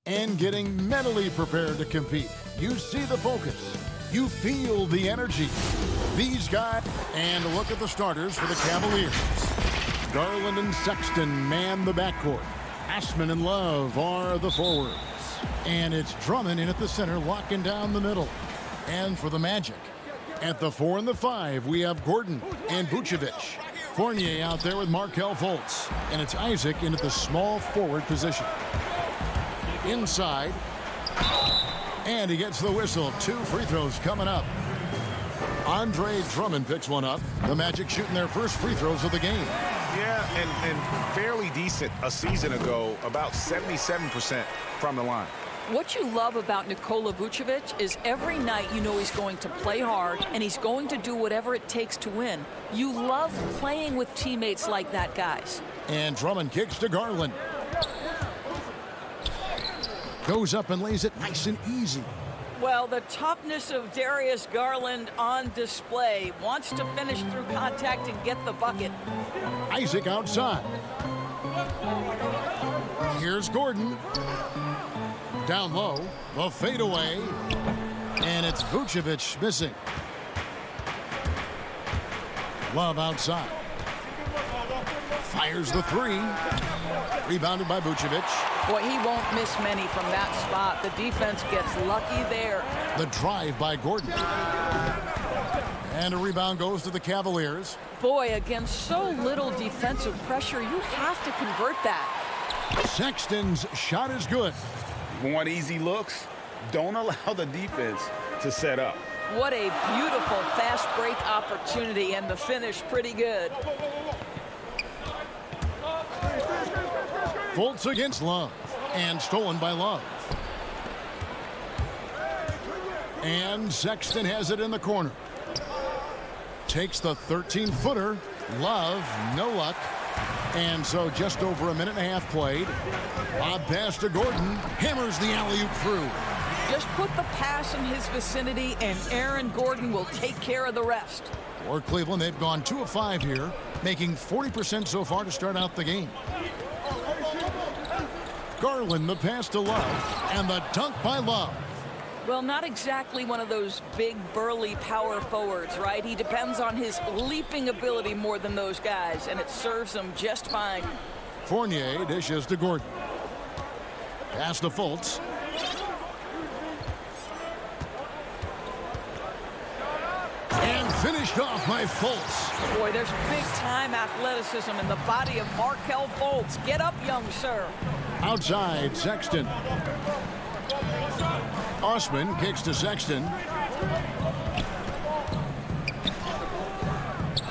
And getting mentally prepared to compete. You see the focus. You feel the energy. These guys, and look at the starters for the Cavaliers. Garland and Sexton man the backcourt. Ashman and Love are the forwards. And it's Drummond in at the center, locking down the middle. And for the Magic, at the 4 and the 5, we have Gordon and Vucevic. Fournier out there with Markelle Fultz. And it's Isaac in at the small forward position. Inside, and he gets the whistle. 2 free throws coming up. Andre Drummond picks one up. The Magic shooting their first free throws of the game. Yeah, and fairly decent a season ago, about 77% from the line. What you love about Nikola Vucevic is every night you know he's going to play hard and he's going to do whatever it takes to win. You love playing with teammates like that, guys. And Drummond kicks to Garland. Goes up and lays it nice and easy. Well, the toughness of Darius Garland on display. Wants to finish through contact and get the bucket. Isaac outside. Here's Gordon. Down low, the fadeaway. And it's Vucevic missing. Love outside. Fires the 3. Rebounded by Vucevic. Boy, he won't miss many from that spot. The defense gets lucky there. The drive by Gordon. And a rebound goes to the Cavaliers. Boy, against so little defensive pressure, you have to convert that. Sexton's shot is good. Want easy looks? Don't allow the defense to set up. What a beautiful fast break opportunity, and the finish pretty good. Fultz against Love, and stolen by Love. And Sexton has it in the corner. Takes the 13-footer. Love, no luck. And so just over a minute and a half played. Lob pass to Gordon. Hammers the alley-oop through. Just put the pass in his vicinity, and Aaron Gordon will take care of the rest. For Cleveland, they've gone 2 of 5 here, making 40% so far to start out the game. Garland, the pass to Love, and the dunk by Love. Well, not exactly one of those big, burly power forwards, right? He depends on his leaping ability more than those guys, and it serves him just fine. Fournier dishes to Gordon. Pass to Fultz. And finished off by Fultz. Boy, there's big-time athleticism in the body of Markelle Fultz. Get up, young sir. Outside, Sexton. Osman kicks to Sexton.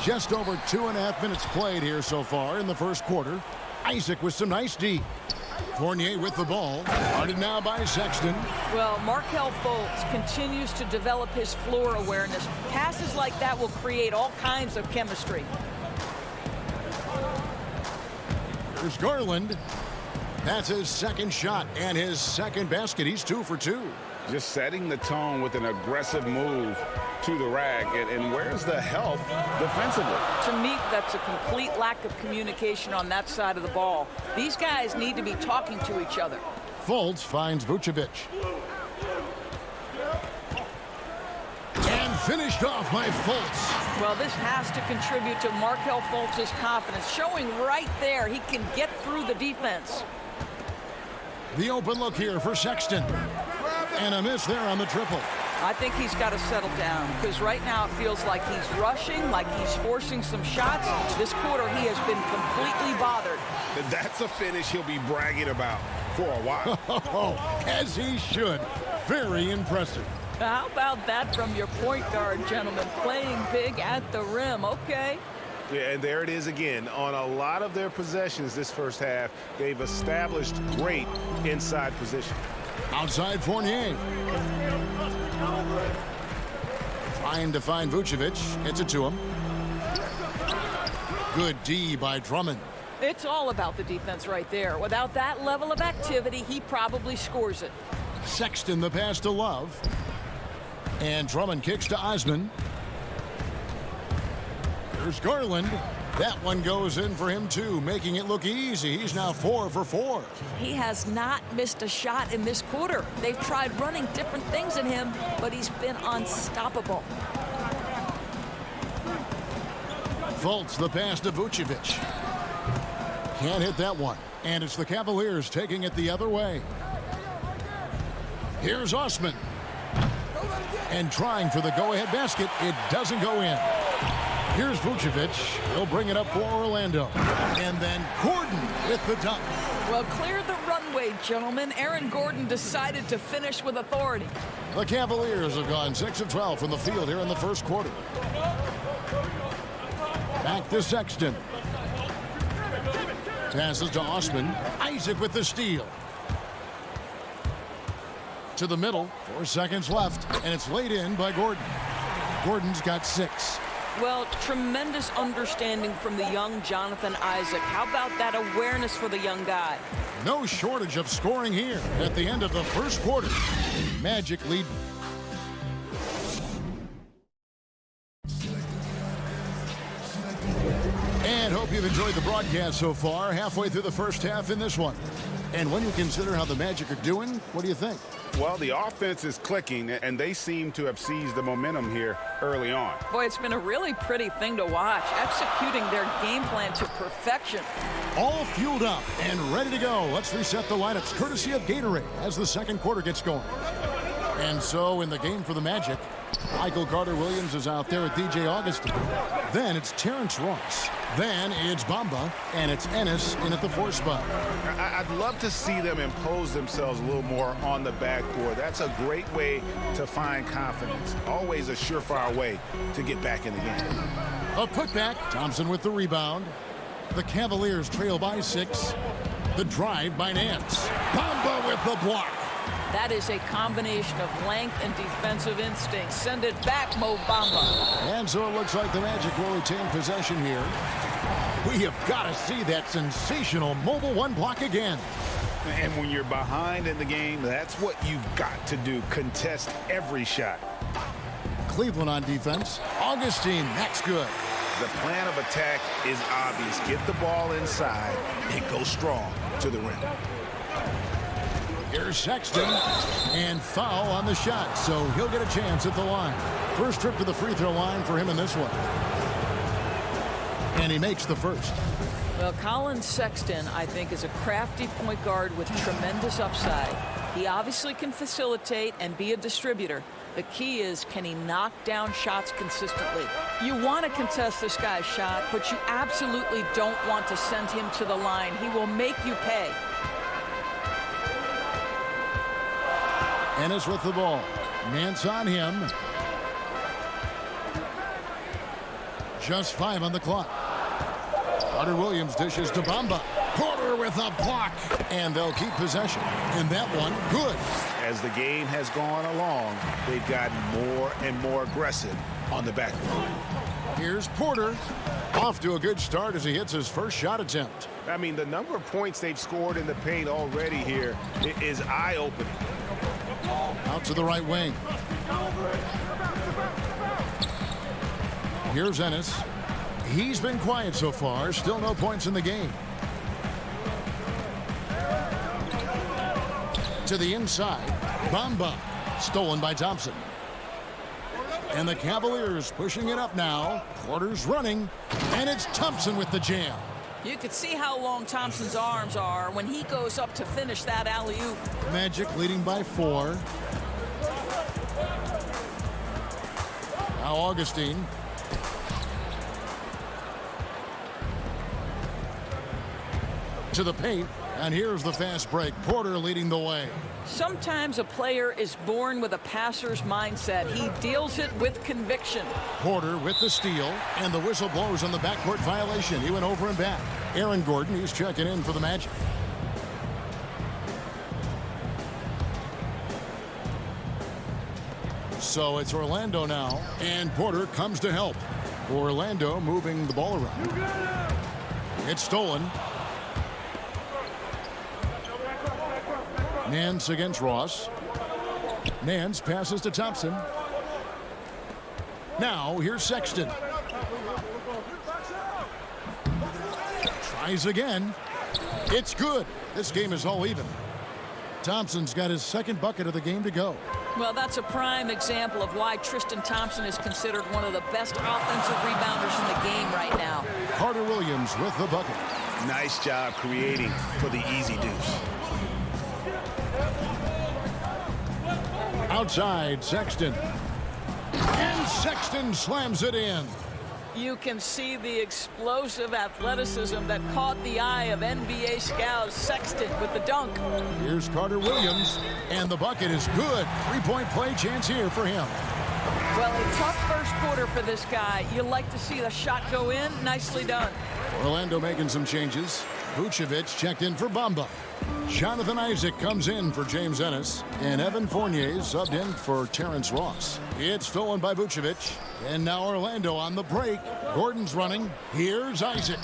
Just over 2.5 minutes played here so far in the first quarter. Isaac with some nice D. Fournier with the ball. Guarded now by Sexton. Well, Markelle Fultz continues to develop his floor awareness. Passes like that will create all kinds of chemistry. Here's Garland. That's his second shot and his second basket. He's 2 for 2. Just setting the tone with an aggressive move to the rack. And where's the help defensively? To me, that's a complete lack of communication on that side of the ball. These guys need to be talking to each other. Fultz finds Vucevic. And finished off by Fultz. Well, this has to contribute to Markelle Fultz's confidence. Showing right there he can get through the defense. The open look here for Sexton. And a miss there on the triple. I think he's got to settle down, because right now it feels like he's rushing, like he's forcing some shots. This quarter he has been completely bothered. That's a finish he'll be bragging about for a while. As he should. Very impressive. How about that from your point guard, gentlemen? Playing big at the rim, okay. Yeah, and there it is again. On a lot of their possessions this first half, they've established great inside position. Outside Fournier. Trying to find Vucevic. Gets it to him. Good D by Drummond. It's all about the defense right there. Without that level of activity, he probably scores it. Sexton the pass to Love. And Drummond kicks to Osman. Here's Garland. That one goes in for him too, making it look easy. He's now 4 for 4. He has not missed a shot in this quarter. They've tried running different things in him, but he's been unstoppable. Fultz the pass to Vucevic. Can't hit that one. And it's the Cavaliers taking it the other way. Here's Osman. And trying for the go-ahead basket. It doesn't go in. Here's Vucevic. He'll bring it up for Orlando. And then Gordon with the dunk. Well, clear the runway, gentlemen. Aaron Gordon decided to finish with authority. The Cavaliers have gone 6 of 12 from the field here in the first quarter. Back to Sexton. Passes to Osman. Isaac with the steal. To the middle. 4 seconds left. And it's laid in by Gordon. Gordon's got 6. Well, tremendous understanding from the young Jonathan Isaac. How about that awareness for the young guy? No shortage of scoring here at the end of the first quarter. Magic lead. And hope you've enjoyed the broadcast so far. Halfway through the first half in this one. And when you consider how the Magic are doing, what do you think? Well, the offense is clicking, and they seem to have seized the momentum here early on. Boy, it's been a really pretty thing to watch, executing their game plan to perfection. All fueled up and ready to go. Let's reset the lineups courtesy of Gatorade as the second quarter gets going. And so in the game for the Magic, Michael Carter-Williams is out there with DJ Augustin. Then it's Terrence Ross. Then it's Bamba, and it's Ennis in at the 4 spot. I'd love to see them impose themselves a little more on the backboard. That's a great way to find confidence. Always a surefire way to get back in the game. A putback. Thompson with the rebound. The Cavaliers trail by 6. The drive by Nance. Bamba with the block. That is a combination of length and defensive instinct. Send it back, Mo Bamba. And so it looks like the Magic will retain possession here. We have got to see that sensational mobile 1 block again. And when you're behind in the game, that's what you've got to do. Contest every shot. Cleveland on defense. Augustine, that's good. The plan of attack is obvious. Get the ball inside and go strong to the rim. Here's Sexton, and foul on the shot, so he'll get a chance at the line. First trip to the free throw line for him in this one. And he makes the first. Well, Colin Sexton, I think, is a crafty point guard with tremendous upside. He obviously can facilitate and be a distributor. The key is, can he knock down shots consistently? You want to contest this guy's shot, but you absolutely don't want to send him to the line. He will make you pay. Ennis with the ball. Nance on him. Just 5 on the clock. Carter-Williams dishes to Bamba. Porter with a block. And they'll keep possession. And that one, good. As the game has gone along, they've gotten more and more aggressive on the backboard. Here's Porter. Off to a good start as he hits his first shot attempt. I mean, the number of points they've scored in the paint already here is eye-opening. Out to the right wing. Here's Ennis. He's been quiet so far. Still no points in the game. To the inside. Bamba. Stolen by Thompson. And the Cavaliers pushing it up now. Porter's running. And it's Thompson with the jam. You could see how long Thompson's arms are when he goes up to finish that alley-oop. Magic leading by 4. Now Augustine. To the paint. And here's the fast break. Porter leading the way. Sometimes a player is born with a passer's mindset. He deals it with conviction. Porter with the steal, and the whistle blows on the backcourt violation. He went over and back. Aaron Gordon, he's checking in for the Magic. So it's Orlando now, and Porter comes to help. Orlando moving the ball around. It's stolen. Nance against Ross. Nance passes to Thompson. Now here's Sexton. Tries again. It's good. This game is all even. Thompson's got his second bucket of the game to go. Well, that's a prime example of why Tristan Thompson is considered one of the best offensive rebounders in the game right now. Carter Williams with the bucket. Nice job creating for the easy deuce. Outside, Sexton. And Sexton slams it in. You can see the explosive athleticism that caught the eye of NBA scout Sexton with the dunk. Here's Carter Williams, and the bucket is good. Three-point play chance here for him. Well, a tough first quarter for this guy. You like to see the shot go in. Nicely done. Orlando making some changes. Vucevic checked in for Bamba. Jonathan Isaac comes in for James Ennis, and Evan Fournier subbed in for Terrence Ross. It's stolen by Vucevic, and now Orlando on the break. Gordon's running. Here's Isaac.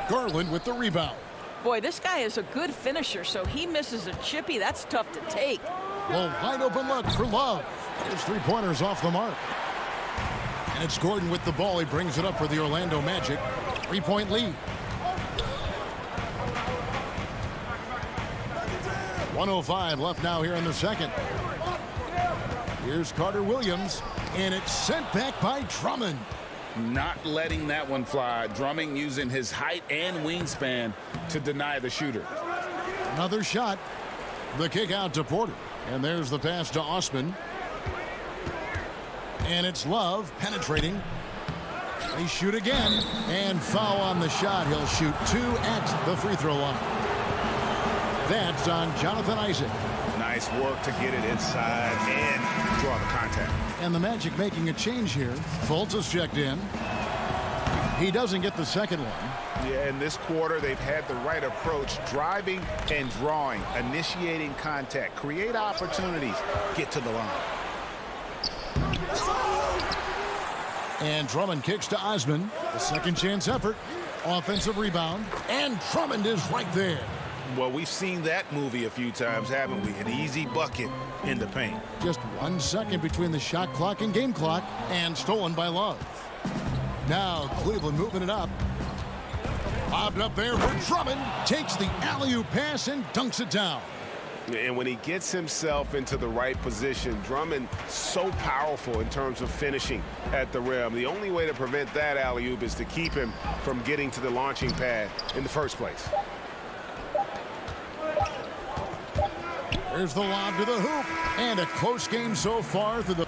Garland with the rebound. Boy, this guy is a good finisher, so he misses a chippy. That's tough to take. Well, wide open look for Love. His three-pointers off the mark. And it's Gordon with the ball. He brings it up for the Orlando Magic. Three-point lead. 1:05 left now here in the second. Here's Carter Williams, and it's sent back by Drummond. Not letting that one fly. Drummond using his height and wingspan to deny the shooter. Another shot. The kick out to Porter. And there's the pass to Osman. And it's Love penetrating. They shoot again. And foul on the shot. He'll shoot two at the free throw line. That's on Jonathan Isaac. Nice work to get it inside and draw the contact. And the Magic making a change here. Fultz is checked in. He doesn't get the second one. Yeah, in this quarter, they've had the right approach, driving and drawing, initiating contact, create opportunities, get to the line. And Drummond kicks to Osman. The second chance effort. Offensive rebound. And Drummond is right there. Well, we've seen that movie a few times, haven't we? An easy bucket in the paint. Just 1 second between the shot clock and game clock, and stolen by Love. Now Cleveland moving it up. Bobbed up there for Drummond. Takes the alley-oop pass and dunks it down. And when he gets himself into the right position, Drummond so powerful in terms of finishing at the rim. The only way to prevent that alley-oop is to keep him from getting to the launching pad in the first place. There's the lob to the hoop. And a close game so far through the...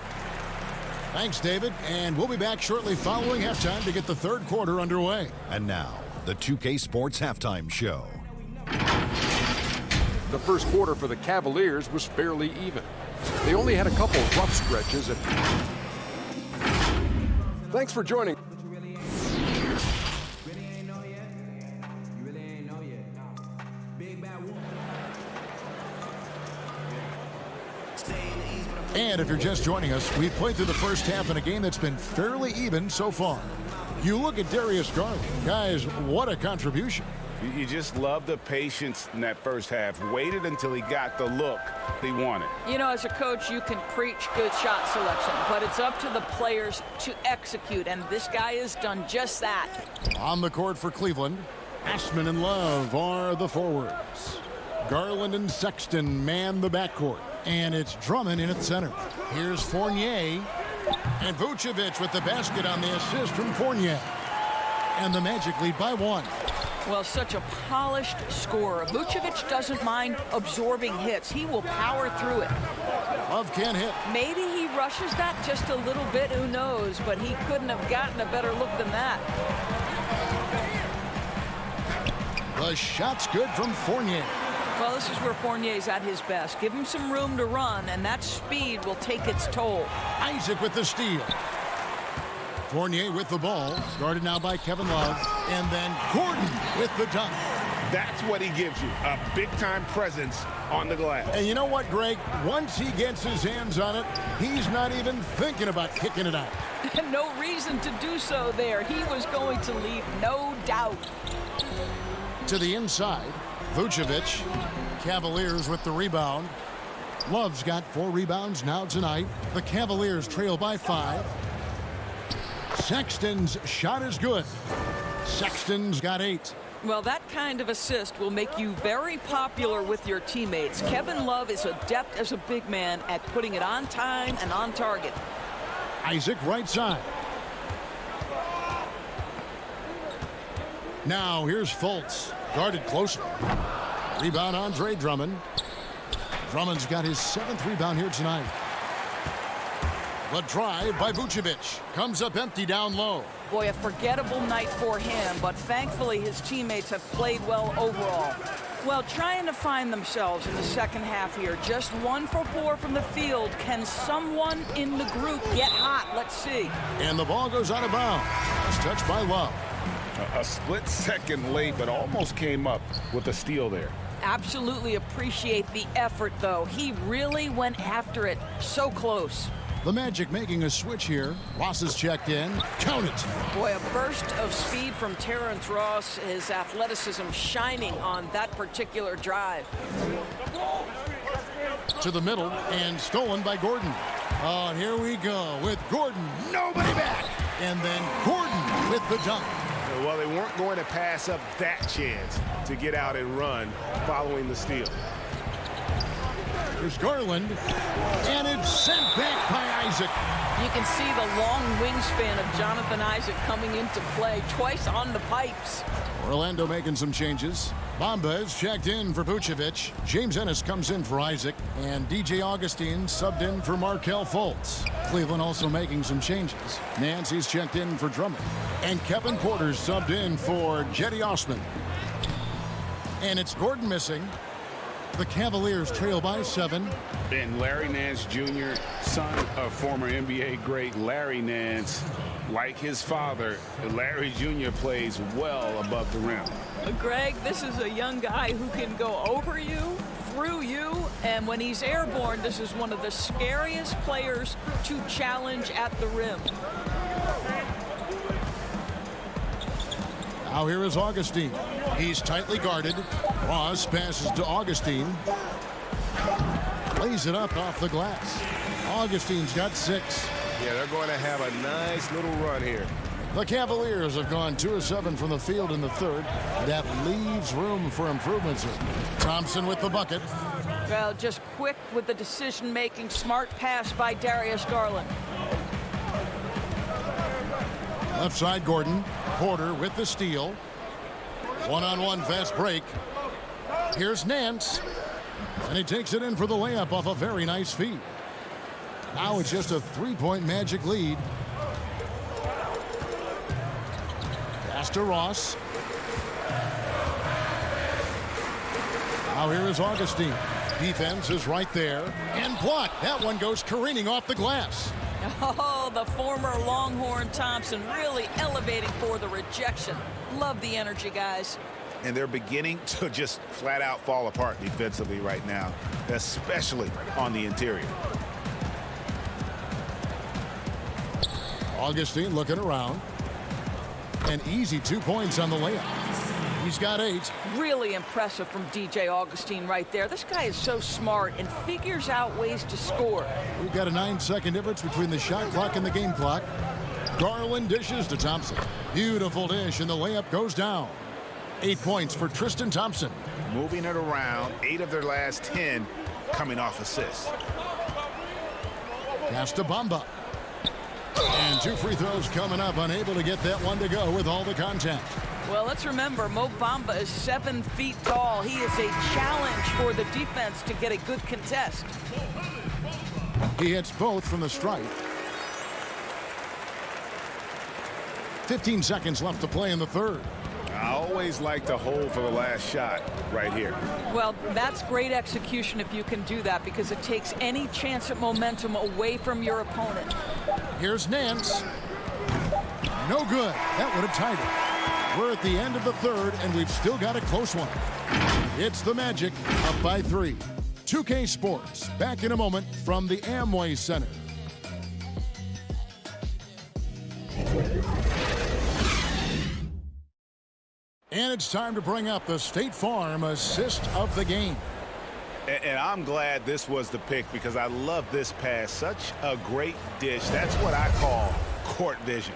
Thanks, David. And we'll be back shortly following halftime to get the third quarter underway. And now, the 2K Sports Halftime Show. The first quarter for the Cavaliers was fairly even. They only had a couple rough stretches. Thanks for joining. And if you're just joining us, we've played through the first half in a game that's been fairly even so far. You look at Darius Garland. Guys, what a contribution. You just love the patience in that first half. Waited until he got the look he wanted. You know, as a coach, you can preach good shot selection, but it's up to the players to execute, and this guy has done just that. On the court for Cleveland, Ashman and Love are the forwards. Garland and Sexton man the backcourt. And it's Drummond in at center. Here's Fournier. And Vucevic with the basket on the assist from Fournier. And the Magic lead by 1. Well, such a polished scorer. Vucevic doesn't mind absorbing hits. He will power through it. Love can't hit. Maybe he rushes that just a little bit. Who knows? But he couldn't have gotten a better look than that. The shot's good from Fournier. Well, this is where Fournier's at his best. Give him some room to run, and that speed will take its toll. Isaac with the steal. Fournier with the ball. Guarded now by Kevin Love. And then Gordon with the dunk. That's what he gives you, a big-time presence on the glass. And you know what, Greg? Once he gets his hands on it, he's not even thinking about kicking it out. No reason to do so there. He was going to leave, no doubt. To the inside, Vucevic. Cavaliers with the rebound. Love's got 4 rebounds now tonight. The Cavaliers trail by 5. Sexton's shot is good. Sexton's got 8. Well, that kind of assist will make you very popular with your teammates. Kevin Love is adept as a big man at putting it on time and on target. Isaac right side. Now here's Fultz. Guarded closely. Rebound Andre Drummond. Drummond's got his 7th rebound here tonight. The drive by Vucevic. Comes up empty down low. Boy, a forgettable night for him, but thankfully his teammates have played well overall. Well, trying to find themselves in the second half here. Just 1 for 4 from the field. Can someone in the group get hot? Let's see. And the ball goes out of bounds. It's touched by Love. A split second late, but almost came up with a steal there. Absolutely appreciate the effort, though. He really went after it. So close. The Magic making a switch here. Ross is checked in. Count it. Boy, a burst of speed from Terrence Ross. His athleticism shining on that particular drive. To the middle and stolen by Gordon. Oh, and here we go with Gordon. Nobody back. And then Gordon with the dunk. Well, they weren't going to pass up that chance to get out and run following the steal. Here's Garland, and it's sent back by Isaac. You can see the long wingspan of Jonathan Isaac coming into play twice on the pipes. Orlando making some changes. Bamba is checked in for Vucevic. James Ennis comes in for Isaac, and DJ Augustine subbed in for Markelle Fultz. Cleveland also making some changes. Nancy's checked in for Drummond, and Kevin Porter's subbed in for Jetty Osman. And it's Gordon missing. The Cavaliers trail by 7. And Larry Nance Jr., son of former NBA great Larry Nance, like his father, Larry Jr. plays well above the rim. Greg, this is a young guy who can go over you, through you, and when he's airborne, this is one of the scariest players to challenge at the rim. Now here is Augustine. He's tightly guarded. Ross passes to Augustine. Lays it up off the glass. Augustine's got 6. Yeah, they're going to have a nice little run here. The Cavaliers have gone 2 of 7 from the field in the third. That leaves room for improvements. Thompson with the bucket. Well, just quick with the decision-making. Smart pass by Darius Garland. Left side, Gordon. Porter with the steal. One-on-one fast break. Here's Nance. And he takes it in for the layup off a very nice feed. Now it's just a 3-point Magic lead. Pass to Ross. Now here is Augustine. Defense is right there. And blocked. That one goes careening off the glass. Oh, the former Longhorn Thompson really elevating for the rejection. Love the energy, guys. And they're beginning to just flat out fall apart defensively right now, especially on the interior. Augustine looking around. An easy 2 points on the layup. He's got 8. Really impressive from DJ Augustine right there. This guy is so smart and figures out ways to score. We've got a 9-second difference between the shot clock and the game clock. Garland dishes to Thompson. Beautiful dish, and the layup goes down. 8 points for Tristan Thompson. Moving it around, 8 of their last 10 coming off assists. Pass to Bamba. And 2 free throws coming up, unable to get that one to go with all the contact. Well, let's remember, Mo Bamba is 7 feet tall. He is a challenge for the defense to get a good contest. He hits both from the stripe. 15 seconds left to play in the third. I always like to hold for the last shot right here. Well, that's great execution if you can do that, because it takes any chance at momentum away from your opponent. Here's Nance. No good. That would have tied it. We're at the end of the third, and we've still got a close one. It's the Magic up by 3. 2K Sports, back in a moment from the Amway Center. And it's time to bring up the State Farm assist of the game. And I'm glad this was the pick, because I love this pass. Such a great dish. That's what I call court vision.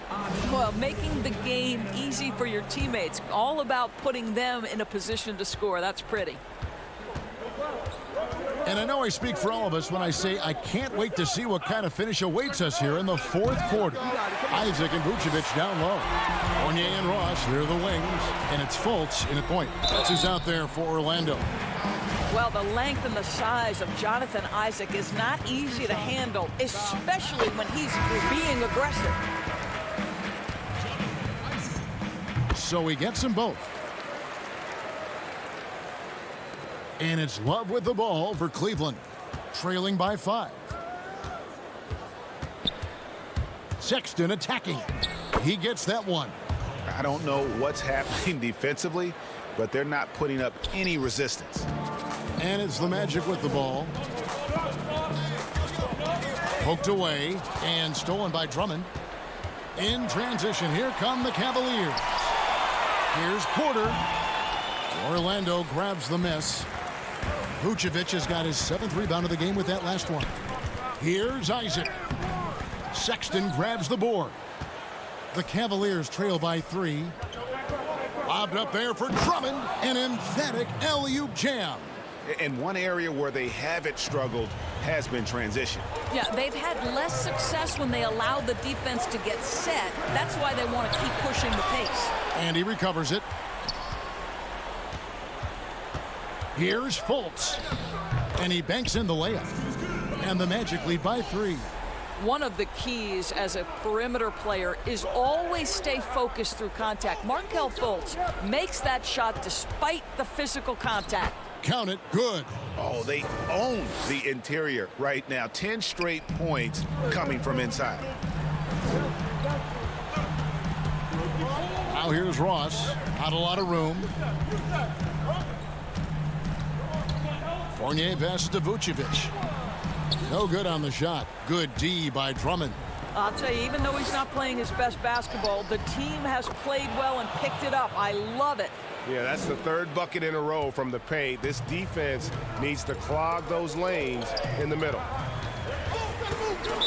Well, making the game easy for your teammates. All about putting them in a position to score. That's pretty. And I know I speak for all of us when I say I can't wait to see what kind of finish awaits us here in the fourth quarter. Isaac and Vucevic down low. Fournier and Ross near the wings. And it's Fultz in at point. Fultz is out there for Orlando. Well, the length and the size of Jonathan Isaac is not easy to handle, especially when he's being aggressive. So he gets them both. And it's Love with the ball for Cleveland, trailing by 5. Sexton attacking. He gets that one. I don't know what's happening defensively, but they're not putting up any resistance. And it's the Magic with the ball. Poked away and stolen by Drummond. In transition, here come the Cavaliers. Here's Porter. Orlando grabs the miss. Vucevic has got his 7th rebound of the game with that last one. Here's Isaac. Sexton grabs the board. The Cavaliers trail by 3. Lobbed up there for Drummond. An emphatic alley-oop jam. And one area where they haven't struggled has been transition. Yeah, they've had less success when they allow the defense to get set. That's why they want to keep pushing the pace. And he recovers it. Here's Fultz. And he banks in the layup. And the Magic lead by 3. One of the keys as a perimeter player is always stay focused through contact. Markelle Fultz makes that shot despite the physical contact. Count it. Good. Oh, they own the interior right now. 10 straight points coming from inside. Now here's Ross. Not a lot of room. Fournier passes to Vucevic. No good on the shot. Good D by Drummond. I'll tell you, even though he's not playing his best basketball, the team has played well and picked it up. I love it. Yeah, that's the 3rd bucket in a row from the paint. This defense needs to clog those lanes in the middle.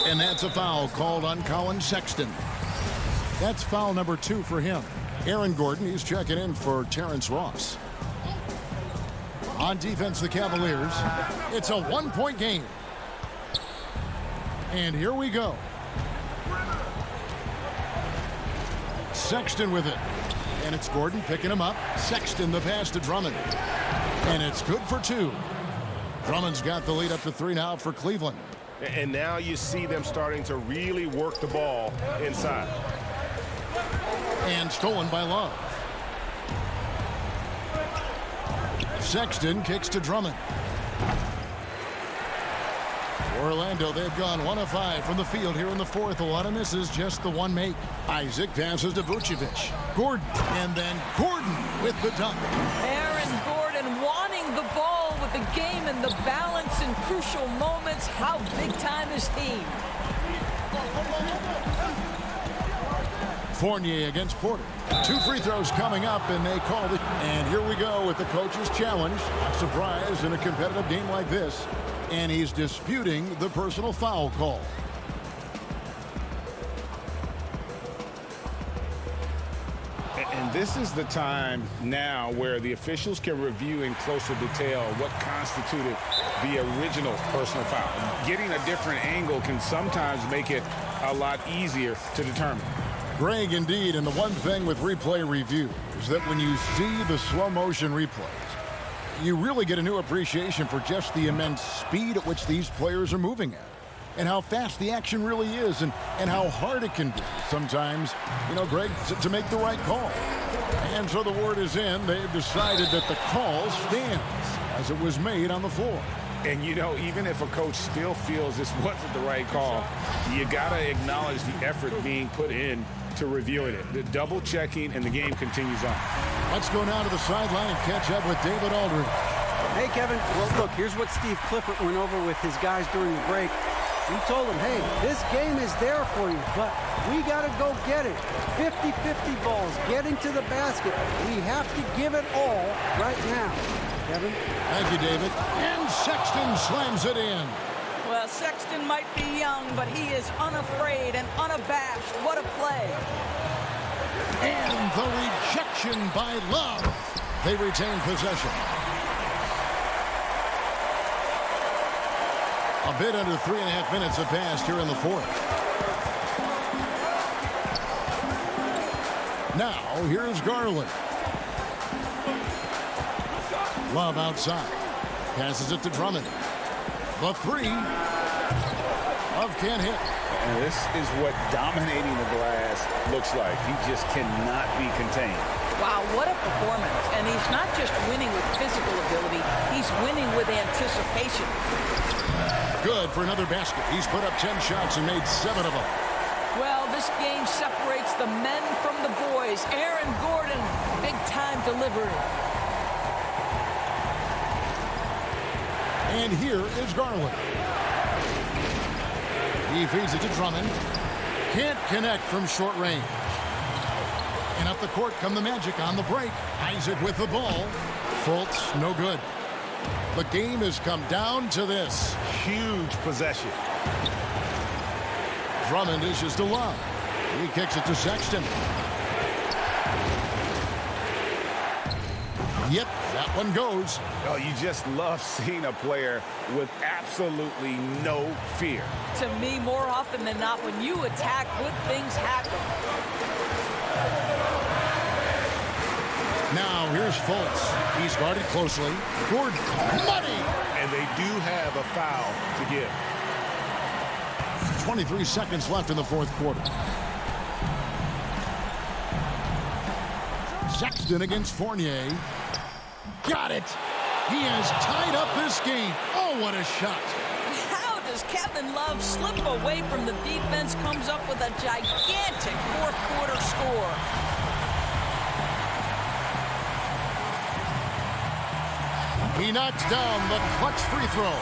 And that's a foul called on Colin Sexton. That's foul number 2 for him. Aaron Gordon, he's checking in for Terrence Ross. On defense, the Cavaliers. It's a 1-point game. And here we go. Sexton with it. And it's Gordon picking him up. Sexton the pass to Drummond. And it's good for 2. Drummond's got the lead up to 3 now for Cleveland. And now you see them starting to really work the ball inside. And stolen by Love. Sexton kicks to Drummond. Orlando, they've gone 1 of 5 from the field here in the 4th. A lot of misses, just the 1 make. Isaac passes to Vucevic. Gordon, and then Gordon with the dunk. Aaron Gordon wanting the ball with the game and the balance in crucial moments. How big time is he? Fournier against Porter. 2 free throws coming up, and they call it. And here we go with the coach's challenge. Surprise in a competitive game like this. And he's disputing the personal foul call. And this is the time now where the officials can review in closer detail what constituted the original personal foul. Getting a different angle can sometimes make it a lot easier to determine. Greg, indeed, and the one thing with replay review is that when you see the slow motion replays, you really get a new appreciation for just the immense speed at which these players are moving at. and how fast the action really is and how hard it can be sometimes, Greg, to make the right call. And so the word is in. They've decided that the call stands as it was made on the floor. And, even if a coach still feels this wasn't the right call, you got to acknowledge the effort being put in to reviewing it. The double checking, and the game continues on. Let's go now to the sideline and catch up with David Aldridge. Hey, Kevin. Well, look, here's what Steve Clifford went over with his guys during the break. He told them, hey, this game is there for you, but we got to go get it. 50-50 balls, getting to the basket. We have to give it all right now. Kevin? Thank you, David. And Sexton slams it in. Well, Sexton might be young, but he is unafraid and unabashed. What a play. And the rejection by Love. They retain possession. A bit under 3.5 minutes have passed here in the fourth. Now, here's Garland. Love outside. Passes it to Drummond. The three of can't hit. And this is what dominating the glass looks like. He just cannot be contained. Wow, what a performance. And he's not just winning with physical ability, he's winning with anticipation. Good for another basket. He's put up 10 shots and made 7 of them. Well, this game separates the men from the boys. Aaron Gordon, big-time delivery. And here is Garland. He feeds it to Drummond. Can't connect from short range. And up the court come the Magic on the break. Isaac with the ball. Fultz, no good. The game has come down to this. Huge possession. Drummond dishes to Love. He kicks it to Sexton. Yep, that one goes. Oh, you just love seeing a player with absolutely no fear. To me, more often than not, when you attack, good things happen. Now, here's Fultz. He's guarded closely. Gordon, money! And they do have a foul to give. 23 seconds left in the fourth quarter. Sexton against Fournier. Got it! He has tied up this game. Oh, what a shot! How does Kevin Love slip away from the defense, comes up with a gigantic fourth-quarter score? He knocks down the clutch free throw.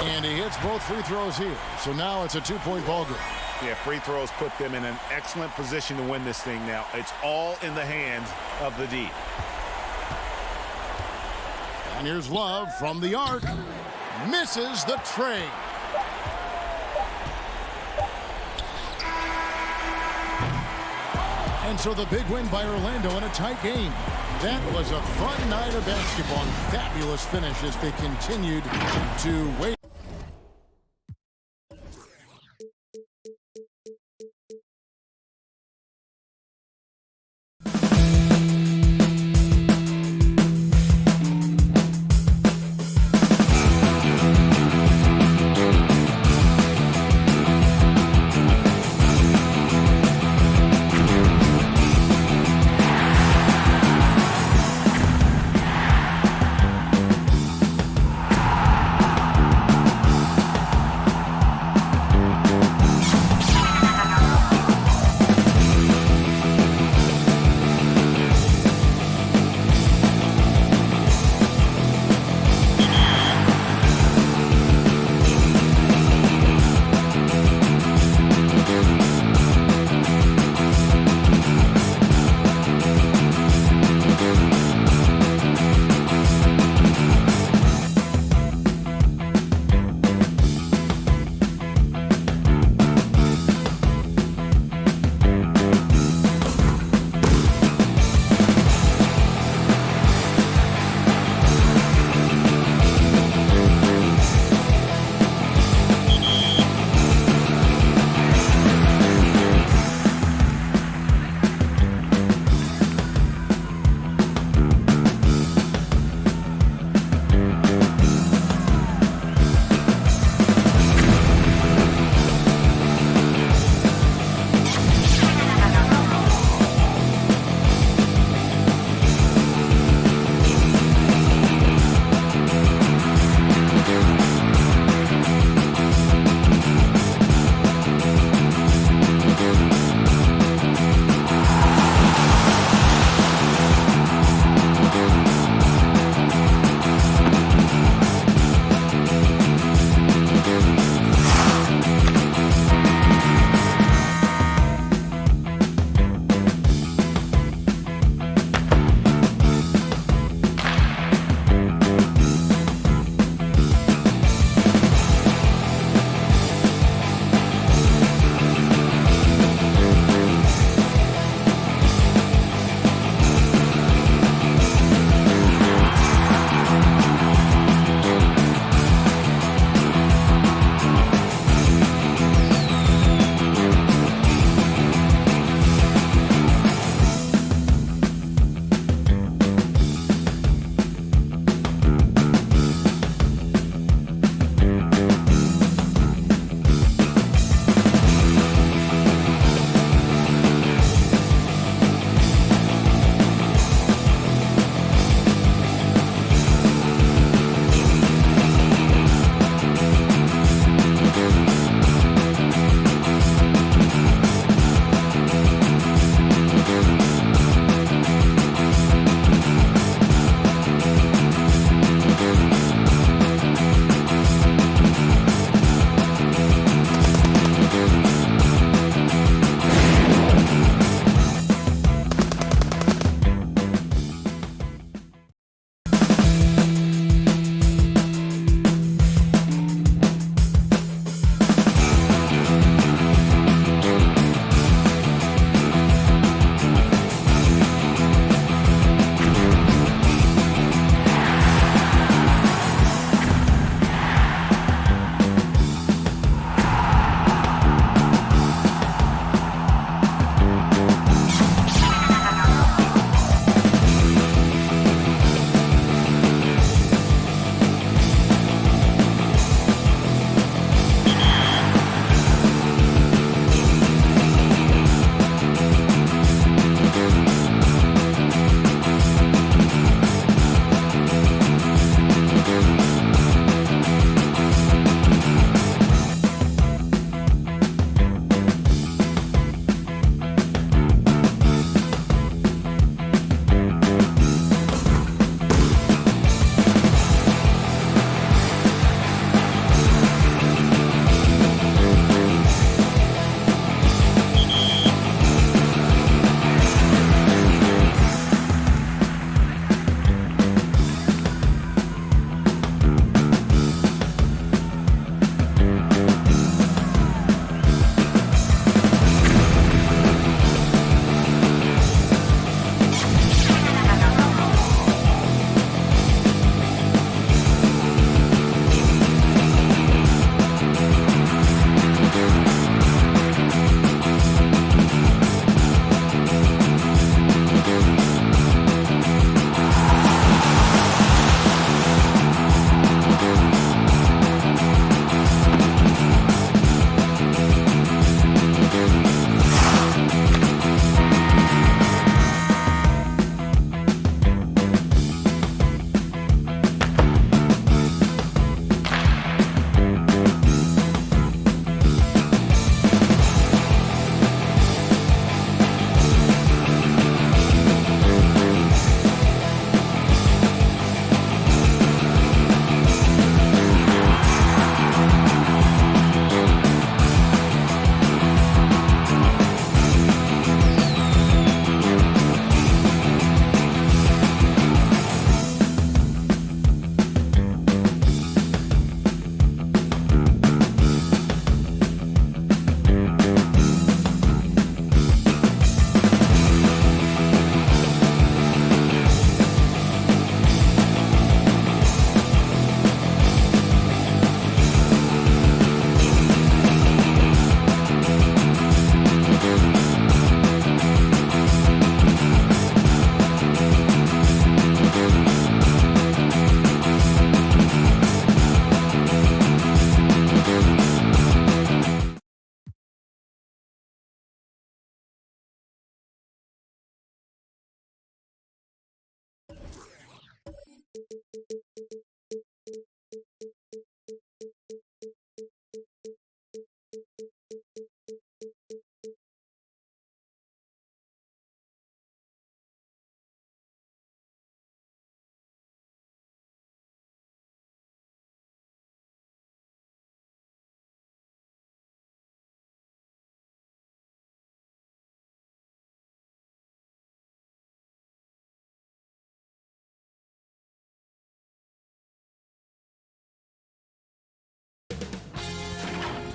And he hits both free throws here. So now it's a two-point ball game. Yeah, free throws put them in an excellent position to win this thing now. It's all in the hands of the D. And here's Love from the arc. Misses the tray. And so the big win by Orlando in a tight game. That was a fun night of basketball. Fabulous finish as they continued to wait.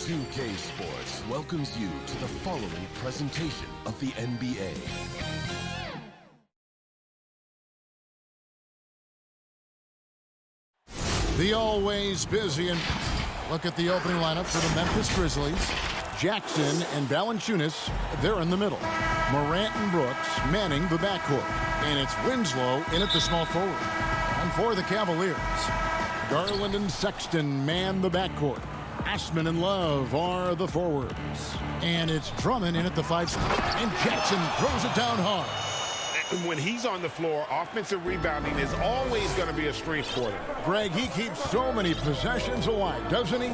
2K Sports welcomes you to the following presentation of the NBA. The always busy and look at the opening lineup for the Memphis Grizzlies. Jackson and Valanciunas, they're in the middle. Morant and Brooks manning the backcourt. And it's Winslow in at the small forward. And for the Cavaliers, Garland and Sexton man the backcourt. Ashman and Love are the forwards. And it's Drummond in at the 5 spot. And Jackson throws it down hard. When he's on the floor, offensive rebounding is always going to be a strength for them. Greg, he keeps so many possessions alive, doesn't he?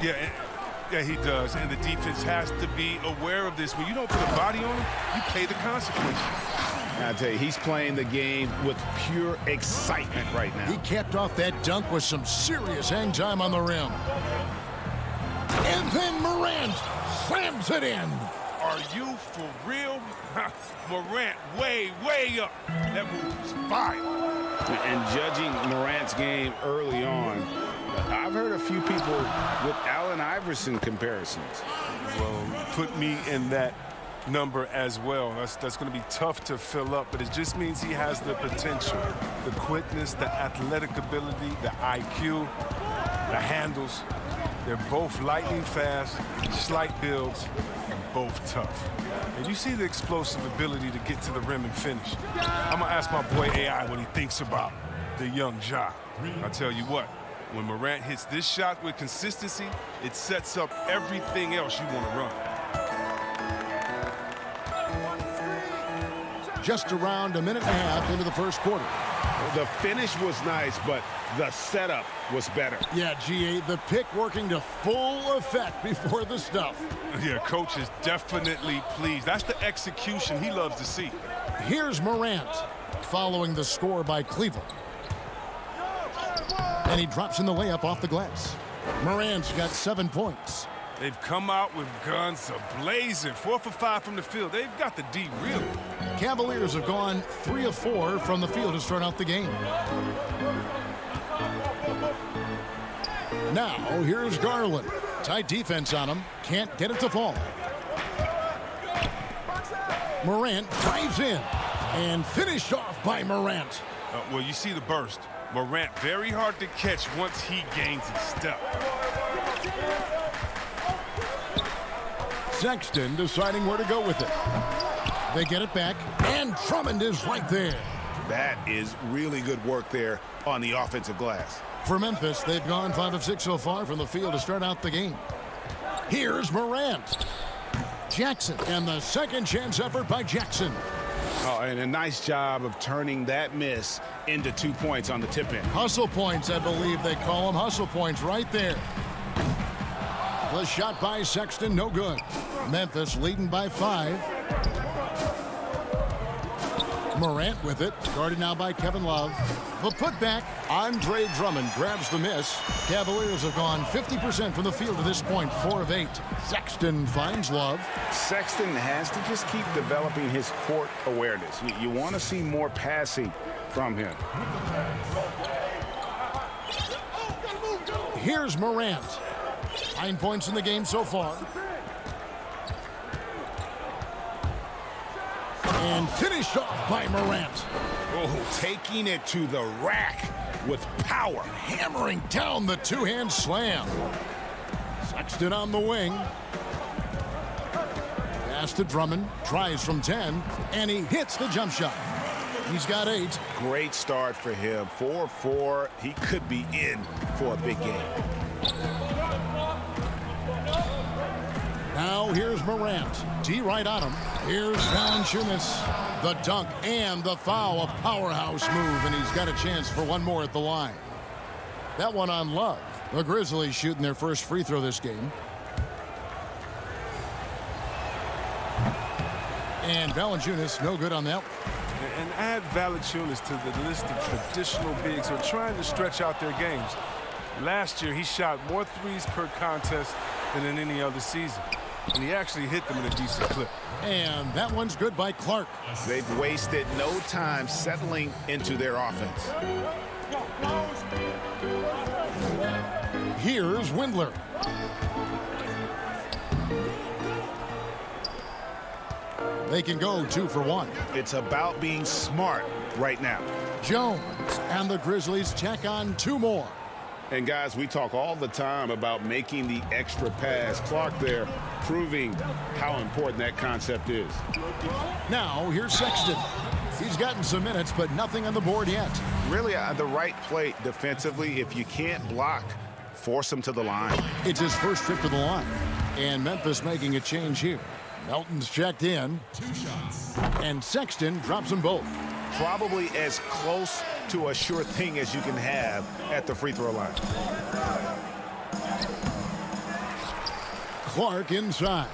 Yeah, he does. And the defense has to be aware of this. When you don't put a body on him, you pay the consequences. I tell you, he's playing the game with pure excitement right now. He capped off that dunk with some serious hang time on the rim. And then Morant slams it in. Are you for real? Morant way up. That move was fire. And judging Morant's game early on, I've heard a few people with Allen Iverson comparisons. Well, put me in that number as well. That's going to be tough to fill up, but it just means he has the potential, the quickness, the athletic ability, the IQ, the handles. They're both lightning fast, slight builds, and both tough. And you see the explosive ability to get to the rim and finish. I'm going to ask my boy AI what he thinks about the young Ja. I'll tell you what, when Morant hits this shot with consistency, it sets up everything else you want to run. Just around a minute and a half into the first quarter. The finish was nice, but the setup was better. Yeah, GA, the pick working to full effect before the stuff. Yeah, coach is definitely pleased. That's the execution he loves to see. Here's Morant following the score by Cleveland. And he drops in the layup off the glass. Morant's got 7 points. They've come out with guns a-blazing. 4 for 5 from the field. They've got the D reeling. Cavaliers have gone 3 of 4 from the field to start out the game. Now, here's Garland. Tight defense on him. Can't get it to fall. Morant drives in. And finished off by Morant. Well, you see the burst. Morant very hard to catch once he gains his step. Sexton deciding where to go with it. They get it back, and Drummond is right there. That is really good work there on the offensive glass. For Memphis, they've gone 5 of 6 so far from the field to start out the game. Here's Morant. Jackson, and the second chance effort by Jackson. Oh, and a nice job of turning that miss into 2 points on the tip-in. Hustle points, I believe they call them. Hustle points right there. The shot by Sexton, no good. Memphis leading by 5. Morant with it, guarded now by Kevin Love. The putback, Andre Drummond grabs the miss. Cavaliers have gone 50% from the field to this point, 4 of 8. Sexton finds Love. Sexton has to just keep developing his court awareness. You want to see more passing from him. Here's Morant. 9 points in the game so far. And finished off by Morant. Oh, taking it to the rack with power. Hammering down the two-hand slam. Sexton on the wing. Pass to Drummond. Tries from 10. And he hits the jump shot. He's got 8. Great start for him. 4-4. He could be in for a big game. Now here's Morant. D right on him. Here's Valanciunas. The dunk and the foul. A powerhouse move, and he's got a chance for one more at the line. That one on Love. The Grizzlies shooting their first free throw this game. And Valanciunas no good on that one. And add Valanciunas to the list of traditional bigs who are trying to stretch out their games. Last year, he shot more threes per contest than in any other season. And he actually hit them in a decent clip. And that one's good by Clark. They've wasted no time settling into their offense. Here's Windler. They can go 2 for 1. It's about being smart right now. Jones and the Grizzlies check on 2 more. And guys, we talk all the time about making the extra pass. Clark there proving how important that concept is. Now here's Sexton. He's gotten some minutes, but nothing on the board yet. Really the right play defensively. If you can't block, force him to the line. It's his first trip to the line. And Memphis making a change here. Melton's checked in. 2 shots. And Sexton drops them both. Probably as close to a sure thing as you can have at the free throw line. Clark inside.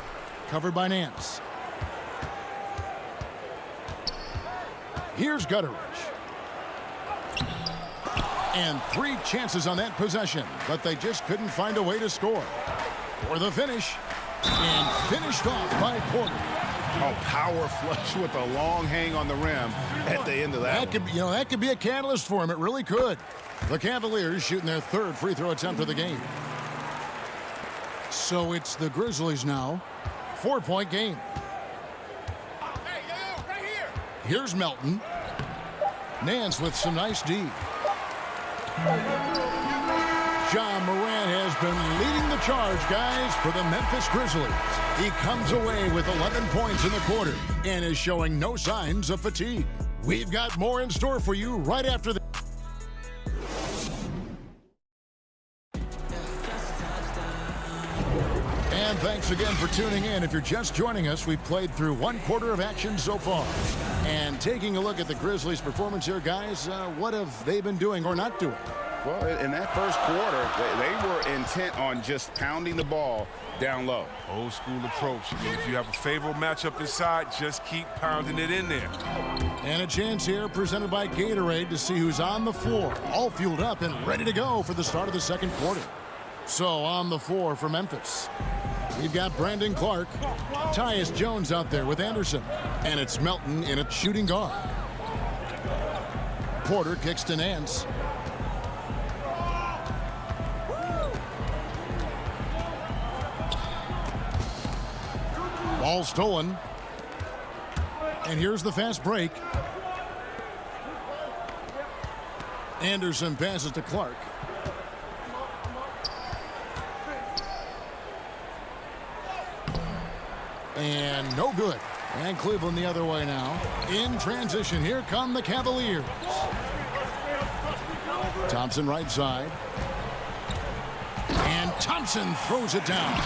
Covered by Nance. Here's Gutteridge. And 3 chances on that possession, but they just couldn't find a way to score. For the finish. And finished off by Porter. Oh, power flush with a long hang on the rim at the end of that. That could be a catalyst for him. It really could. The Cavaliers shooting their 3rd free throw attempt of the game. So it's the Grizzlies now. 4-point game. Here's Melton. Nance with some nice D. John Morant has been leading the charge, guys, for the Memphis Grizzlies. He comes away with 11 points in the quarter and is showing no signs of fatigue. We've got more in store for you right after this. And thanks again for tuning in. If you're just joining us, we've played through 1 quarter of action so far. And taking a look at the Grizzlies' performance here, guys, what have they been doing or not doing? Well, in that first quarter, they were intent on just pounding the ball down low. Old school approach. If you have a favorable matchup inside, just keep pounding it in there. And a chance here presented by Gatorade to see who's on the floor. All fueled up and ready to go for the start of the second quarter. So on the floor for Memphis, we've got Brandon Clark, Tyus Jones out there with Anderson, and it's Melton in a shooting guard. Porter kicks to Nance. Ball stolen. And here's the fast break. Anderson passes to Clark. And no good. And Cleveland the other way now. In transition, here come the Cavaliers. Thompson right side. And Thompson throws it down.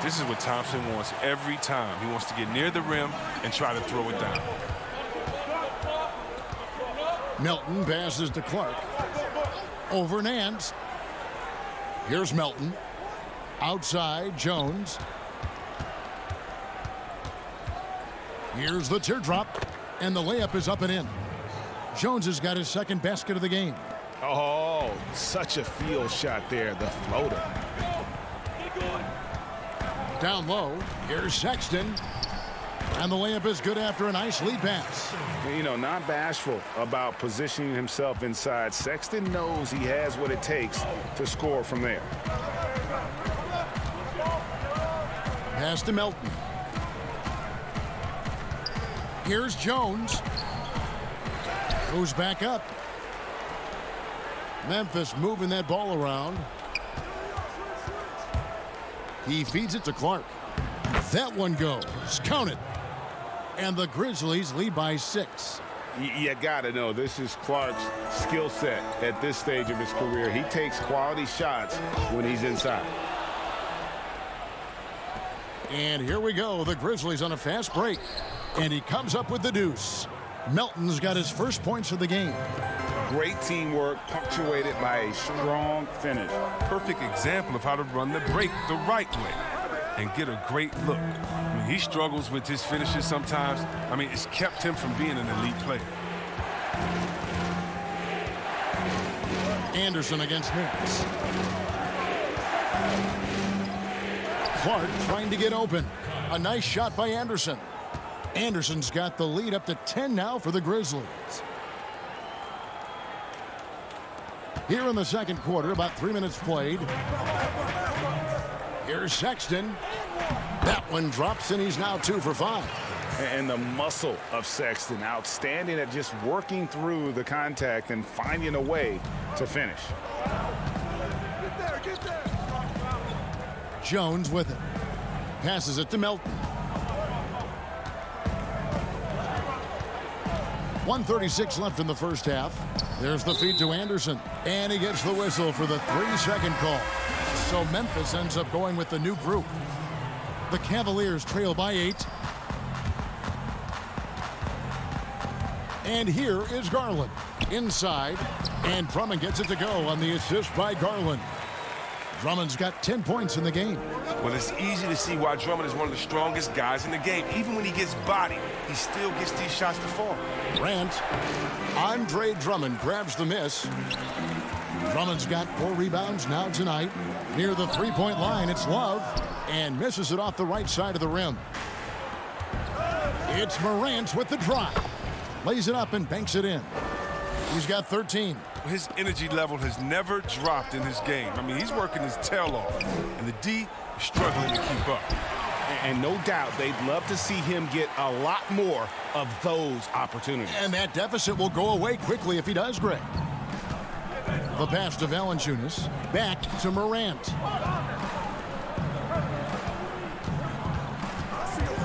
This is what Thompson wants every time. He wants to get near the rim and try to throw it down. Melton passes to Clark. Over Nance. Here's Melton. Outside, Jones. Here's the teardrop. And the layup is up and in. Jones has got his 2nd basket of the game. Oh, such a field shot there, the floater. Down low, here's Sexton. And the layup is good after a nice lead pass. You know, not bashful about positioning himself inside. Sexton knows he has what it takes to score from there. Pass to Melton. Here's Jones. Goes back up. Memphis moving that ball around. He feeds it to Clark. That one goes. Count it. And the Grizzlies lead by 6. You got to know this is Clark's skill set at this stage of his career. He takes quality shots when he's inside. And here we go. The Grizzlies on a fast break. And he comes up with the deuce. Melton's got his first points of the game. Great teamwork punctuated by a strong finish. Perfect example of how to run the break the right way and get a great look. I mean, he struggles with his finishes sometimes. I mean, it's kept him from being an elite player. Anderson against Nance. Clark trying to get open. A nice shot by Anderson. Anderson's got the lead up to 10 now for the Grizzlies. Here in the second quarter, about 3 minutes played. Here's Sexton. That one drops, and he's now 2 for 5. And the muscle of Sexton, outstanding at just working through the contact and finding a way to finish. Get there. Jones with it. Passes it to Melton. 1:36 left in the first half. There's the feed to Anderson. And he gets the whistle for the 3-second call. So Memphis ends up going with the new group. The Cavaliers trail by 8. And here is Garland. Inside. And Drummond gets it to go on the assist by Garland. Drummond's got 10 points in the game. Well, it's easy to see why Drummond is one of the strongest guys in the game. Even when he gets bodied, he still gets these shots to fall. Grant. Andre Drummond grabs the miss. Drummond's got 4 rebounds now tonight. Near the three-point line, it's Love. And misses it off the right side of the rim. It's Morant with the drive. Lays it up and banks it in. He's got 13. His energy level has never dropped in his game. I mean, he's working his tail off. And the D is struggling to keep up. And no doubt they'd love to see him get a lot more of those opportunities. And that deficit will go away quickly if he does, Greg. The pass to Valanciunas. Back to Morant.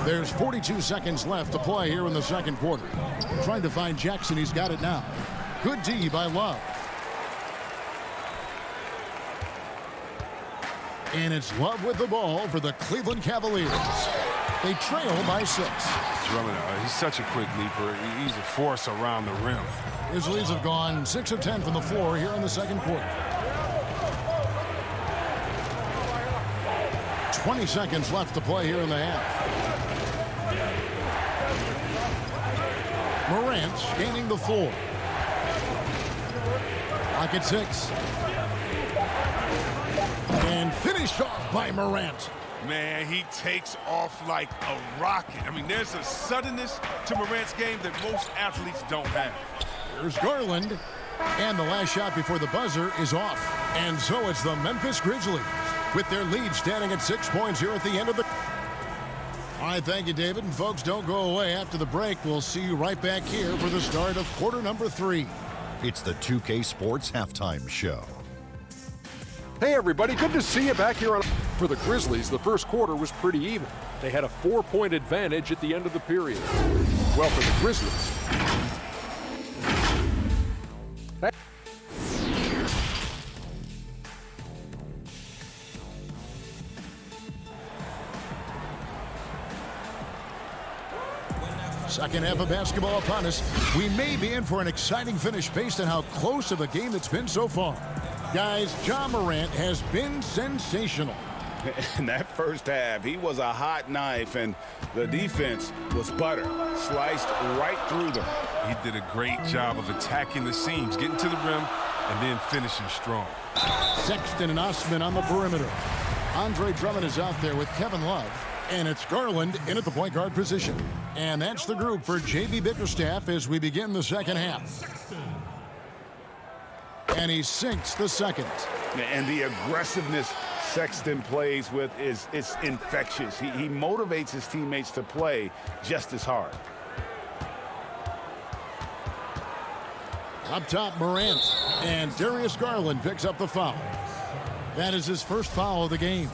There's 42 seconds left to play here in the second quarter. Trying to find Jackson. He's got it now. Good D by Love. And it's Love with the ball for the Cleveland Cavaliers. They trail by 6. Drummond, he's such a quick leaper. He's a force around the rim. His leads have gone 6 of 10 from the floor here in the second quarter. 20 seconds left to play here in the half. Morant gaining the 4. Lock at 6. And finished off by Morant. Man, he takes off like a rocket. I mean, there's a suddenness to Morant's game that most athletes don't have. Here's Garland. And the last shot before the buzzer is off. And so it's the Memphis Grizzlies with their lead standing at 6 points here at the end of the... All right, thank you, David. And folks, don't go away after the break. We'll see you right back here for the start of quarter number 3. It's the 2K Sports Halftime Show. Hey everybody, good to see you back here on. For the Grizzlies, the first quarter was pretty even. They had a 4-point advantage at the end of the period. Well, for the Grizzlies. Second half of basketball upon us. We may be in for an exciting finish based on how close of a game it's been so far. Guys, Ja Morant has been sensational. In that first half, he was a hot knife, and the defense was butter. Sliced right through them. He did a great job of attacking the seams, getting to the rim, and then finishing strong. Sexton and Osman on the perimeter. Andre Drummond is out there with Kevin Love. And it's Garland in at the point guard position. And that's the group for J.B. Bickerstaff as we begin the second half. And he sinks the second. And the aggressiveness Sexton plays with is infectious. He motivates his teammates to play just as hard. Up top, Morant. And Darius Garland picks up the foul. That is his first foul of the game.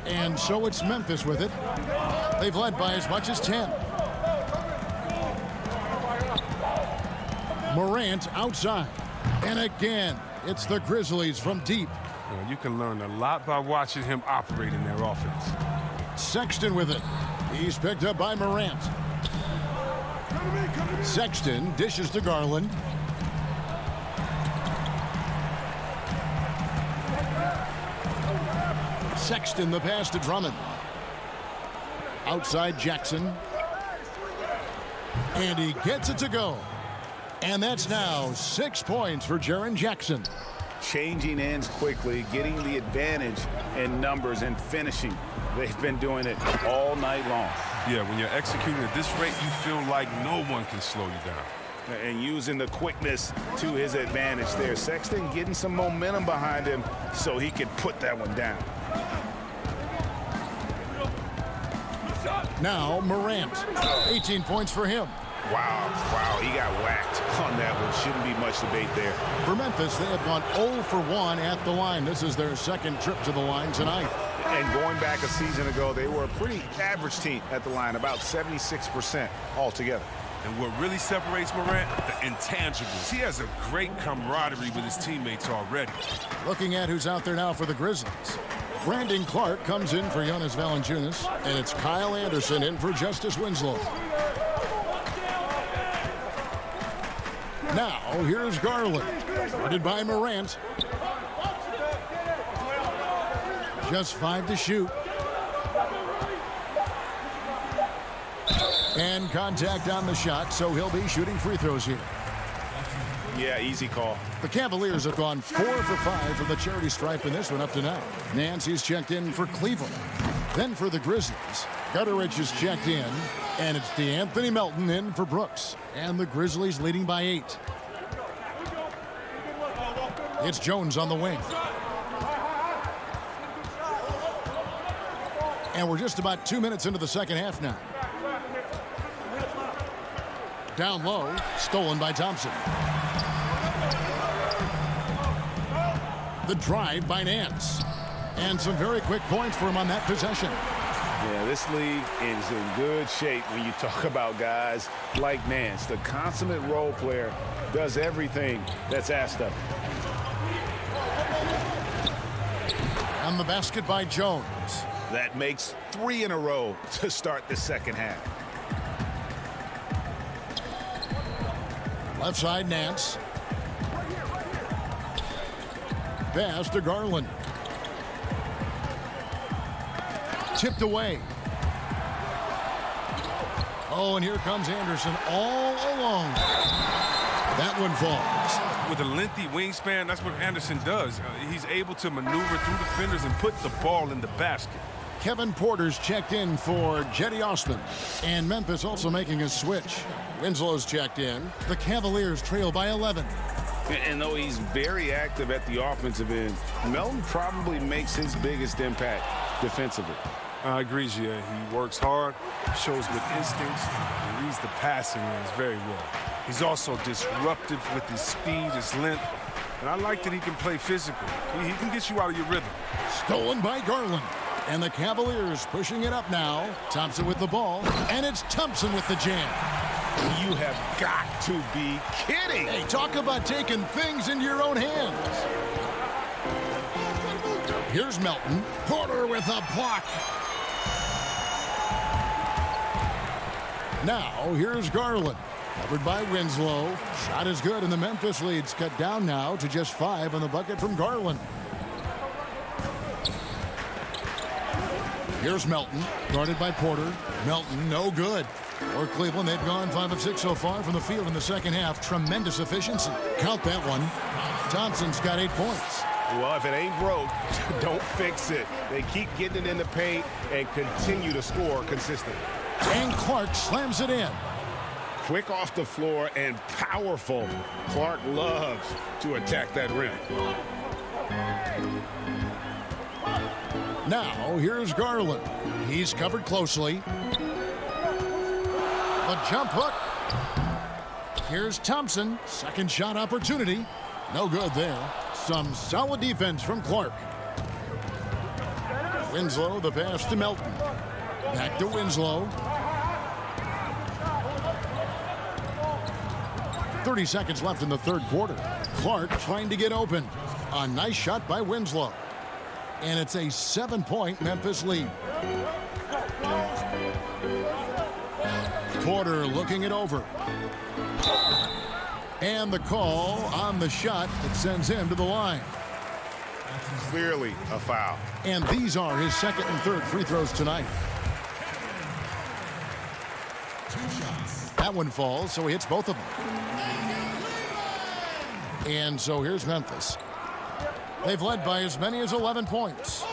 And so it's Memphis with it. They've led by as much as 10. Morant outside. And again, it's the Grizzlies from deep. You can learn a lot by watching him operate in their offense. Sexton with it. He's picked up by Morant. Sexton dishes to Garland. Sexton the pass to Drummond. Outside Jackson. And he gets it to go. And that's now 6 points for Jaren Jackson. Changing ends quickly, getting the advantage in numbers and finishing. They've been doing it all night long. Yeah, when you're executing at this rate, you feel like no one can slow you down. And using the quickness to his advantage there. Sexton getting some momentum behind him so he can put that one down. Now Morant, 18 points for him. Wow, he got whacked on that one. Shouldn't be much debate there. For Memphis, they have gone 0 for 1 at the line. This is their second trip to the line tonight. And going back a season ago, they were a pretty average team at the line, about 76% altogether. And what really separates Morant, the intangibles. He has a great camaraderie with his teammates already. Looking at who's out there now for the Grizzlies. Brandon Clark comes in for Jonas Valanciunas, and it's Kyle Anderson in for Justice Winslow. Now, here's Garland, guarded by Morant. Just 5 to shoot. And contact on the shot, so he'll be shooting free throws here. Yeah, easy call. The Cavaliers have gone 4 for 5 from the charity stripe in this one up to now. Nancy's checked in for Cleveland. Then for the Grizzlies, Gutteridge is checked in, and it's DeAnthony Melton in for Brooks. And the Grizzlies leading by 8. It's Jones on the wing. And we're just about 2 minutes into the second half now. Down low, stolen by Thompson. The drive by Nance. And some very quick points for him on that possession. Yeah, this league is in good shape when you talk about guys like Nance. The consummate role player does everything that's asked of him. And the basket by Jones. That makes 3 in a row to start the second half. Left side, Nance. Pass to Garland. Tipped away. Oh, and here comes Anderson all alone. That one falls. With a lengthy wingspan, that's what Anderson does. He's able to maneuver through defenders and put the ball in the basket. Kevin Porter's checked in for Jetty Osman. And Memphis also making a switch. Winslow's checked in. The Cavaliers trail by 11. And though he's very active at the offensive end, Melton probably makes his biggest impact defensively. I agree, Gia. He works hard, shows good instincts, and reads the passing lanes very well. He's also disruptive with his speed, his length, and I like that he can play physical. He can get you out of your rhythm. Stolen by Garland. And the Cavaliers pushing it up now. Thompson with the ball, and it's Thompson with the jam. You have got to be kidding. Hey, talk about taking things into your own hands. Here's Melton. Porter with a block. Now, here's Garland. Covered by Winslow. Shot is good, and the Memphis lead's cut down now to just 5 on the bucket from Garland. Here's Melton, guarded by Porter. Melton, no good. For Cleveland, they've gone 5 of 6 so far from the field in the second half. Tremendous efficiency. Count that one. Thompson's got 8 points. Well, if it ain't broke, don't fix it. They keep getting it in the paint and continue to score consistently. And Clark slams it in. Quick off the floor and powerful. Clark loves to attack that rim. Now, here's Garland. He's covered closely. The jump hook. Here's Thompson. Second shot opportunity. No good there. Some solid defense from Clark. Winslow, the pass to Melton. Back to Winslow. 30 seconds left in the third quarter. Clark trying to get open. A nice shot by Winslow. And it's a 7-point Memphis lead. Porter looking it over. And the call on the shot that sends him to the line. Clearly a foul. And these are his second and third free throws tonight. That one falls, so he hits both of them. And so here's Memphis. They've led by as many as 11 points.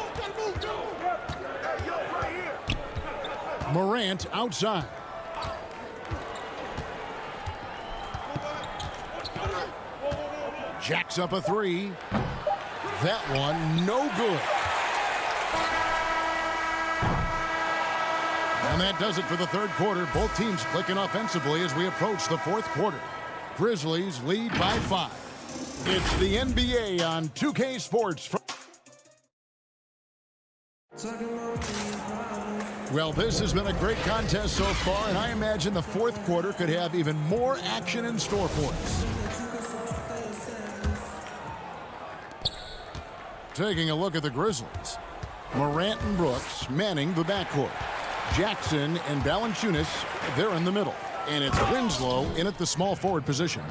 Morant outside. Jacks up a 3. That one no good. And that does it for the third quarter. Both teams clicking offensively as we approach the fourth quarter. Grizzlies lead by 5. It's the NBA on 2K Sports. Well, this has been a great contest so far, and I imagine the fourth quarter could have even more action in store for us. Taking a look at the Grizzlies. Morant and Brooks manning the backcourt. Jackson and Valanciunas, they're in the middle. And it's Winslow in at the small forward position.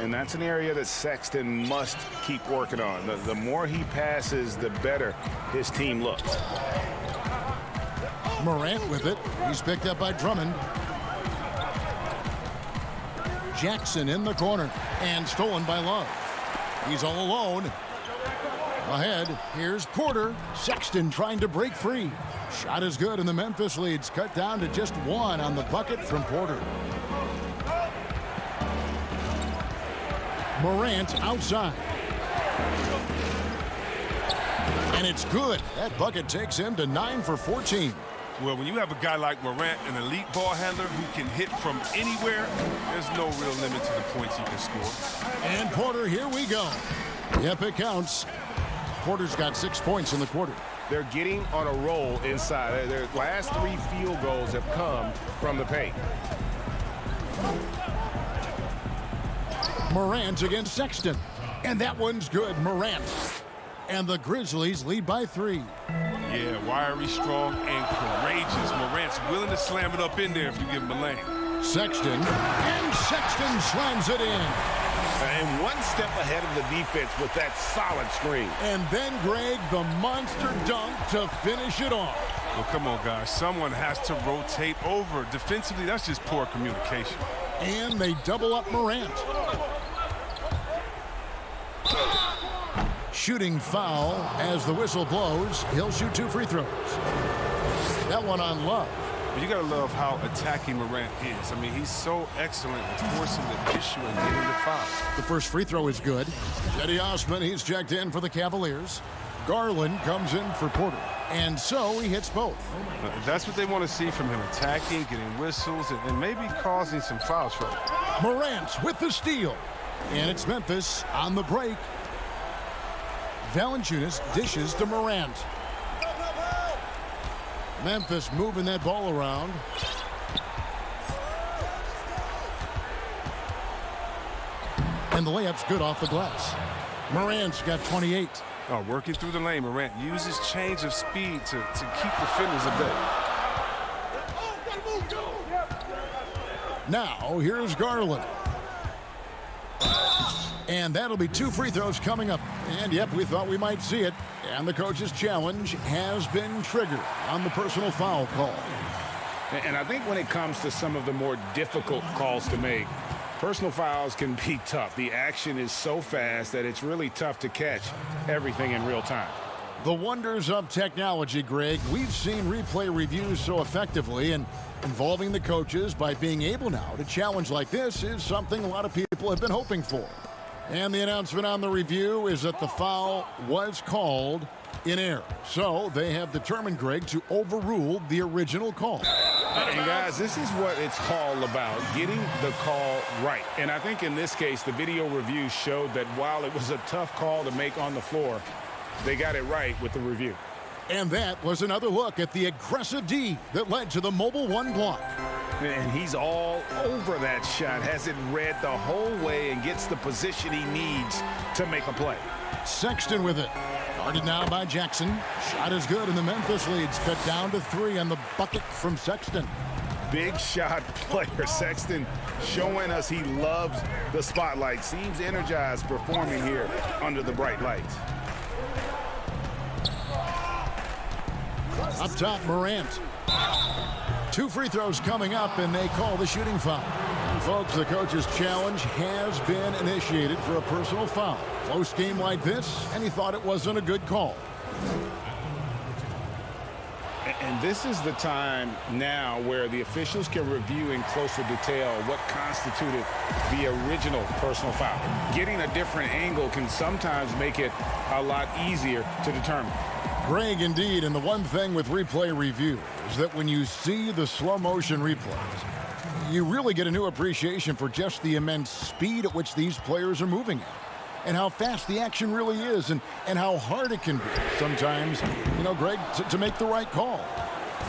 And that's an area that Sexton must keep working on. The more he passes, the better his team looks. Morant with it. He's picked up by Drummond. Jackson in the corner and stolen by Love. He's all alone. Ahead, here's Porter. Sexton trying to break free. Shot is good, and the Memphis lead's cut down to just 1 on the bucket from Porter. Morant outside. And it's good. That bucket takes him to 9 for 14. Well, when you have a guy like Morant, an elite ball handler who can hit from anywhere, there's no real limit to the points he can score. And Porter, here we go. Yep, it counts. Porter's got 6 points in the quarter. They're getting on a roll inside. Their last 3 field goals have come from the paint. Morant against Sexton. And that one's good. Morant. And the Grizzlies lead by 3. Yeah, wiry, strong, and courageous. Morant's willing to slam it up in there if you give him a lane. Sexton. And Sexton slams it in. And one step ahead of the defense with that solid screen. And then, Greg, the monster dunk to finish it off. Well, come on, guys. Someone has to rotate over. Defensively, that's just poor communication. And they double up Morant. Shooting foul as the whistle blows. He'll shoot 2 free throws. That one on Love. But you got to love how attacking Morant is. I mean, he's so excellent at forcing the issue and getting the foul. The first free throw is good. Eddie Osman, he's checked in for the Cavaliers. Garland comes in for Porter. And so he hits both. That's what they want to see from him, attacking, getting whistles, and maybe causing some foul trouble. Morant with the steal. And it's Memphis on the break. Valanciunas dishes to Morant. Memphis moving that ball around. And the layup's good off the glass. Morant's got 28. Oh, working through the lane, Morant uses change of speed to keep defenders at bay. Now, here's Garland. And that'll be 2 free throws coming up. And, yep, we thought we might see it. And the coach's challenge has been triggered on the personal foul call. And I think when it comes to some of the more difficult calls to make, personal fouls can be tough. The action is so fast that it's really tough to catch everything in real time. The wonders of technology, Greg. We've seen replay reviews so effectively, and involving the coaches by being able now to challenge like this is something a lot of people have been hoping for. And the announcement on the review is that the foul was called in error. So they have determined, Greg, to overrule the original call. And guys, this is what it's all about, getting the call right. And I think in this case, the video review showed that while it was a tough call to make on the floor, they got it right with the review. And that was another look at the aggressive D that led to the mobile 1 block. And he's all over that shot, has it read the whole way and gets the position he needs to make a play. Sexton with it. Guarded now by Jackson. Shot is good, and the Memphis lead's cut down to 3 on the bucket from Sexton. Big shot player. Sexton showing us he loves the spotlight. Seems energized performing here under the bright lights. Up top, Morant. 2 free throws coming up, and they call the shooting foul. And folks, the coach's challenge has been initiated for a personal foul. Close game like this, and he thought it wasn't a good call. And this is the time now where the officials can review in closer detail what constituted the original personal foul. Getting a different angle can sometimes make it a lot easier to determine. Greg, indeed, and the one thing with replay review is that when you see the slow motion replays, you really get a new appreciation for just the immense speed at which these players are moving at, and how fast the action really is, and how hard it can be sometimes, you know, Greg, to make the right call.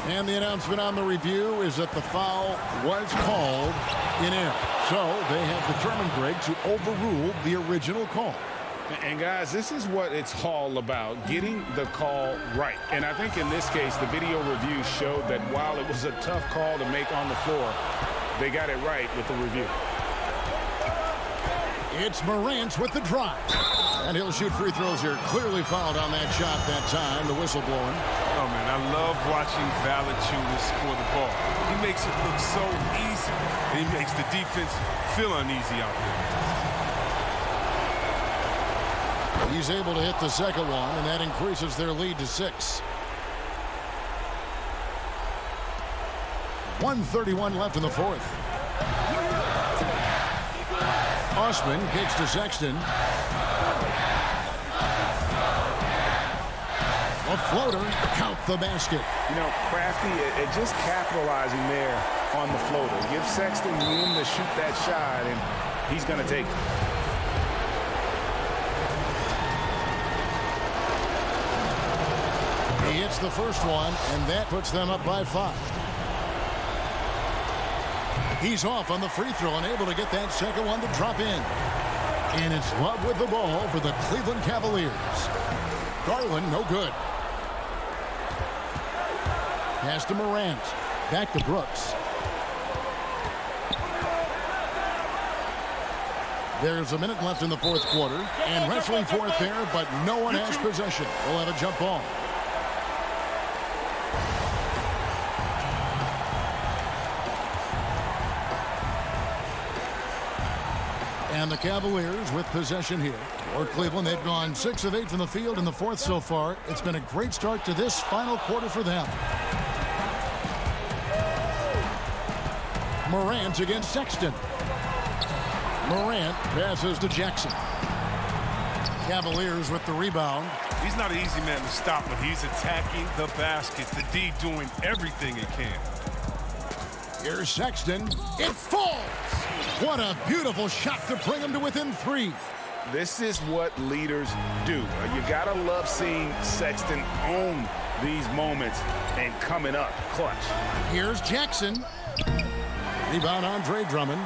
And the announcement on the review is that the foul was called in air. So they have determined, Greg, to overrule the original call. And guys, this is what it's all about, getting the call right. And I think in this case, the video review showed that while it was a tough call to make on the floor, they got it right with the review. It's Morant with the drive. And he'll shoot free throws here. Clearly fouled on that shot that time. The whistle blowing. Oh, man, I love watching Valanciunas score the ball. He makes it look so easy. And he makes the defense feel uneasy out there. He's able to hit the second one, and that increases their lead to 6. 1:31 left in the fourth. Osman kicks to Sexton. A floater, count the basket. You know, crafty at just capitalizing there on the floater. Give Sexton room to shoot that shot, and he's going to take it. He hits the first one, and that puts them up by 5. He's off on the free throw and able to get that second one to drop in. And it's Love with the ball for the Cleveland Cavaliers. Garland, no good. Pass to Morant. Back to Brooks. There's a minute left in the fourth quarter. And wrestling for it there, but no one has possession. We'll have a jump ball. And the Cavaliers with possession here. For Cleveland, they've gone 6 of 8 from the field in the fourth so far. It's been a great start to this final quarter for them. Morant against Sexton. Morant passes to Jackson. Cavaliers with the rebound. He's not an easy man to stop when he's attacking the basket. The D doing everything it can. Here's Sexton. It falls. What a beautiful shot to bring him to within 3. This is what leaders do. You got to love seeing Sexton own these moments and coming up clutch. Here's Jackson. Rebound Andre Drummond.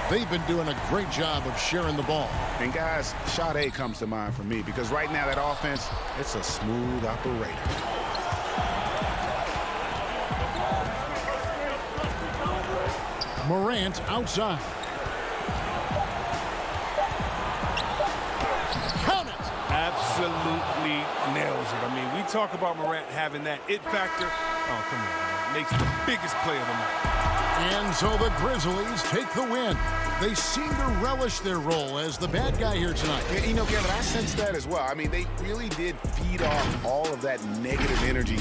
They've been doing a great job of sharing the ball. And guys, shot A comes to mind for me because right now that offense, it's a smooth operator. Morant outside. Count it. Absolutely nails it. I mean, we talk about Morant having that it factor. Oh, come on, man. Makes the biggest play of the night. And so the Grizzlies take the win. They seem to relish their role as the bad guy here tonight. You know, Kevin, I sense that as well. I mean, they really did feed off all of that negative energy.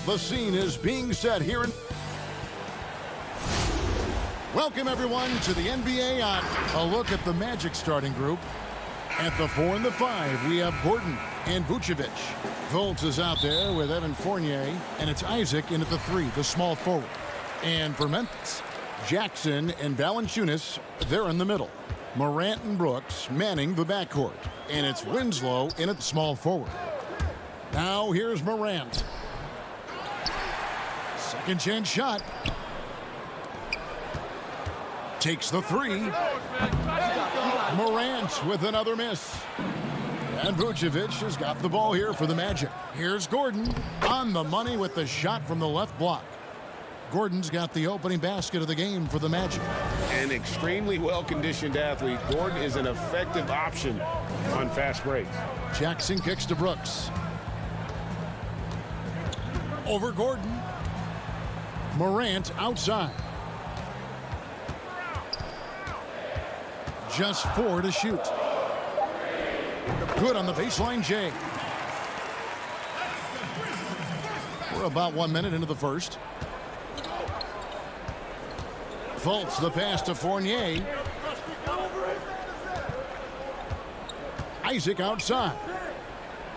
The scene is being set here in... Welcome, everyone, to the NBA on a look at the Magic starting group. At the 4 and the 5, we have Gordon and Vucevic. Fultz is out there with Evan Fournier, and it's Isaac in at the 3, the small forward. And for Memphis, Jackson and Valanciunas, they're in the middle. Morant and Brooks manning the backcourt. And it's Winslow in at the small forward. Now here's Morant. Second chance shot. Takes the 3. Morant with another miss. And Vucevic has got the ball here for the Magic. Here's Gordon on the money with the shot from the left block. Gordon's got the opening basket of the game for the Magic. An extremely well-conditioned athlete, Gordon is an effective option on fast breaks. Jackson kicks to Brooks. Over Gordon. Morant outside. Just 4 to shoot. Good on the baseline, Jay. We're about 1 minute into the first. Fultz the pass to Fournier. Isaac outside.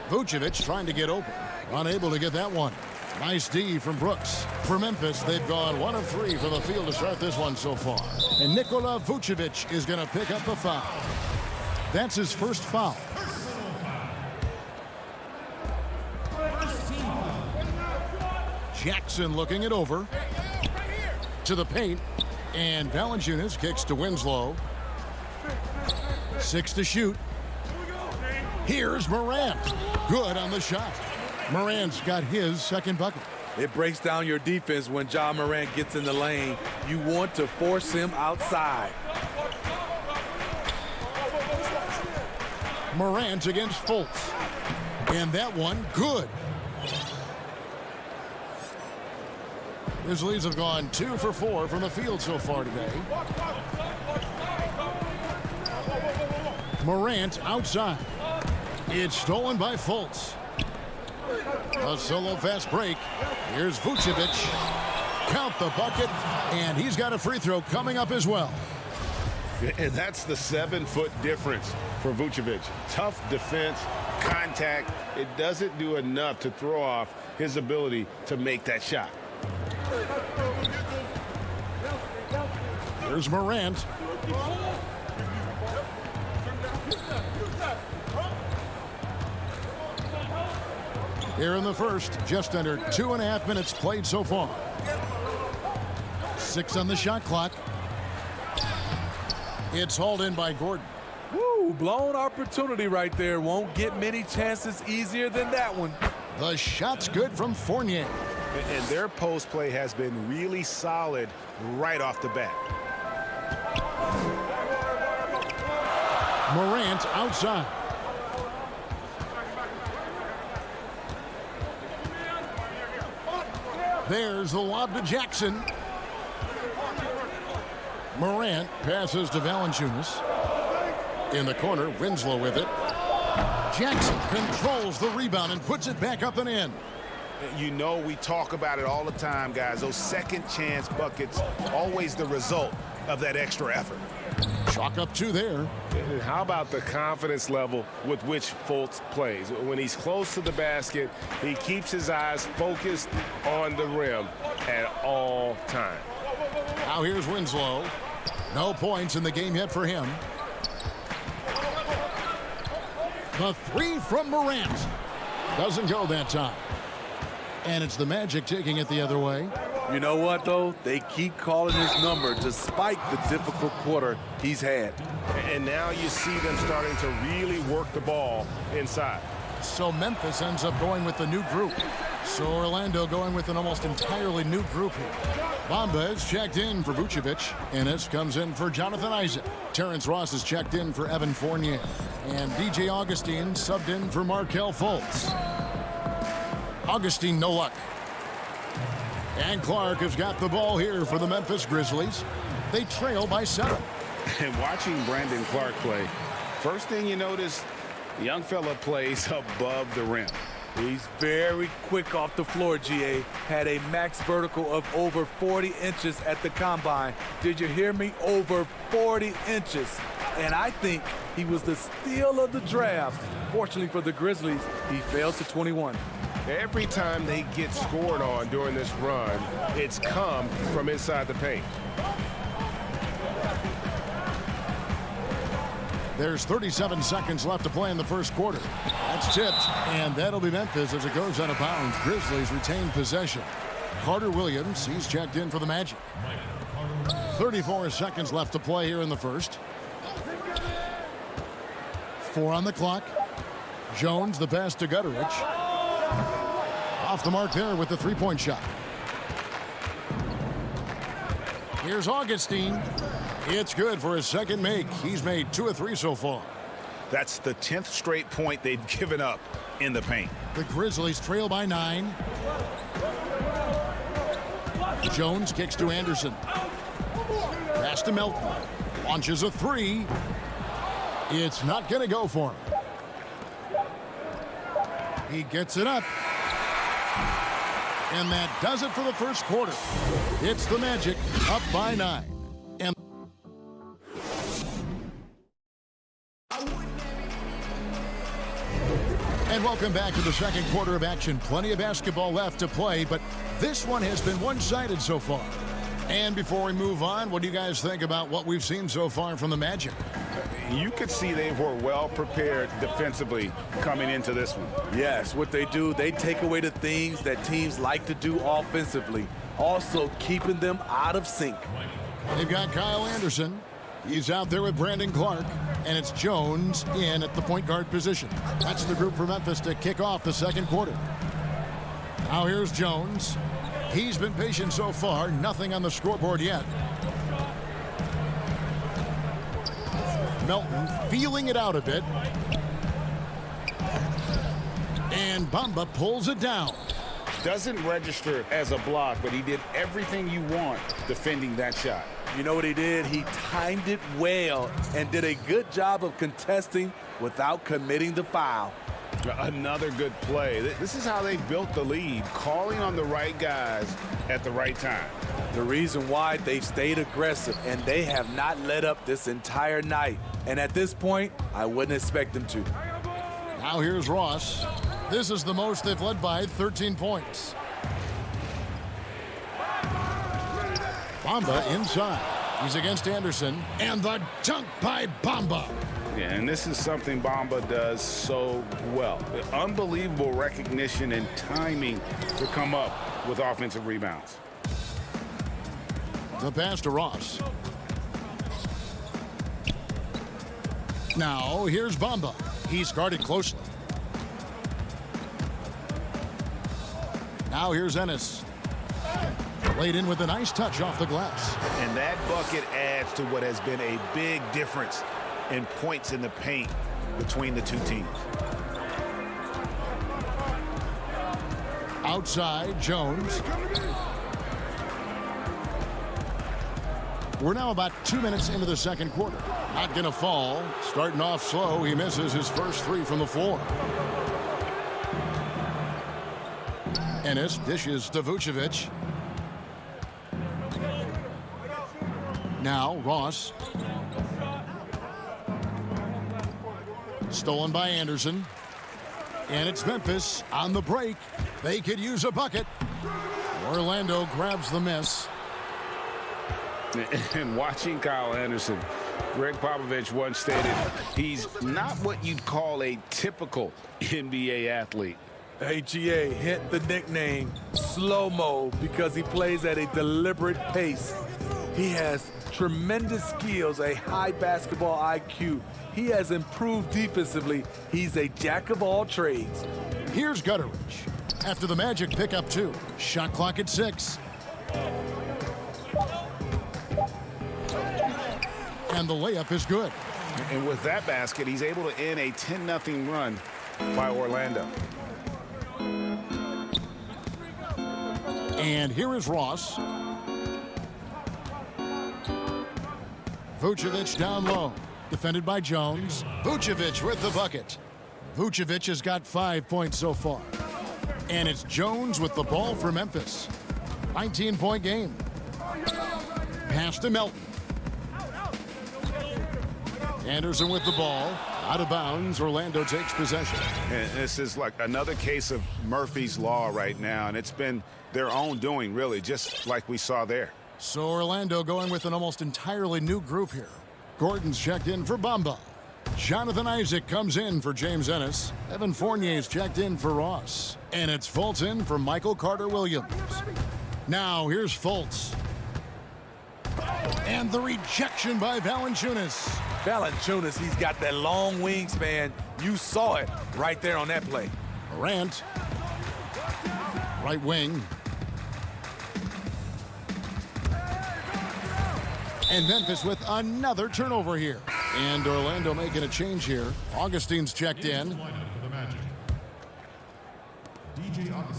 Vucevic trying to get open. Unable to get that one. Nice D from Brooks. For Memphis, they've gone 1 of 3 from the field to start this one so far. And Nikola Vucevic is going to pick up the foul. That's his first foul. Jackson looking it over. To the paint. And Valanciunas kicks to Winslow. 6 to shoot. Here's Morant. Good on the shot. Morant's got his second bucket. It breaks down your defense when Ja Morant gets in the lane. You want to force him outside. Morant against Fultz. And that one, good. Grizzlies have gone 2 for 4 from the field so far today. Morant outside. It's stolen by Fultz. A solo fast break. Here's Vucevic. Count the bucket, and he's got a free throw coming up as well. And that's the 7-foot difference for Vucevic. Tough defense, contact. It doesn't do enough to throw off his ability to make that shot. Here's Morant. Here in the first, just under 2.5 minutes played so far. 6 on the shot clock. It's hauled in by Gordon. Woo, blown opportunity right there. Won't get many chances easier than that one. The shot's good from Fournier. And their post play has been really solid right off the bat. Morant outside. There's the lob to Jackson. Morant passes to Valanciunas. In the corner, Winslow with it. Jackson controls the rebound and puts it back up and in. You know, we talk about it all the time, guys. Those second chance buckets, always the result of that extra effort. Chalk up 2 there. And how about the confidence level with which Fultz plays? When he's close to the basket, he keeps his eyes focused on the rim at all times. Now here's Winslow. No points in the game yet for him. The 3 from Morant. Doesn't go that time. And it's the Magic taking it the other way. You know what, though? They keep calling his number despite the difficult quarter he's had. And now you see them starting to really work the ball inside. So Memphis ends up going with the new group. So Orlando going with an almost entirely new group here. Bamba is checked in for Vucevic. Ennis comes in for Jonathan Isaac. Terrence Ross is checked in for Evan Fournier. And DJ Augustine subbed in for Markelle Fultz. Augustine, no luck. And Clark has got the ball here for the Memphis Grizzlies. They trail by 7. And watching Brandon Clark play, first thing you notice, the young fella plays above the rim. He's very quick off the floor, GA. Had a max vertical of over 40 inches at the combine. Did you hear me? Over 40 inches. And I think he was the steal of the draft. Fortunately for the Grizzlies, he fell to 21. Every time they get scored on during this run, it's come from inside the paint. There's 37 seconds left to play in the first quarter. That's tipped, and that'll be Memphis as it goes out of bounds. Grizzlies retain possession. Carter Williams, he's checked in for the Magic. 34 seconds left to play here in the first. 4 on the clock. Jones, the pass to Gutteridge. Off the mark there with the three-point shot. Here's Augustine. It's good for his second make. He's made 2 of 3 so far. That's the 10th straight point they've given up in the paint. The Grizzlies trail by 9. Jones kicks to Anderson. Pass to Melton. Launches a 3. It's not going to go for him. He gets it up. And that does it for the first quarter. It's the Magic up by 9. And welcome back to the second quarter of action. Plenty of basketball left to play, but this one has been one-sided so far. And before we move on, what do you guys think about what we've seen so far from the Magic? You could see they were well prepared defensively coming into this one. Yes, what they do, they take away the things that teams like to do offensively, also keeping them out of sync. They've got Kyle Anderson. He's out there with Brandon Clark, and it's Jones in at the point guard position. That's the group for Memphis to kick off the second quarter. Now here's Jones. He's been patient so far, nothing on the scoreboard yet. Melton feeling it out a bit. And Bamba pulls it down. Doesn't register as a block, but he did everything you want defending that shot. You know what he did? He timed it well and did a good job of contesting without committing the foul. Another good play. This is how they built the lead, calling on the right guys at the right time. The reason why they've stayed aggressive, and they have not let up this entire night. And at this point, I wouldn't expect them to. Now here's Ross. This is the most they've led by, 13 points. Bamba inside. He's against Anderson. And the dunk by Bamba. Yeah, and this is something Bamba does so well. Unbelievable recognition and timing to come up with offensive rebounds. The pass to Ross. Now here's Bamba. He's guarded closely. Now here's Ennis. Laid in with a nice touch off the glass. And that bucket adds to what has been a big difference in points in the paint between the two teams. Outside, Jones. We're now about 2 minutes into the second quarter. Not going to fall. Starting off slow, he misses his first 3 from the floor. Ennis dishes to Vucevic. Now Ross. Stolen by Anderson. And it's Memphis on the break. They could use a bucket. Orlando grabs the miss. And watching Kyle Anderson, Greg Popovich once stated, he's not what you'd call a typical NBA athlete. Hey, GA, hint the nickname Slow-Mo because he plays at a deliberate pace. He has tremendous skills, a high basketball IQ. He has improved defensively. He's a jack of all trades. Here's Gutteridge. After the Magic pick up 2. Shot clock at 6. And the layup is good. And with that basket, he's able to end a 10-0 run by Orlando. And here is Ross. Vucevic down low. Defended by Jones. Vucevic with the bucket. Vucevic has got 5 points so far. And it's Jones with the ball for Memphis. 19-point game. Pass to Melton. Anderson with the ball. Out of bounds. Orlando takes possession. And this is like another case of Murphy's Law right now, and it's been their own doing, really, just like we saw there. So Orlando going with an almost entirely new group here. Gordon's checked in for Bamba. Jonathan Isaac comes in for James Ennis. Evan Fournier's checked in for Ross. And it's Fultz in for Michael Carter-Williams. Now here's Fultz. And the rejection by Valanciunas. Valanciunas, he's got that long wingspan. You saw it right there on that play. Morant. Right wing. And Memphis with another turnover here. And Orlando making a change here. Augustine's checked in.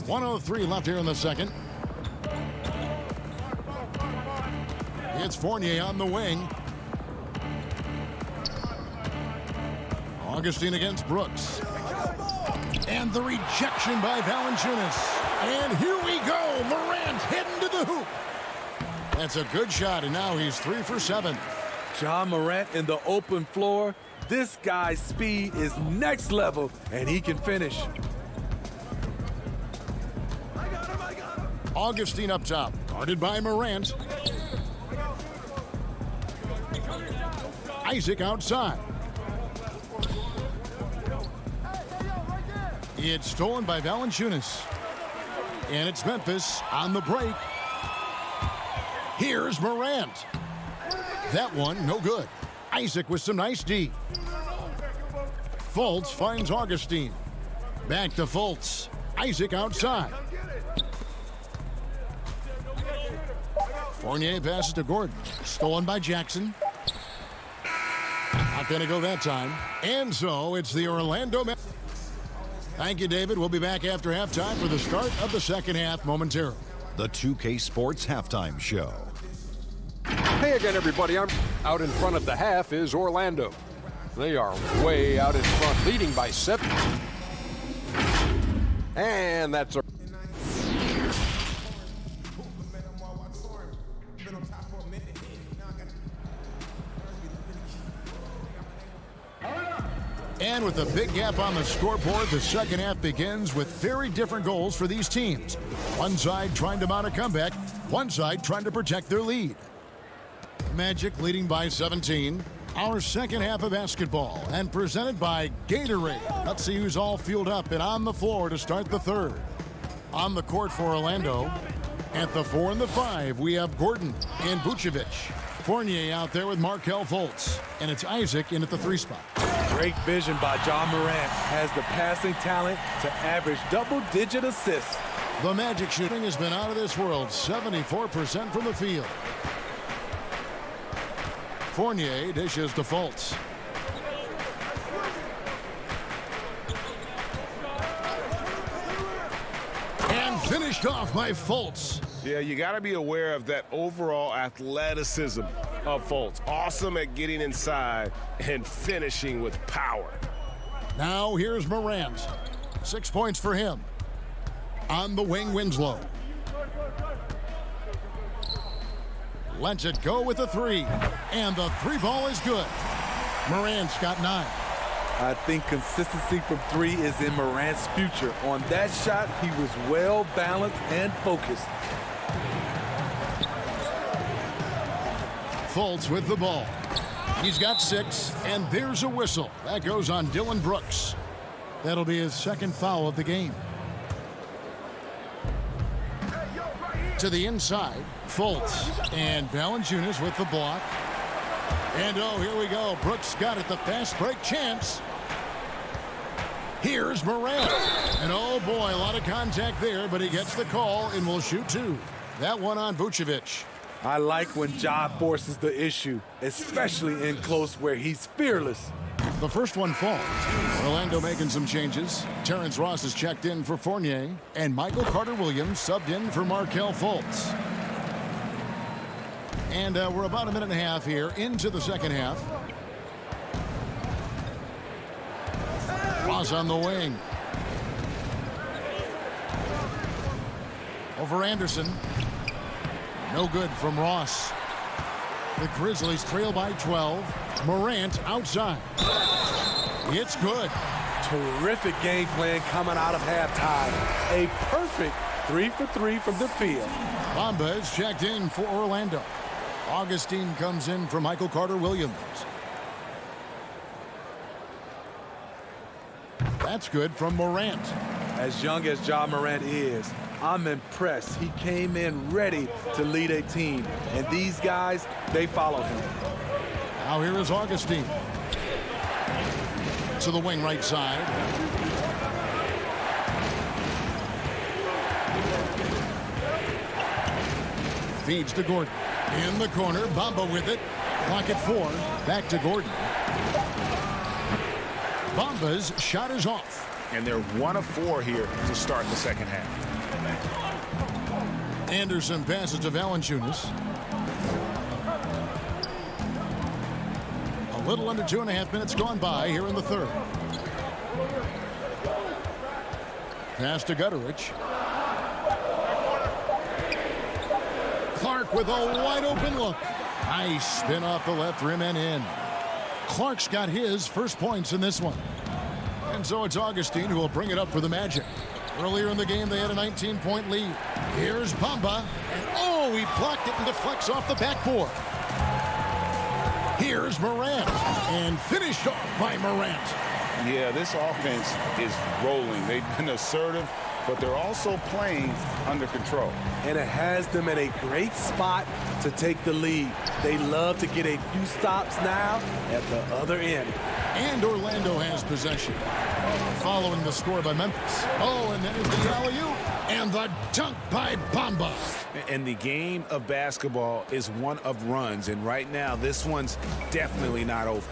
1:03 left here in the second. It's Fournier on the wing. Augustine against Brooks. And the rejection by Valanciunas. And here we go. Morant heading to the hoop. That's a good shot, and now he's 3 for 7. John Morant in the open floor. This guy's speed is next level, and he can finish. Augustine up top, guarded by Morant. Isaac outside. It's stolen by Valanciunas. And it's Memphis on the break. Here's Morant. That one, no good. Isaac with some nice D. Fultz finds Augustine. Back to Fultz. Isaac outside. Fournier passes to Gordon. Stolen by Jackson. Not going to go that time. And so it's the Orlando. Thank you, David. We'll be back after halftime for the start of the second half momentarily. The 2K Sports Halftime Show. Hey again, everybody. I'm out in front at the half is Orlando. They are way out in front, leading by 7. And that's a... And with a big gap on the scoreboard, the second half begins with very different goals for these teams. One side trying to mount a comeback, one side trying to protect their lead. Magic leading by 17. Our second half of basketball, and presented by Gatorade. Let's see who's all fueled up and on the floor to start the third. On the court for Orlando. At the 4 and the 5, we have Gordon and Vucevic. Fournier out there with Markelle Fultz. And it's Isaac in at the 3 spot. Great vision by John Morant. Has the passing talent to average double-digit assists. The Magic shooting has been out of this world. 74% from the field. Fournier dishes to Fultz. And finished off by Fultz. Yeah, you got to be aware of that overall athleticism of Fultz. Awesome at getting inside and finishing with power. Now here's Morant. 6 points for him. On the wing, Winslow. Lets it go with a 3. And the 3 ball is good. Morant's got 9. I think consistency from 3 is in Morant's future. On that shot, he was well balanced and focused. Fultz with the ball. He's got 6, and there's a whistle. That goes on Dylan Brooks. That'll be his second foul of the game. To the inside, Fultz, and Valanciunas with the block. And oh, here we go. Brooks got it, the fast break chance. Here's Morant. And oh boy, a lot of contact there, but he gets the call and will shoot 2. That one on Vucevic. I like when Ja forces the issue, especially in close where he's fearless. The first one falls. Orlando making some changes. Terrence Ross is checked in for Fournier, and Michael Carter-Williams subbed in for Markelle Fultz. And we're about a minute and a half here into the second half. Ross on the wing. Over Anderson. No good from Ross. The Grizzlies trail by 12. Morant outside. It's good. Terrific game plan coming out of halftime. A perfect 3 for 3 from the field. Bamba is checked in for Orlando. Augustine comes in for Michael Carter-Williams. That's good from Morant. As young as Ja Morant is, I'm impressed. He came in ready to lead a team. And these guys, they follow him. Now here is Augustine. To the wing right side. Feeds to Gordon. In the corner, Bamba with it. Clock at 4. Back to Gordon. Bamba's shot is off. And they're 1 of 4 here to start the second half. Anderson passes to Valanciunas. A little under 2.5 minutes gone by here in the third. Pass to Gutteridge. Clark with a wide open look. Nice spin off the left rim and in. Clark's got his first points in this one. And so it's Augustine who will bring it up for the Magic. Earlier in the game, they had a 19-point lead. Here's Bamba. And oh, he blocked it and deflects off the backboard. Here's Morant. And finished off by Morant. Yeah, this offense is rolling. They've been assertive, but they're also playing under control. And it has them in a great spot to take the lead. They love to get a few stops now at the other end. And Orlando has possession. Following the score by Memphis. Oh, and there's the alley-oop. And the dunk by Bamba. And the game of basketball is one of runs. And right now, this one's definitely not over.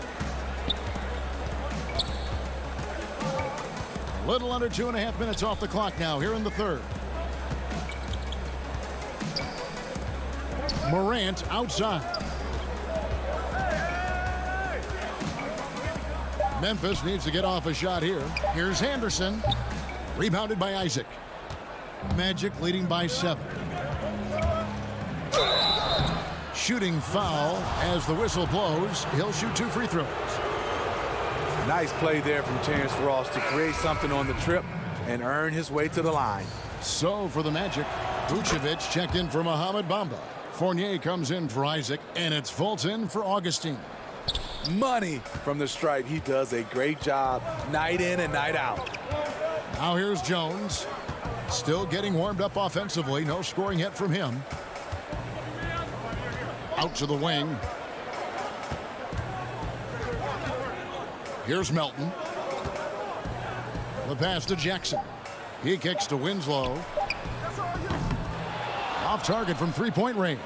A little under 2.5 minutes off the clock now here in the third. Morant outside. Memphis needs to get off a shot here. Here's Henderson. Rebounded by Isaac. Magic leading by 7. Shooting foul as the whistle blows. He'll shoot 2 free throws. Nice play there from Terrence Ross to create something on the trip and earn his way to the line. So for the Magic, Vucevic checked in for Mohamed Bamba. Fournier comes in for Isaac, and it's Fultz in for Augustine. Money from the stripe. He does a great job night in and night out. Now here's Jones. Still getting warmed up offensively. No scoring yet from him. Out to the wing. Here's Melton. The pass to Jackson. He kicks to Winslow. Off target from three-point range.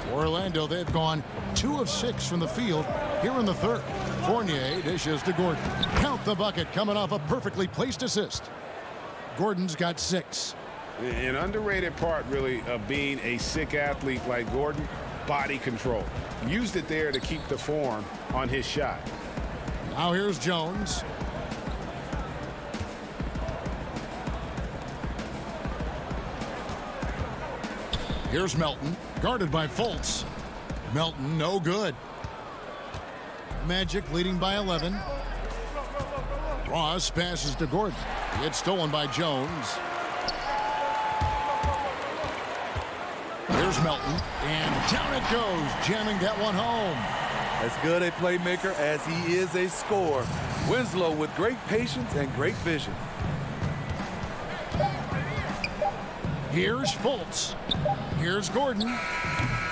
For Orlando, they've gone 2 of 6 from the field here in the third. Fournier dishes to Gordon. Count the bucket coming off a perfectly placed assist. Gordon's got 6. An underrated part, really, of being a sick athlete like Gordon, body control. Used it there to keep the form on his shot. Now here's Jones. Here's Melton, guarded by Fultz. Melton, no good. Magic leading by 11. Ross passes to Gordon. It's stolen by Jones. Here's Melton, and down it goes, jamming that one home. As good a playmaker as he is a scorer. Winslow with great patience and great vision. Here's Fultz. Here's Gordon.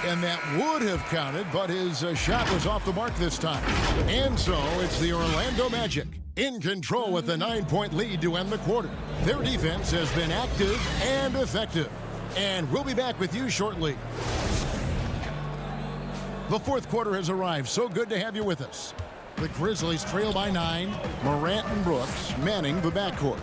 And that would have counted, but his shot was off the mark this time. And so it's the Orlando Magic in control with the 9-point lead to end the quarter. Their defense has been active and effective. And we'll be back with you shortly. The fourth quarter has arrived. So good to have you with us. The Grizzlies trail by 9. Morant and Brooks manning the backcourt.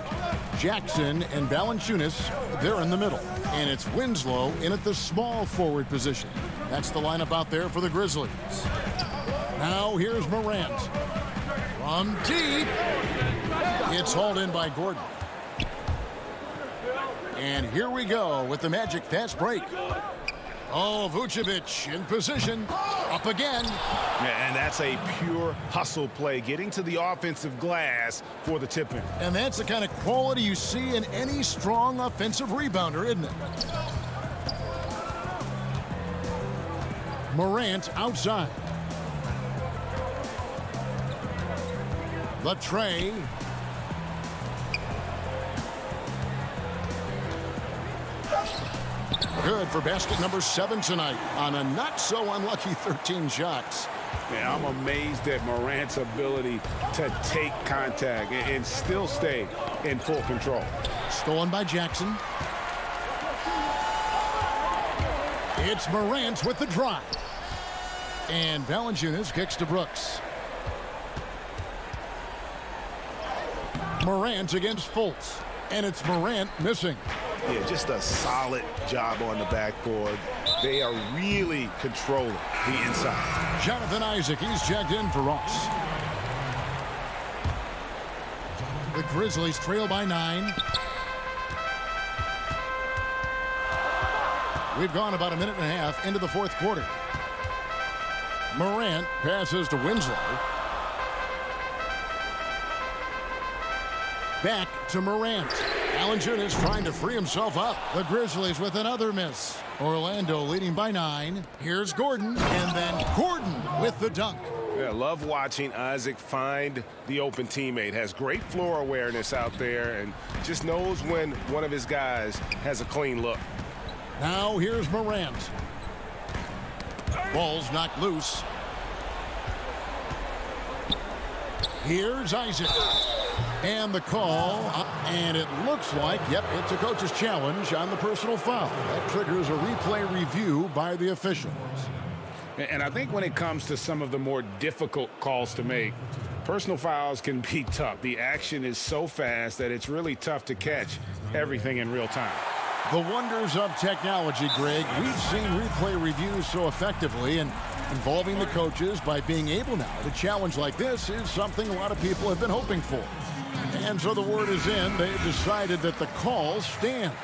Jackson and Valanciunas, they're in the middle. And it's Winslow in at the small forward position. That's the lineup out there for the Grizzlies. Now here's Morant. From deep. It's hauled in by Gordon. And here we go with the Magic fast break. Oh, Vucevic in position. Up again. Yeah, and that's a pure hustle play, getting to the offensive glass for the tip-in. And that's the kind of quality you see in any strong offensive rebounder, isn't it? Morant outside. The tray. Good for basket number 7 tonight on a not-so-unlucky 13 shots. Yeah, I'm amazed at Morant's ability to take contact and still stay in full control. Stolen by Jackson. It's Morant with the drive. And Valanciunas kicks to Brooks. Morant against Fultz. And it's Morant missing. Yeah, just a solid job on the backboard. They are really controlling the inside. Jonathan Isaac, he's checked in for Ross. The Grizzlies trail by 9. We've gone about a minute and a half into the fourth quarter. Morant passes to Winslow. Back to Morant. Valanciunas trying to free himself up. The Grizzlies with another miss. Orlando leading by 9. Here's Gordon, and then Gordon with the dunk. Yeah, love watching Isaac find the open teammate. Has great floor awareness out there and just knows when one of his guys has a clean look. Now here's Morant. Ball's knocked loose. Here's Isaac. And the call, and it looks like, yep, it's a coach's challenge on the personal foul. That triggers a replay review by the officials. And I think when it comes to some of the more difficult calls to make, personal fouls can be tough. The action is so fast that it's really tough to catch everything in real time. The wonders of technology, Greg. We've seen replay reviews so effectively, and involving the coaches by being able now to challenge like this is something a lot of people have been hoping for. And so the word is in. They've decided that the call stands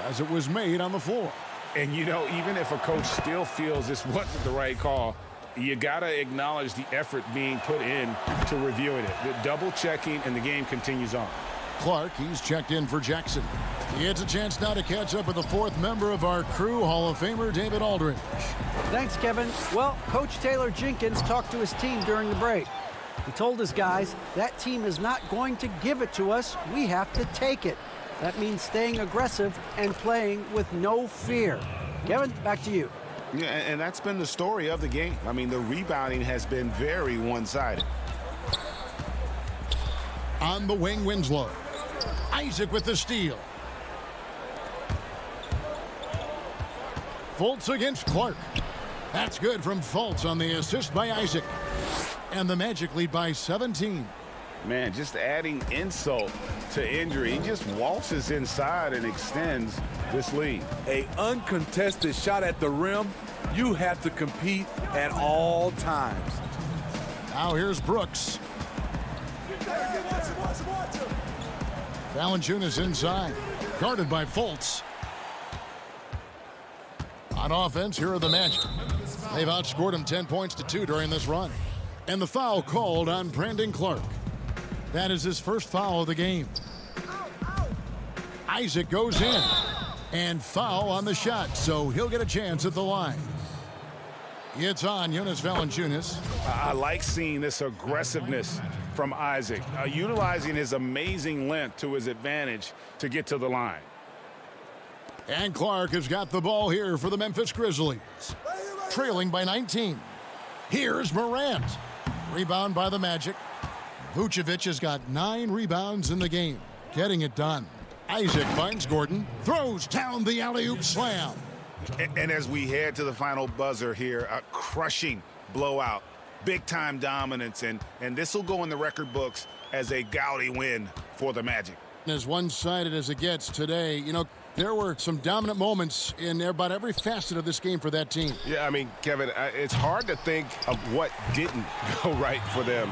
as it was made on the floor. And, you know, even if a coach still feels this wasn't the right call, you got to acknowledge the effort being put in to reviewing it. The double checking, and the game continues on. Clark, he's checked in for Jackson. It's a chance now to catch up with the fourth member of our crew, Hall of Famer David Aldridge. Thanks, Kevin. Well, Coach Taylor Jenkins talked to his team during the break. He told his guys, that team is not going to give it to us. We have to take it. That means staying aggressive and playing with no fear. Kevin, back to you. Yeah, and that's been the story of the game. I mean, the rebounding has been very one-sided. On the wing, Winslow. Isaac with the steal. Fultz against Clark. That's good from Fultz on the assist by Isaac. And the Magic lead by 17. Man, just adding insult to injury. He just waltzes inside and extends this lead. A uncontested shot at the rim, you have to compete at all times. Now here's Brooks. Valanciunas inside, guarded by Fultz. On offense, here are the Magic. They've outscored him 10 points to 2 during this run. And the foul called on Brandon Clark. That is his first foul of the game. Isaac goes in. And foul on the shot, so he'll get a chance at the line. It's on Jonas Valanciunas. I like seeing this aggressiveness from Isaac, utilizing his amazing length to his advantage to get to the line. And Clark has got the ball here for the Memphis Grizzlies. Trailing by 19. Here's Morant. Rebound by the Magic. Vucevic has got 9 rebounds in the game. Getting it done. Isaac finds Gordon. Throws down the alley-oop slam. And as we head to the final buzzer here, a crushing blowout. Big-time dominance, and this will go in the record books as a gaudy win for the Magic. As one-sided as it gets today, you know, There were some dominant moments in about every facet of this game for that team. Yeah, I mean, Kevin, it's hard to think of what didn't go right for them.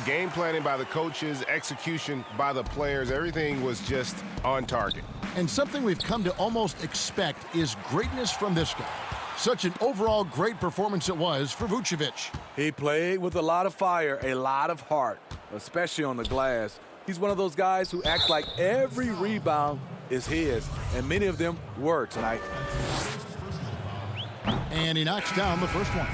Game planning by the coaches, execution by the players, everything was just on target. And something we've come to almost expect is greatness from this guy. Such an overall great performance it was for Vucevic. He played with a lot of fire, a lot of heart, especially on the glass. He's one of those guys who acts like every rebound is his, and many of them were tonight. And he knocks down the first one.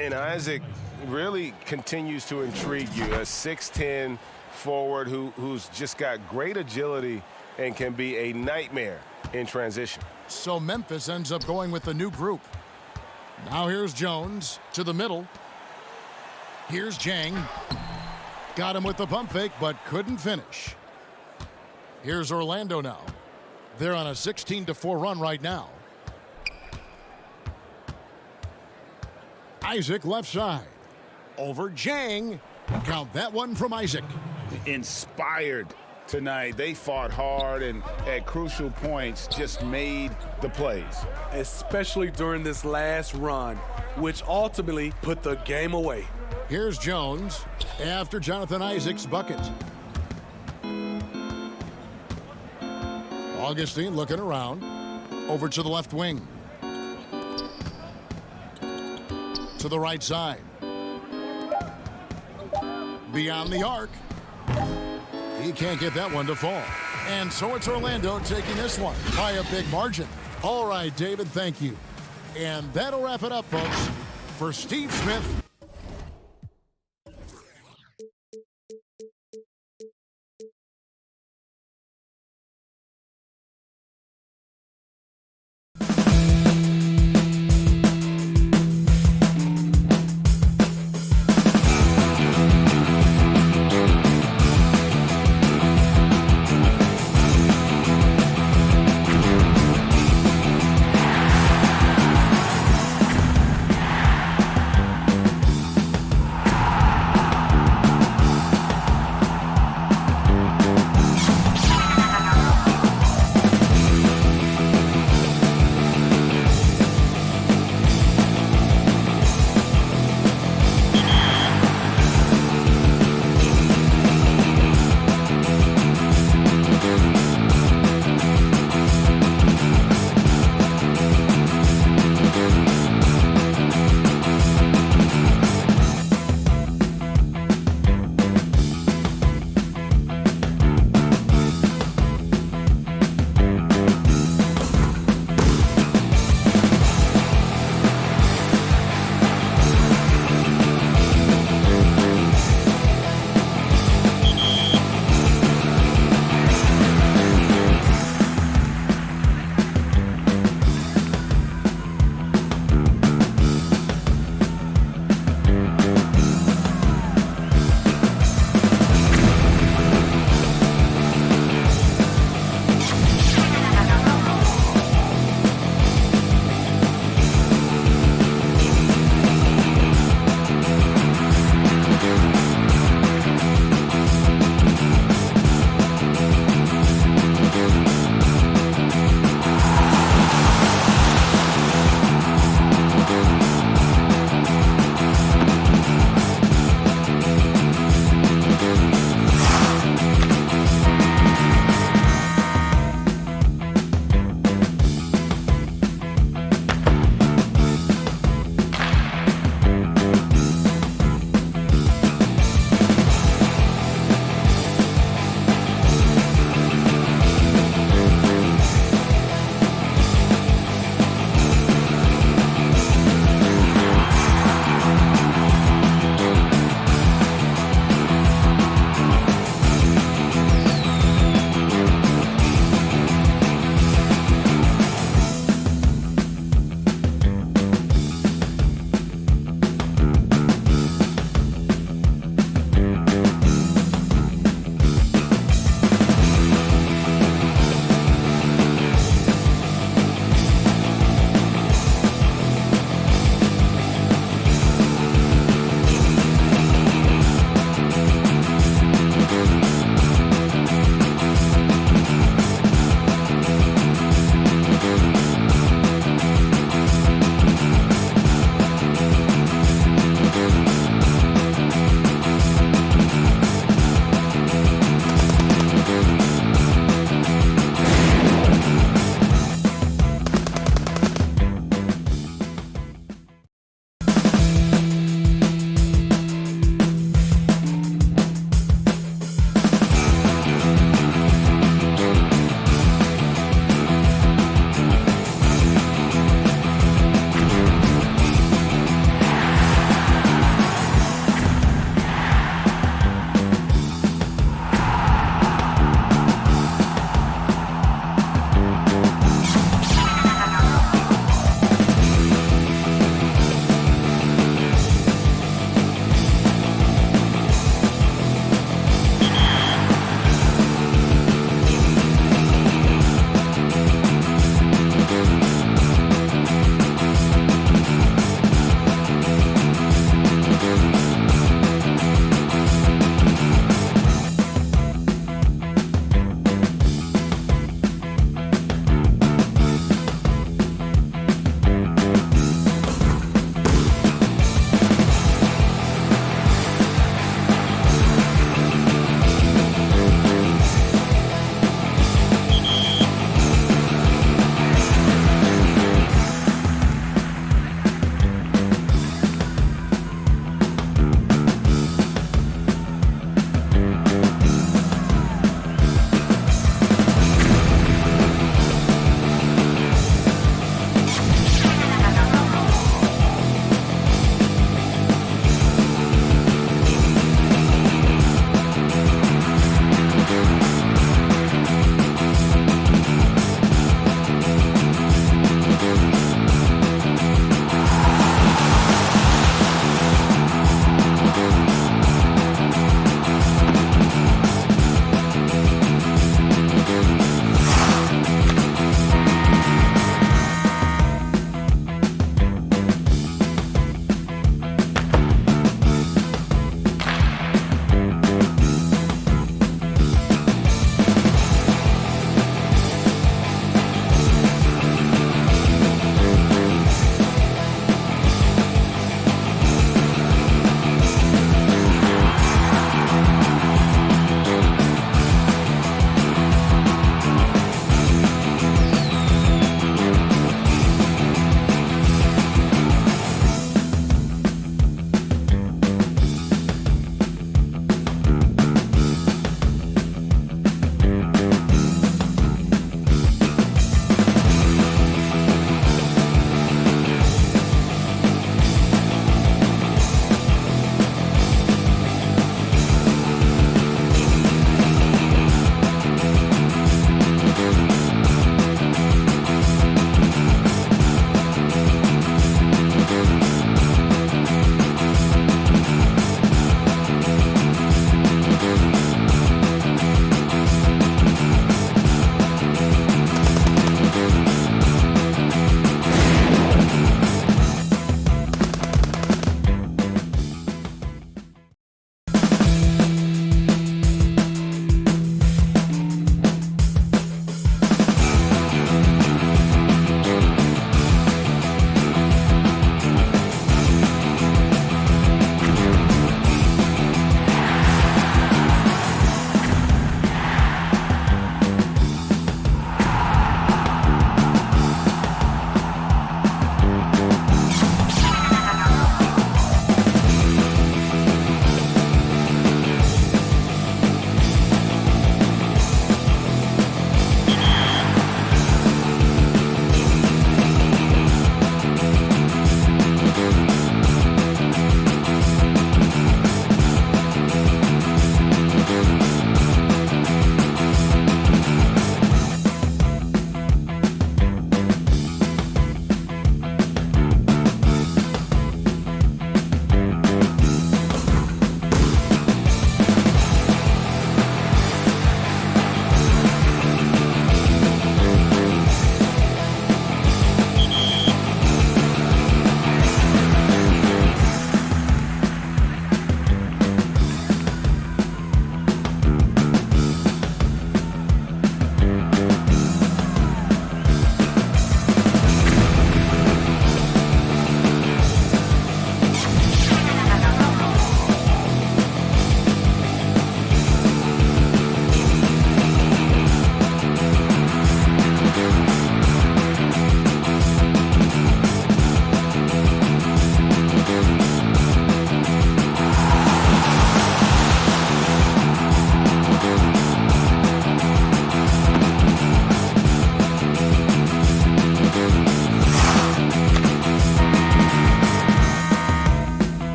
And Isaac really continues to intrigue you. A 6'10" forward who's just got great agility and can be a nightmare in transition. So Memphis ends up going with the new group. Now here's Jones to the middle. Here's Jang. Got him with the pump fake, but couldn't finish. Here's Orlando now. They're on a 16-4 run right now. Isaac left side. Over Jang. Count that one from Isaac. Inspired tonight. They fought hard and at crucial points just made the plays. Especially during this last run, which ultimately put the game away. Here's Jones after Jonathan Isaac's bucket. Augustine looking around. Over to the left wing. To the right side. Beyond the arc. He can't get that one to fall. And so it's Orlando taking this one by a big margin. All right, David, thank you. And that'll wrap it up, folks. For Steve Smith.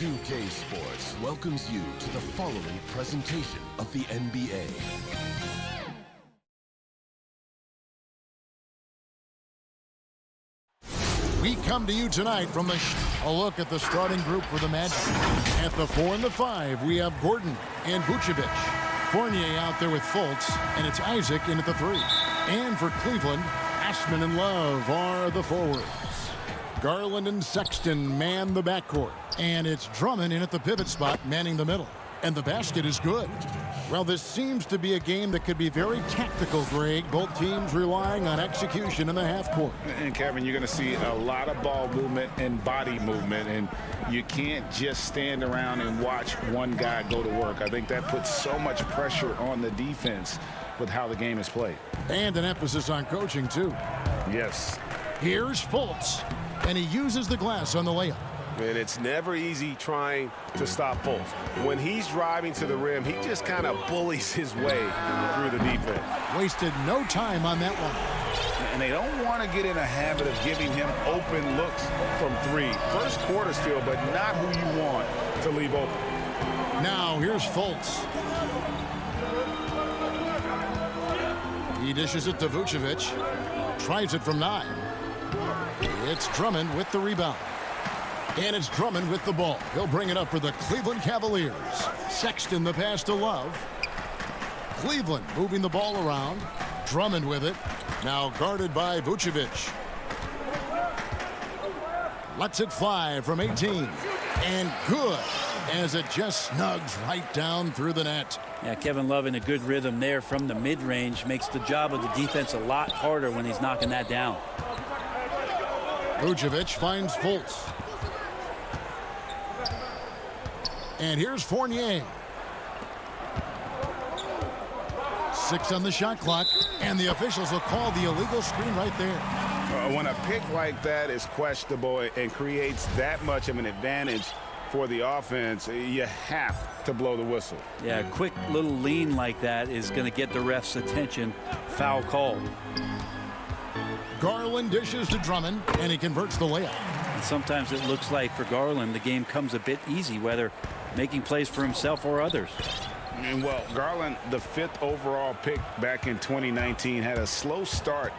2K Sports welcomes you to the following presentation of the NBA. We come to you tonight from a look at the starting group for the Magic. At the 4 and the 5, we have Gordon and Vucevic. Fournier out there with Fultz, and it's Isaac in at the 3. And for Cleveland, Ashman and Love are the forwards. Garland and Sexton man the backcourt. And it's Drummond in at the pivot spot, manning the middle. And the basket is good. Well, this seems to be a game that could be very tactical, Greg. Both teams relying on execution in the half court. And Kevin, you're going to see a lot of ball movement and body movement, and you can't just stand around and watch one guy go to work. I think that puts so much pressure on the defense with how the game is played. And an emphasis on coaching, too. Yes. Here's Fultz, and he uses the glass on the layup. And it's never easy trying to stop Fultz. When he's driving to the rim, he just kind of bullies his way through the defense. Wasted no time on that one. And they don't want to get in a habit of giving him open looks from 3. First quarter still, but not who you want to leave open. Now here's Fultz. He dishes it to Vucevic. Tries it from 9. It's Drummond with the rebound. And it's Drummond with the ball. He'll bring it up for the Cleveland Cavaliers. Sexton the pass to Love. Cleveland moving the ball around. Drummond with it. Now guarded by Vucevic. Lets it fly from 18. And good, as it just snugs right down through the net. Yeah, Kevin Love in a good rhythm there from the mid-range. Makes the job of the defense a lot harder when he's knocking that down. Vucevic finds Fultz. And here's Fournier. 6 on the shot clock, and the officials will call the illegal screen right there. When a pick like that is questionable and creates that much of an advantage for the offense, you have to blow the whistle. Yeah, a quick little lean like that is going to get the ref's attention. Foul call. Garland dishes to Drummond, and he converts the layup. And sometimes it looks like for Garland the game comes a bit easy, whether making plays for himself or others. And well, Garland, the 5th overall pick back in 2019, had a slow start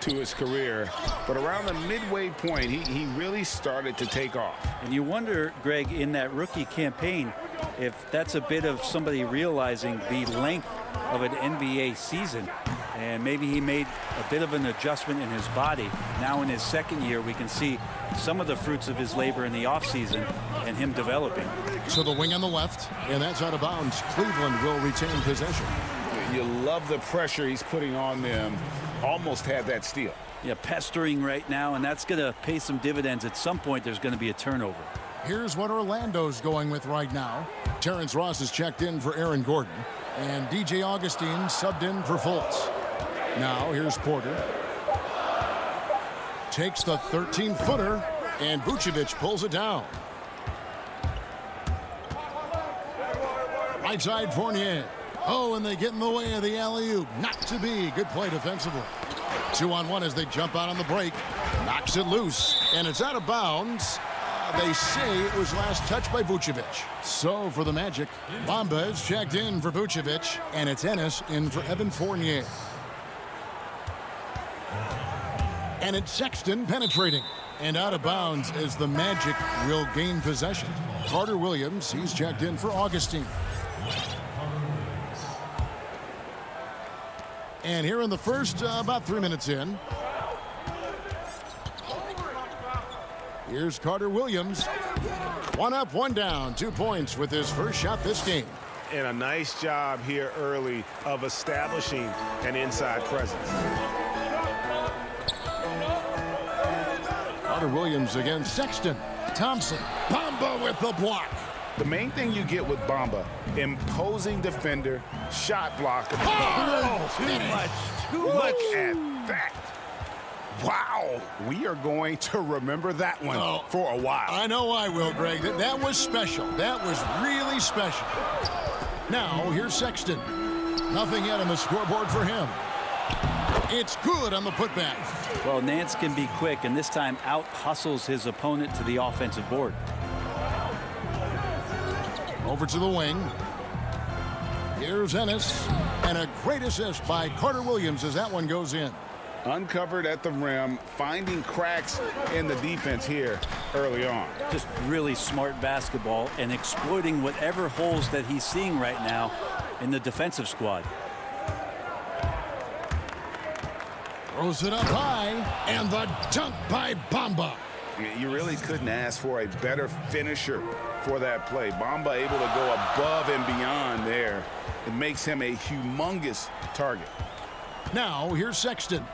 to his career, but around the midway point he really started to take off. And you wonder, Greg, in that rookie campaign, if that's a bit of somebody realizing the length of an NBA season, and maybe he made a bit of an adjustment in his body. Now in his 2nd year, we can see some of the fruits of his labor in the offseason and him developing. So the wing on the left, and that's out of bounds. Cleveland will retain possession. You love the pressure he's putting on them. Almost had that steal. Yeah, pestering right now, and that's going to pay some dividends. At some point, there's going to be a turnover. Here's what Orlando's going with right now. Terrence Ross is checked in for Aaron Gordon, and DJ Augustine subbed in for Fultz. Now here's Porter. Takes the 13-footer, and Vucevic pulls it down. Right side Fournier. Oh, and they get in the way of the alley-oop. Not to be. Good play defensively. 2-on-1 as they jump out on the break. Knocks it loose, and it's out of bounds. They say it was last touched by Vucevic. So for the Magic, Bamba is checked in for Vucevic, and it's Ennis in for Evan Fournier. And it's Sexton penetrating. And out of bounds as the Magic will gain possession. Carter Williams, he's checked in for Augustine. And here in the first, about 3 minutes in. Here's Carter Williams. 1 up, 1 down. 2 points with his first shot this game. And a nice job here early of establishing an inside presence. Carter Williams against Sexton. Thompson. Bamba with the block. The main thing you get with Bamba, imposing defender, shot blocker. Oh, too much. Look at that. Wow. We are going to remember that one for a while. I know I will, Greg. That was special. That was really special. Now, here's Sexton. Nothing yet on the scoreboard for him. It's good on the putback. Well, Nance can be quick, and this time out-hustles his opponent to the offensive board. Over to the wing. Here's Ennis. And a great assist by Carter Williams as that one goes in. Uncovered at the rim, finding cracks in the defense here early on. Just really smart basketball and exploiting whatever holes that he's seeing right now in the defensive squad. Throws it up high, and the dunk by Bamba. You really couldn't ask for a better finisher for that play. Bamba able to go above and beyond there. It makes him a humongous target. Now, here's Sexton.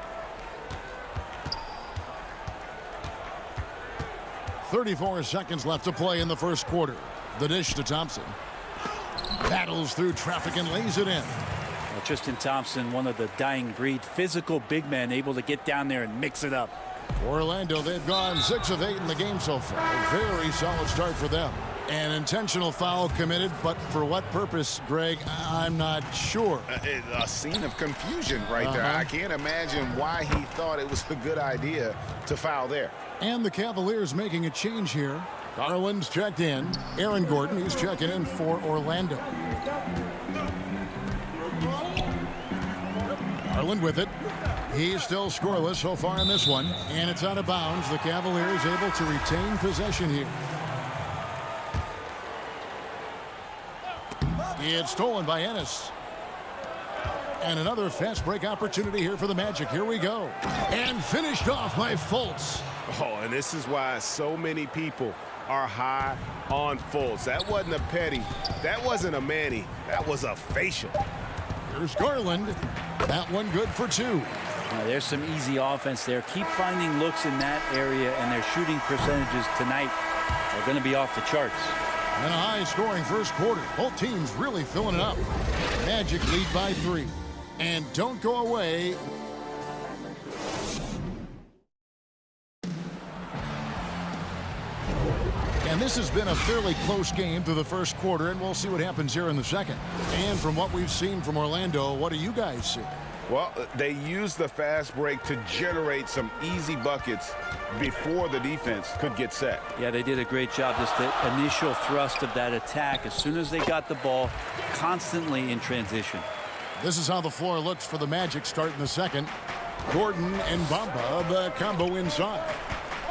34 seconds left to play in the first quarter. The dish to Thompson. Battles through traffic and lays it in. Well, Tristan Thompson, one of the dying breed, physical big men, able to get down there and mix it up. Orlando, they've gone 6 of 8 in the game so far. A very solid start for them. An intentional foul committed, but for what purpose, Greg, I'm not sure. A scene of confusion right there. I can't imagine why he thought it was a good idea to foul there. And the Cavaliers making a change here. Garland's checked in. Aaron Gordon, he's checking in for Orlando. Garland with it. He's still scoreless so far in this one. And it's out of bounds. The Cavaliers able to retain possession here. It's stolen by Ennis. And another fast break opportunity here for the Magic. Here we go. And finished off by Fultz. Oh, and this is why so many people are high on Fultz. That wasn't a petty. That wasn't a Manny. That was a facial. Here's Garland. That one good for 2. There's some easy offense there. Keep finding looks in that area, and their shooting percentages tonight are going to be off the charts. And a high-scoring first quarter. Both teams really filling it up. Magic lead by 3. And don't go away. And this has been a fairly close game through the first quarter, and we'll see what happens here in the second. And from what we've seen from Orlando, what do you guys see? Well, they used the fast break to generate some easy buckets before the defense could get set. Yeah, they did a great job. Just the initial thrust of that attack as soon as they got the ball, constantly in transition. This is how the floor looks for the Magic starting the second. Gordon and Bamba, the combo inside.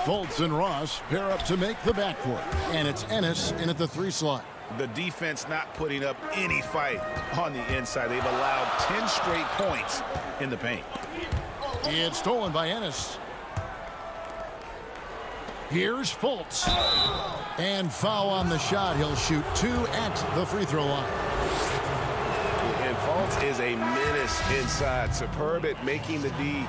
Fultz and Ross pair up to make the backcourt. And it's Ennis in at the 3 slot. The defense not putting up any fight on the inside. They've allowed 10 straight points in the paint. It's stolen by Ennis. Here's Fultz. And foul on the shot. He'll shoot 2 at the free throw line. And Fultz is a menace inside. Superb at making the D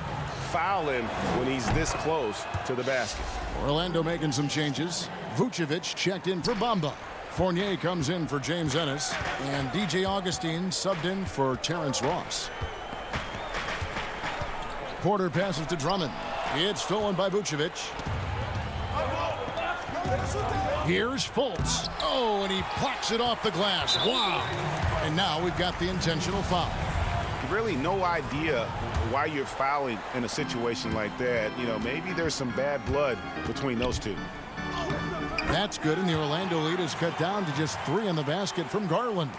foul him when he's this close to the basket. Orlando making some changes. Vucevic checked in for Bamba. Fournier comes in for James Ennis. And DJ Augustine subbed in for Terrence Ross. Porter passes to Drummond. It's stolen by Vucevic. Here's Fultz. Oh, and he plucks it off the glass. Wow. And now we've got the intentional foul. Really no idea why you're fouling in a situation like that. You know, maybe there's some bad blood between those two. That's good, and the Orlando lead is cut down to just 3 in the basket from Garland.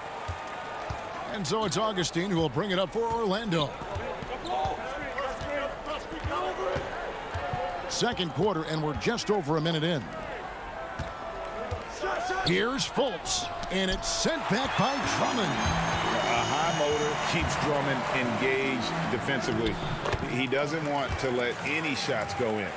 And so it's Augustine who will bring it up for Orlando. Second quarter, and we're just over a minute in. Here's Fultz, and it's sent back by Drummond. A high motor keeps Drummond engaged defensively. He doesn't want to let any shots go in.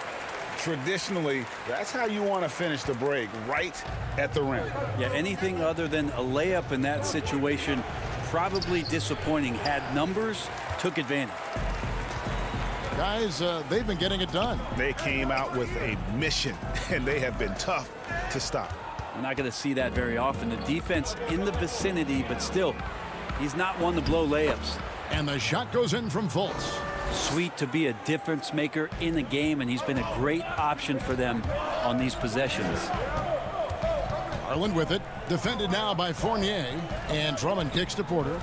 Traditionally, that's how you want to finish the break, right at the rim. Yeah, anything other than a layup in that situation, probably disappointing. Had numbers, took advantage. Guys, they've been getting it done. They came out with a mission, and they have been tough to stop. We're not going to see that very often. The defense in the vicinity, but still, he's not one to blow layups. And the shot goes in from Fultz. Sweet to be a difference maker in the game, and he's been a great option for them on these possessions. Garland with it. Defended now by Fournier. And Drummond kicks to Porter.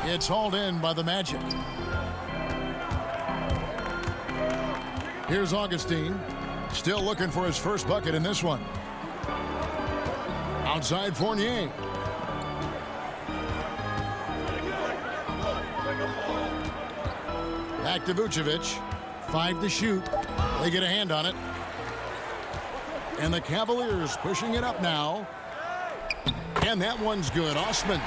It's hauled in by the Magic. Here's Augustine. Still looking for his first bucket in this one. Outside Fournier. Back to Vucevic. 5 to shoot. They get a hand on it. And the Cavaliers pushing it up now. And that one's good. Osman.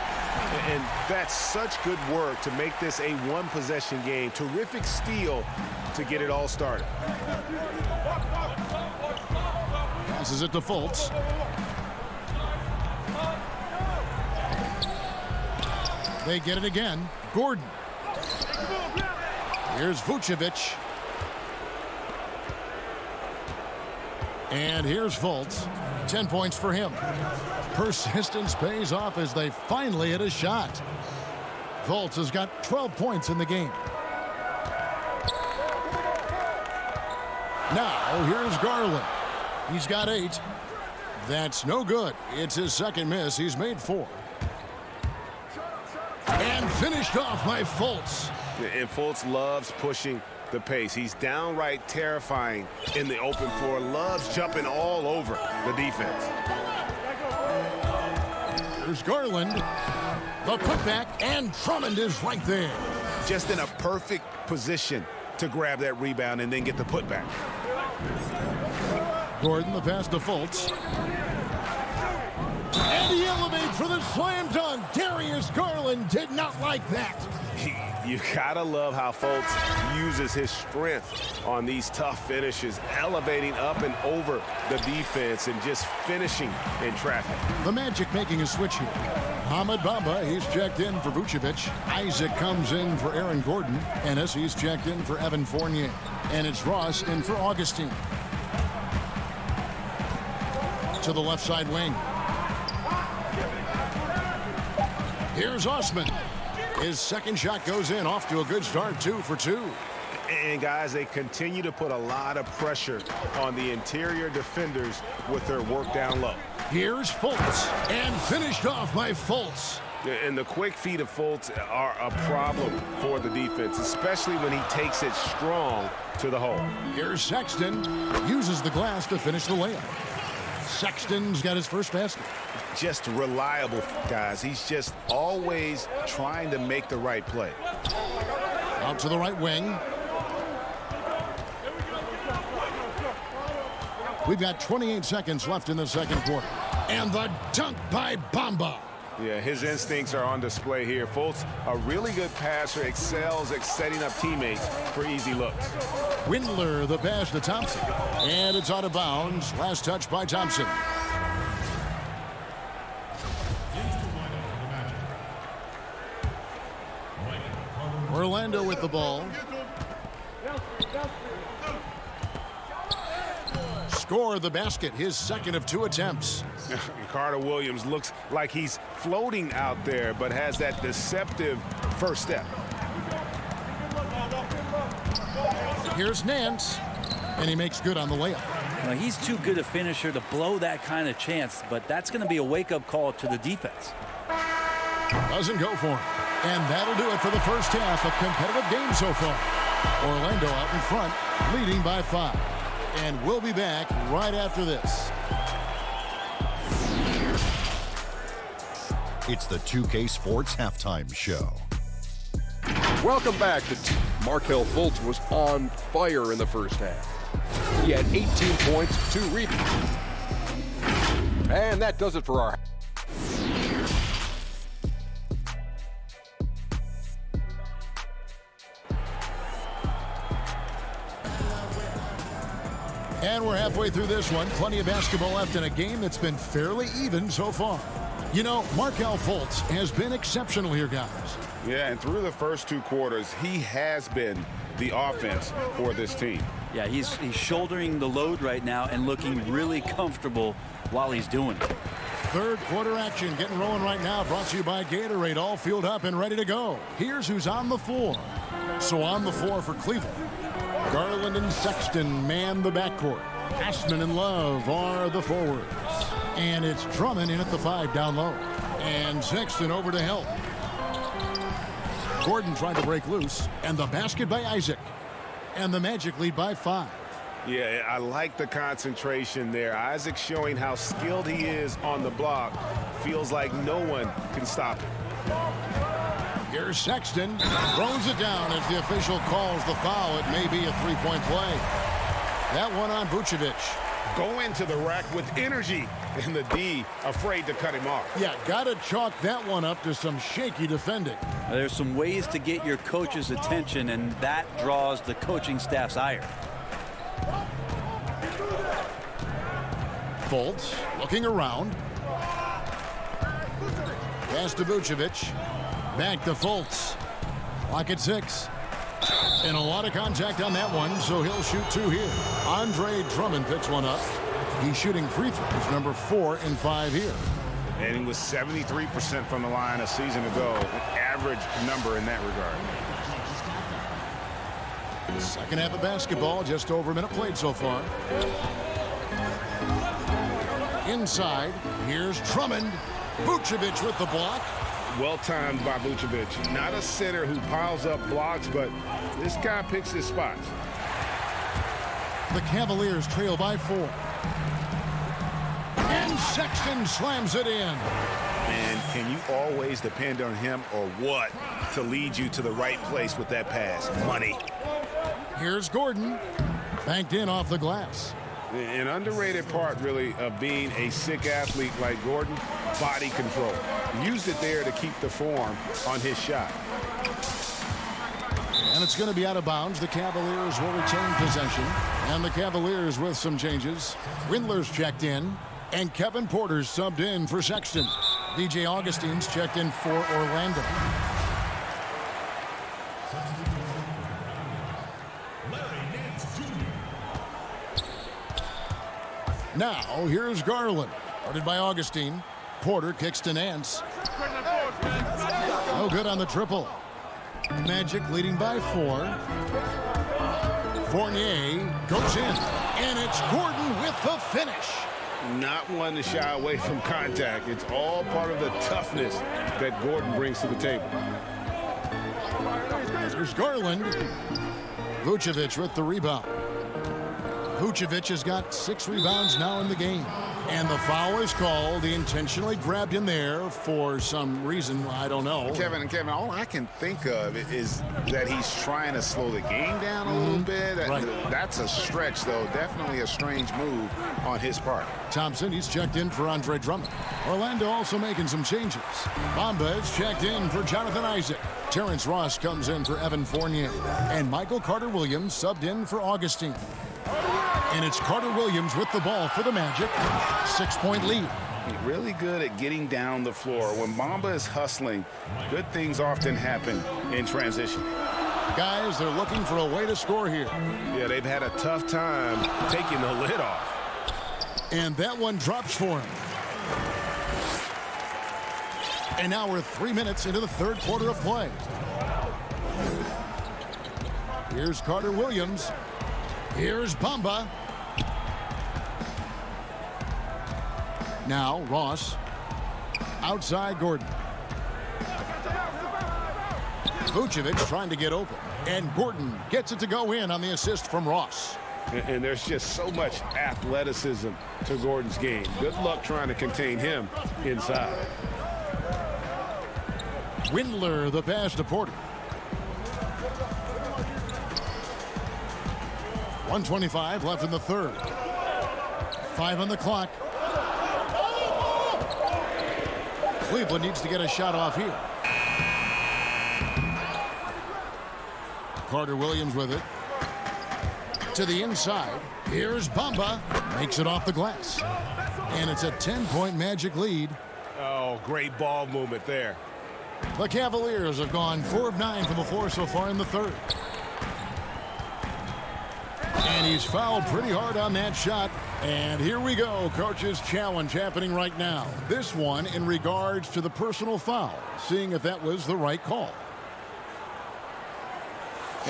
And that's such good work to make this a one-possession game. Terrific steal to get it all started. Passes it to Fultz. They get it again. Gordon. Here's Vucevic. And here's Fultz. 10 points for him. Persistence pays off as they finally hit a shot. Fultz has got 12 points in the game. Now here's Garland. He's got 8. That's no good. It's his second miss. He's made 4. And finished off by Fultz. And Fultz loves pushing the pace. He's downright terrifying in the open floor. Loves jumping all over the defense. There's Garland. The putback, and Drummond is right there. Just in a perfect position to grab that rebound and then get the putback. Gordon, the pass to Fultz. And he elevates for the slam dunk. Darius Garland did not like that. You gotta love how Fultz uses his strength on these tough finishes, elevating up and over the defense and just finishing in traffic. The Magic making a switch here. Hamid Bamba, he's checked in for Vucevic. Isaac comes in for Aaron Gordon. Ennis, he's checked in for Evan Fournier. And it's Ross in for Augustine. To the left side wing. Here's Osman. His second shot goes in, off to a good start, 2 for 2. And guys, they continue to put a lot of pressure on the interior defenders with their work down low. Here's Fultz, and finished off by Fultz. And the quick feet of Fultz are a problem for the defense, especially when he takes it strong to the hole. Here's Sexton, uses the glass to finish the layup. Sexton's got his first basket. Just reliable, guys. He's just always trying to make the right play. Out to the right wing. We've got 28 seconds left in the second quarter. And the dunk by Bamba. Yeah, his instincts are on display here. Fultz, a really good passer, excels at setting up teammates for easy looks. Windler, the pass to Thompson. And it's out of bounds. Last touch by Thompson. Orlando with the ball. Score the basket, his second of 2 attempts. Carter Williams looks like he's floating out there, but has that deceptive first step. Here's Nance, and he makes good on the layup. Well, he's too good a finisher to blow that kind of chance, but that's going to be a wake-up call to the defense. Doesn't go for him. And that'll do it for the first half. A competitive game so far. Orlando out in front, leading by 5. And we'll be back right after this. It's the 2K Sports Halftime Show. Welcome back. Markelle Fultz was on fire in the first half. He had 18 points, 2 rebounds. And that does it for our... And we're halfway through this one. Plenty of basketball left in a game that's been fairly even so far. You know, Markelle Fultz has been exceptional here, guys. Yeah, and through the first 2 quarters, he has been the offense for this team. Yeah, he's shouldering the load right now and looking really comfortable while he's doing it. Third quarter action getting rolling right now. Brought to you by Gatorade. All fueled up and ready to go. Here's who's on the floor. So on the floor for Cleveland, Garland and Sexton man the backcourt. Ashman and Love are the forwards. And it's Drummond in at the 5 down low. And Sexton over to help. Gordon tried to break loose. And the basket by Isaac. And the Magic lead by 5. Yeah, I like the concentration there. Isaac showing how skilled he is on the block. Feels like no one can stop him. Here's Sexton. Throws it down as the official calls the foul. It may be a three-point play. That one on Vucevic. Go into the rack with energy, and the D afraid to cut him off. Yeah, got to chalk that one up to some shaky defending. There's some ways to get your coach's attention, and that draws the coaching staff's ire. Fultz looking around. Pass to Vucevic. Back to Fultz. Clock at 6. And a lot of contact on that one, so he'll shoot 2 here. Andre Drummond picks one up. He's shooting free throws, number 4 and 5 here. And he was 73% from the line a season ago. An average number in that regard. Second half of basketball, just over a minute played so far. Inside, here's Drummond. Vucevic with the block. Well timed by Vucevic. Not a center who piles up blocks, but this guy picks his spots. The Cavaliers trail by 4. And Sexton slams it in. And can you always depend on him or what to lead you to the right place with that pass? Money. Here's Gordon. Banked in off the glass. An underrated part, really, of being a sick athlete like Gordon, body control. Used it there to keep the form on his shot. And it's going to be out of bounds. The Cavaliers will retain possession. And the Cavaliers with some changes. Windler's checked in. And Kevin Porter's subbed in for Sexton. DJ Augustine's checked in for Orlando. Now, here's Garland. Guarded by Augustine. Porter kicks to Nance. No good on the triple. Magic leading by 4. Fournier goes in. And it's Gordon with the finish. Not one to shy away from contact. It's all part of the toughness that Gordon brings to the table. There's Garland. Vucevic with the rebound. Vucevic has got 6 rebounds now in the game. And the foul is called. He intentionally grabbed him there for some reason. I don't know. Kevin, all I can think of is that he's trying to slow the game down a little bit. Right. That's a stretch, though. Definitely a strange move on his part. Thompson, he's checked in for Andre Drummond. Orlando also making some changes. Bamba is checked in for Jonathan Isaac. Terrence Ross comes in for Evan Fournier. And Michael Carter-Williams subbed in for Augustine. And it's Carter-Williams with the ball for the Magic. 6-point lead. Really good at getting down the floor. When Bamba is hustling, good things often happen in transition. Guys, they're looking for a way to score here. Yeah, they've had a tough time taking the lid off. And that one drops for him. And now we're 3 minutes into the third quarter of play. Here's Carter-Williams. Here's Bamba. Now Ross. Outside Gordon. Vucevic trying to get open. And Gordon gets it to go in on the assist from Ross. And there's just so much athleticism to Gordon's game. Good luck trying to contain him inside. Windler the pass to Porter. 1:25 left in the third. 5 on the clock. Cleveland needs to get a shot off here. Carter-Williams with it. To the inside. Here's Bamba. Makes it off the glass. And it's a 10-point Magic lead. Oh, great ball movement there. The Cavaliers have gone 4 of 9 from the floor so far in the third. And he's fouled pretty hard on that shot. And here we go. Coach's challenge happening right now. This one in regards to the personal foul. Seeing if that was the right call.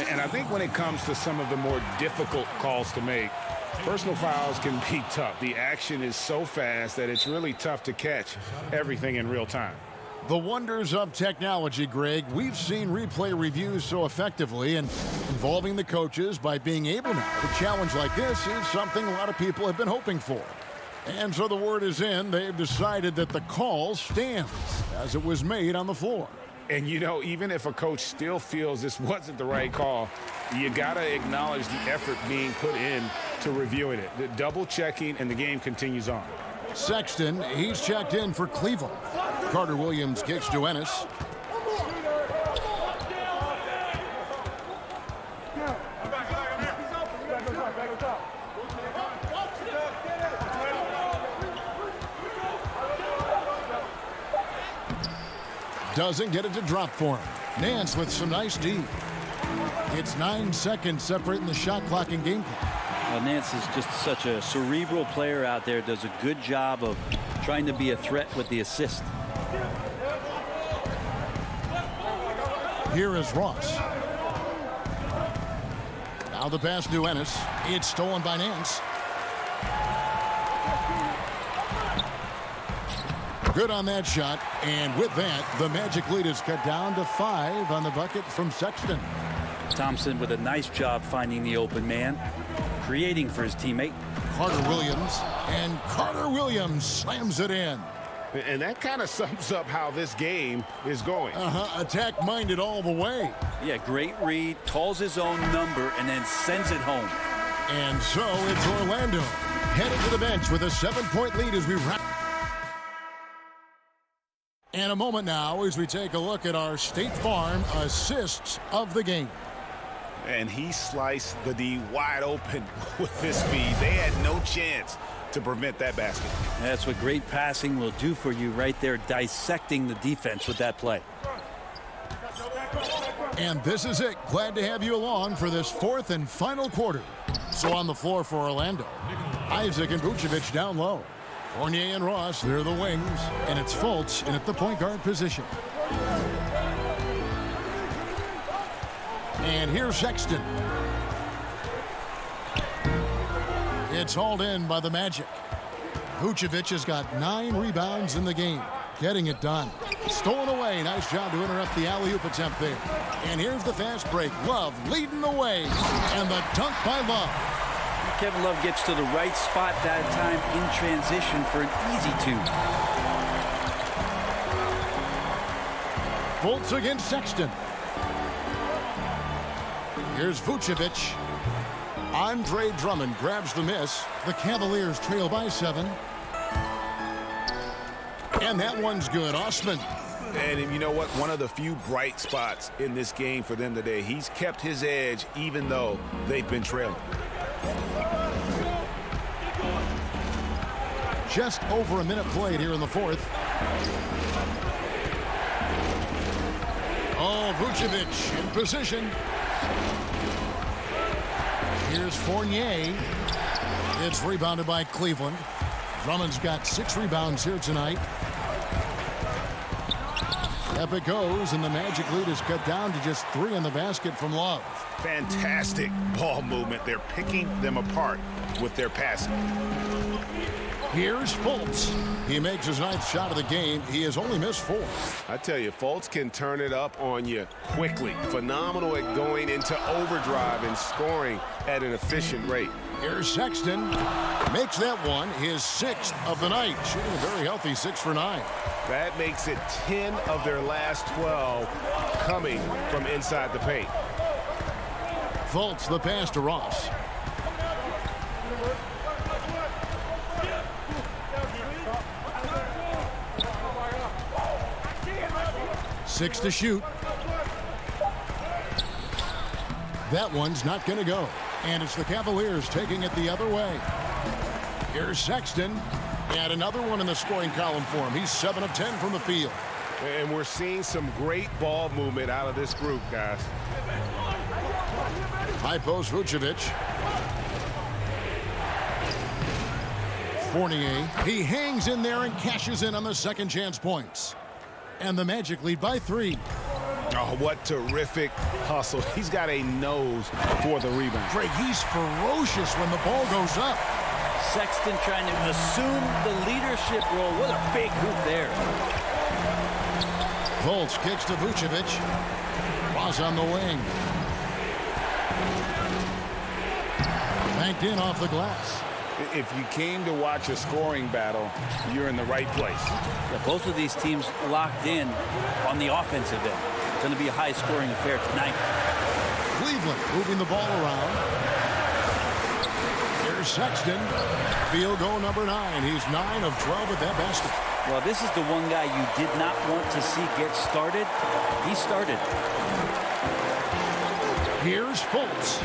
And I think when it comes to some of the more difficult calls to make, personal fouls can be tough. The action is so fast that it's really tough to catch everything in real time. The wonders of technology, Greg. We've seen replay reviews so effectively, and involving the coaches by being able now to challenge like this is something a lot of people have been hoping for. And so the word is in. They've decided that the call stands as it was made on the floor. And, you know, even if a coach still feels this wasn't the right call, you got to acknowledge the effort being put in to reviewing it. The double checking, and the game continues on. Sexton, he's checked in for Cleveland. Carter Williams kicks to Ennis. Doesn't get it to drop for him. Nance with some nice D. It's 9 seconds separating the shot clock and game clock. Well, Nance is just such a cerebral player out there. Does a good job of trying to be a threat with the assist. Here is Ross. Now the pass to Ennis. It's stolen by Nance. Good on that shot, and with that, the Magic lead is cut down to 5 on the bucket from Sexton. Thompson with a nice job finding the open man, creating for his teammate. Carter Williams slams it in. And that kind of sums up how this game is going. Attack-minded all the way. Yeah, great read, calls his own number, and then sends it home. And so it's Orlando headed to the bench with a 7-point lead as we wrap. And a moment now as we take a look at our State Farm assists of the game. And he sliced the D wide open with his speed. They had no chance to prevent that basket. That's what great passing will do for you right there, dissecting the defense with that play. And this is it. Glad to have you along for this 4th and final quarter. So on the floor for Orlando, Isaac and Vucevic down low. Fournier and Ross, they're the wings, and it's Fultz in at the point guard position. And here's Sexton. It's hauled in by the Magic. Vucevic has got 9 rebounds in the game. Getting it done. Stolen away. Nice job to interrupt the alley-oop attempt there. And here's the fast break. Love leading the way. And the dunk by Love. Kevin Love gets to the right spot that time in transition for an easy 2. Fultz against Sexton. Here's Vucevic. Andre Drummond grabs the miss. The Cavaliers trail by 7. And that one's good. Osman. And you know what? One of the few bright spots in this game for them today. He's kept his edge even though they've been trailing. Just over a minute played here in the 4th. Oh, Vucevic in position. Here's Fournier. It's rebounded by Cleveland. Drummond's got 6 rebounds here tonight. Up it goes, and the Magic lead is cut down to just 3 in the basket from Love. Fantastic ball movement. They're picking them apart with their passing. Here's Fultz. He makes his 9th shot of the game. He has only missed 4. I tell you, Fultz can turn it up on you quickly. Phenomenal at going into overdrive and scoring at an efficient rate. Here's Sexton. Makes that one his 6th of the night. Shooting a very healthy 6 for 9. That makes it 10 of their last 12 coming from inside the paint. Fultz the pass to Ross. Six to shoot. That one's not going to go. And it's the Cavaliers taking it the other way. Here's Sexton. And another one in the scoring column for him. He's 7 of 10 from the field. And we're seeing some great ball movement out of this group, guys. High post Vucevic. Fournier. He hangs in there and cashes in on the second chance points. And the Magic lead by 3. Oh, what terrific hustle. He's got a nose for the rebound. Greg, he's ferocious when the ball goes up. Sexton trying to assume the leadership role. What a big hoop there. Fultz kicks to Vucevic. Ross on the wing. Banked in off the glass. If you came to watch a scoring battle, you're in the right place. Yeah, both of these teams locked in on the offensive end. It's going to be a high-scoring affair tonight. Cleveland moving the ball around. Here's Sexton. Field goal number 9. He's 9 of 12 at that basket. Well, this is the one guy you did not want to see get started. He started. Here's Fultz.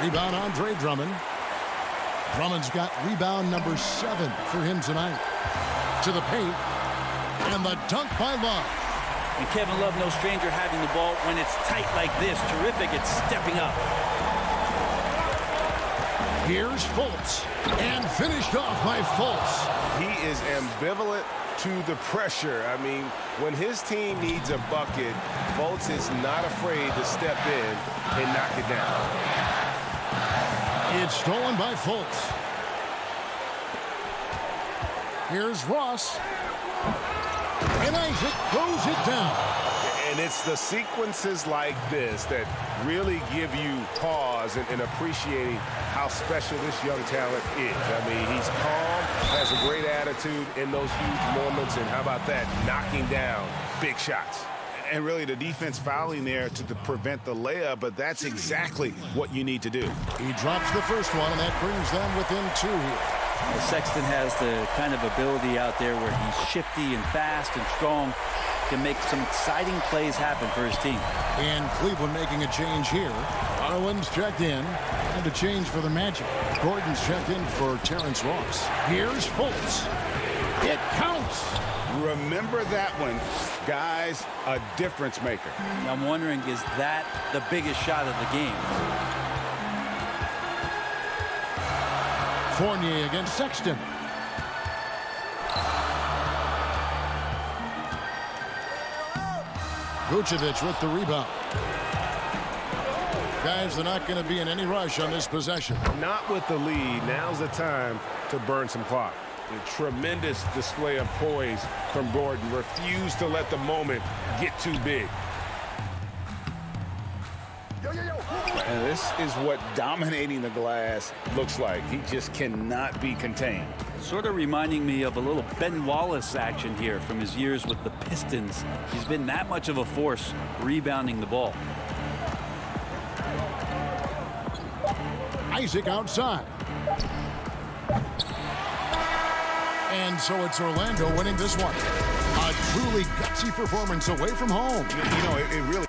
Rebound Andre Drummond. Drummond's got rebound number 7 for him tonight. To the paint. And the dunk by Love. And Kevin Love, no stranger having the ball when it's tight like this. Terrific at stepping up. Here's Fultz. And finished off by Fultz. He is ambivalent to the pressure. I mean, when his team needs a bucket, Fultz is not afraid to step in and knock it down. It's stolen by Fultz. Here's Ross. And Isaac throws it down. And it's the sequences like this that really give you pause in appreciating how special this young talent is. I mean, he's calm, has a great attitude in those huge moments, and how about that, knocking down big shots. And really the defense fouling there to prevent the layup, but that's exactly what you need to do. He drops the first one, and that brings them within 2 here. Well, Sexton has the kind of ability out there where he's shifty and fast and strong, can make some exciting plays happen for his team. And Cleveland making a change here. Arlen's checked in. And a change for the Magic. Gordon's checked in for Terrence Ross. Here's Fultz. It counts. Remember that one, guys, a difference maker. I'm wondering, is that the biggest shot of the game? Fournier against Sexton. Vucevic with the rebound. Guys, they're not going to be in any rush on this possession. Not with the lead. Now's the time to burn some clock. A tremendous display of poise from Gordon. Refused to let the moment get too big. And this is what dominating the glass looks like. He just cannot be contained. Sort of reminding me of a little Ben Wallace action here from his years with the Pistons. He's been that much of a force rebounding the ball. Isaac outside. And so it's Orlando winning this one. A truly gutsy performance away from home. You know, it really...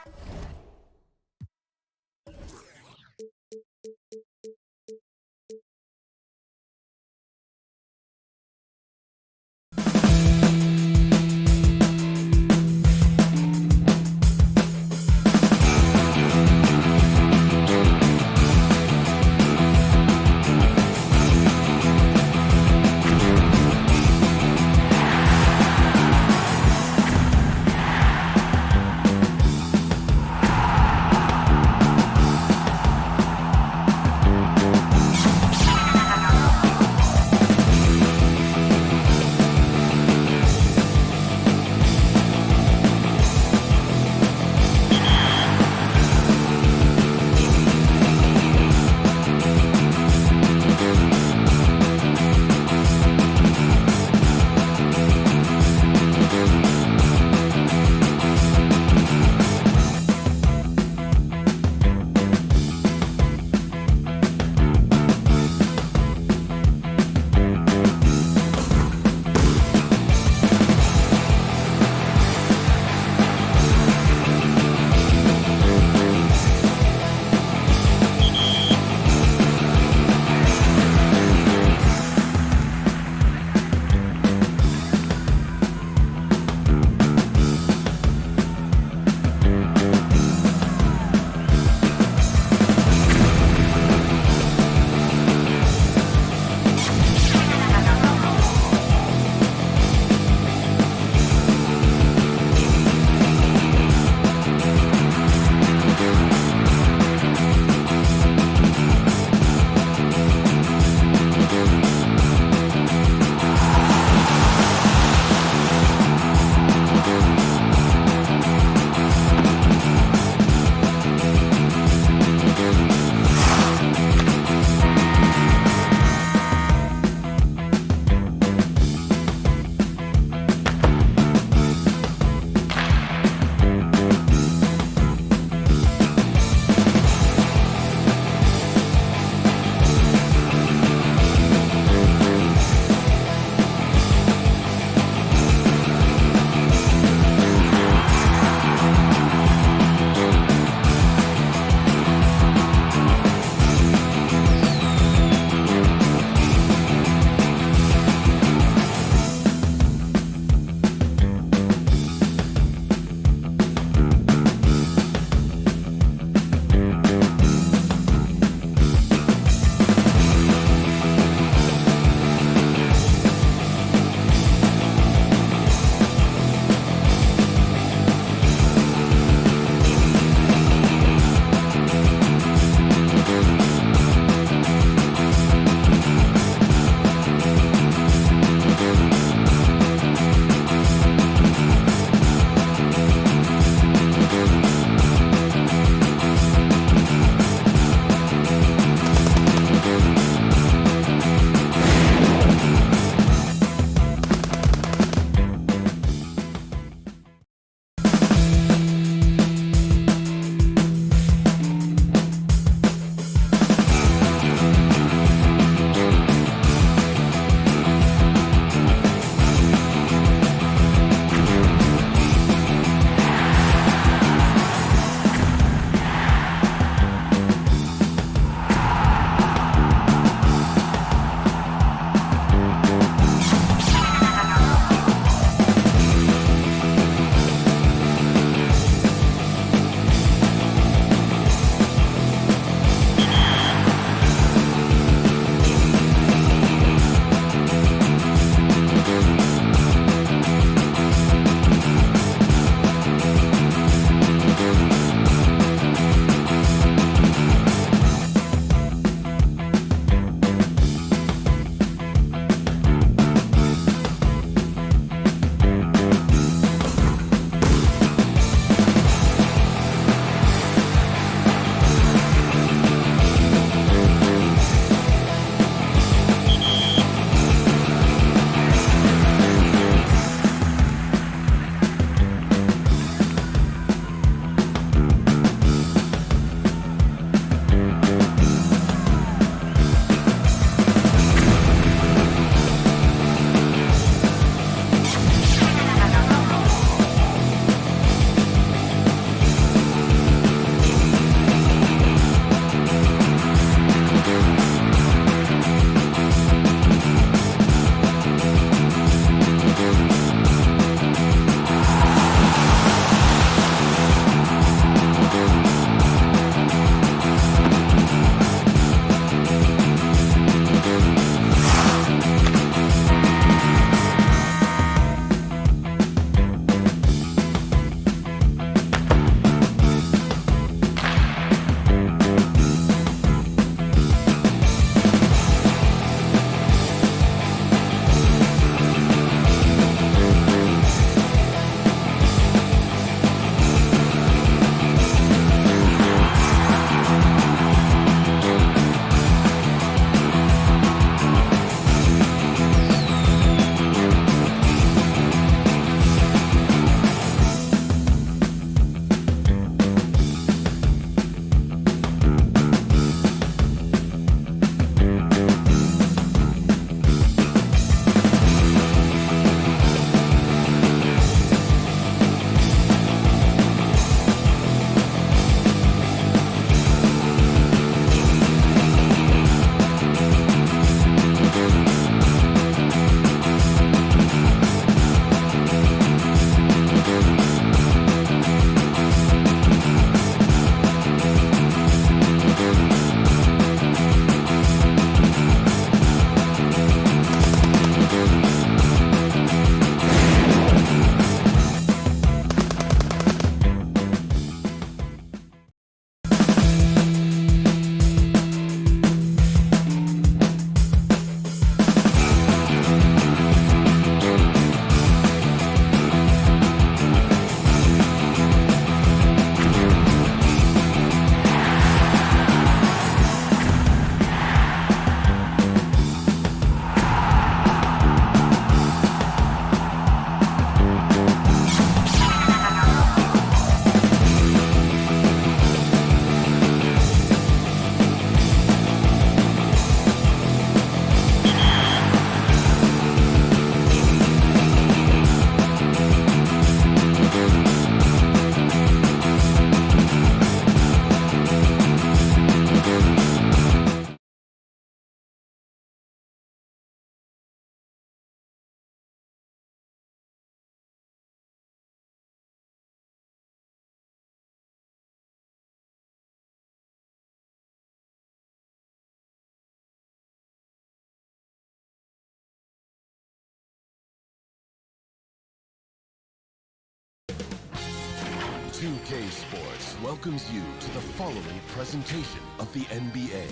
2K Sports welcomes you to the following presentation of the NBA.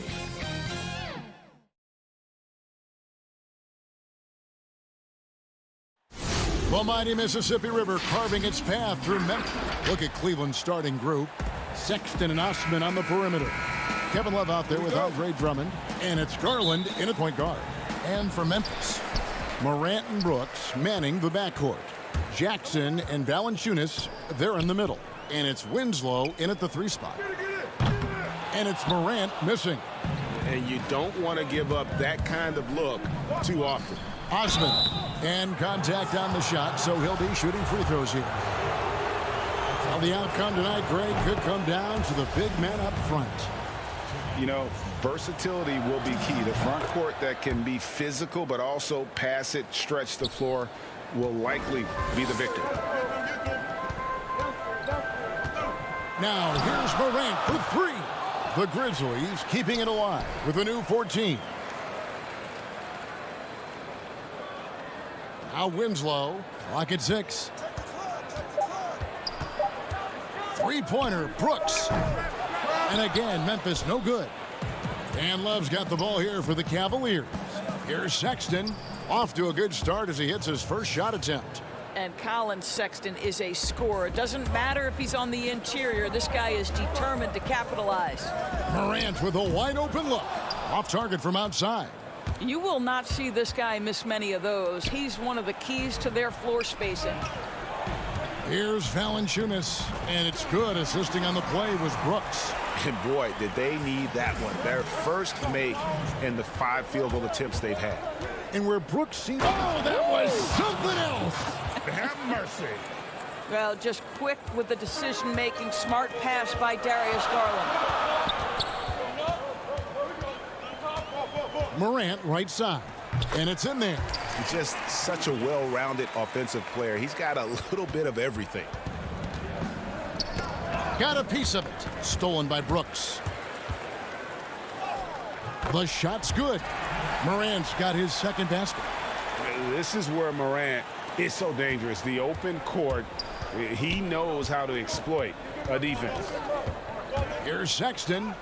The mighty Mississippi River carving its path through Memphis. Look at Cleveland's starting group. Sexton and Osman on the perimeter. Kevin Love out there with Andre Drummond. And it's Garland in at point guard. And for Memphis, Morant and Brooks manning the backcourt. Jackson and Valanciunas, they're in the middle. And it's Winslow in at the 3 spot. And it's Morant missing. And you don't want to give up that kind of look too often. Osman, and contact on the shot, so he'll be shooting free throws here. Well, the outcome tonight, Greg, could come down to the big man up front. You know, versatility will be key. The front court that can be physical but also pass it, stretch the floor will likely be the victor. Now, here's Morant for 3. The Grizzlies keeping it alive with a new 14. Now Winslow, clock at 6. 3-pointer, Brooks. And again, Memphis no good. And Love's got the ball here for the Cavaliers. Here's Sexton, off to a good start as he hits his first shot attempt. And Colin Sexton is a scorer. It doesn't matter if he's on the interior. This guy is determined to capitalize. Morant with a wide open look. Off target from outside. You will not see this guy miss many of those. He's one of the keys to their floor spacing. Here's Valanciunas, and it's good. Assisting on the play was Brooks. And boy, did they need that one. Their first make in the 5 field goal attempts they've had. And where Brooks seemed... Oh, that was something else. Have mercy. Well, just quick with the decision-making. Smart pass by Darius Garland. Morant right side, and it's in there. He's just such a well-rounded offensive player. He's got a little bit of everything. Got a piece of it. Stolen by Brooks. The shot's good. Morant's got his second basket. This is where Morant is so dangerous. The open court, he knows how to exploit a defense. Here's Sexton.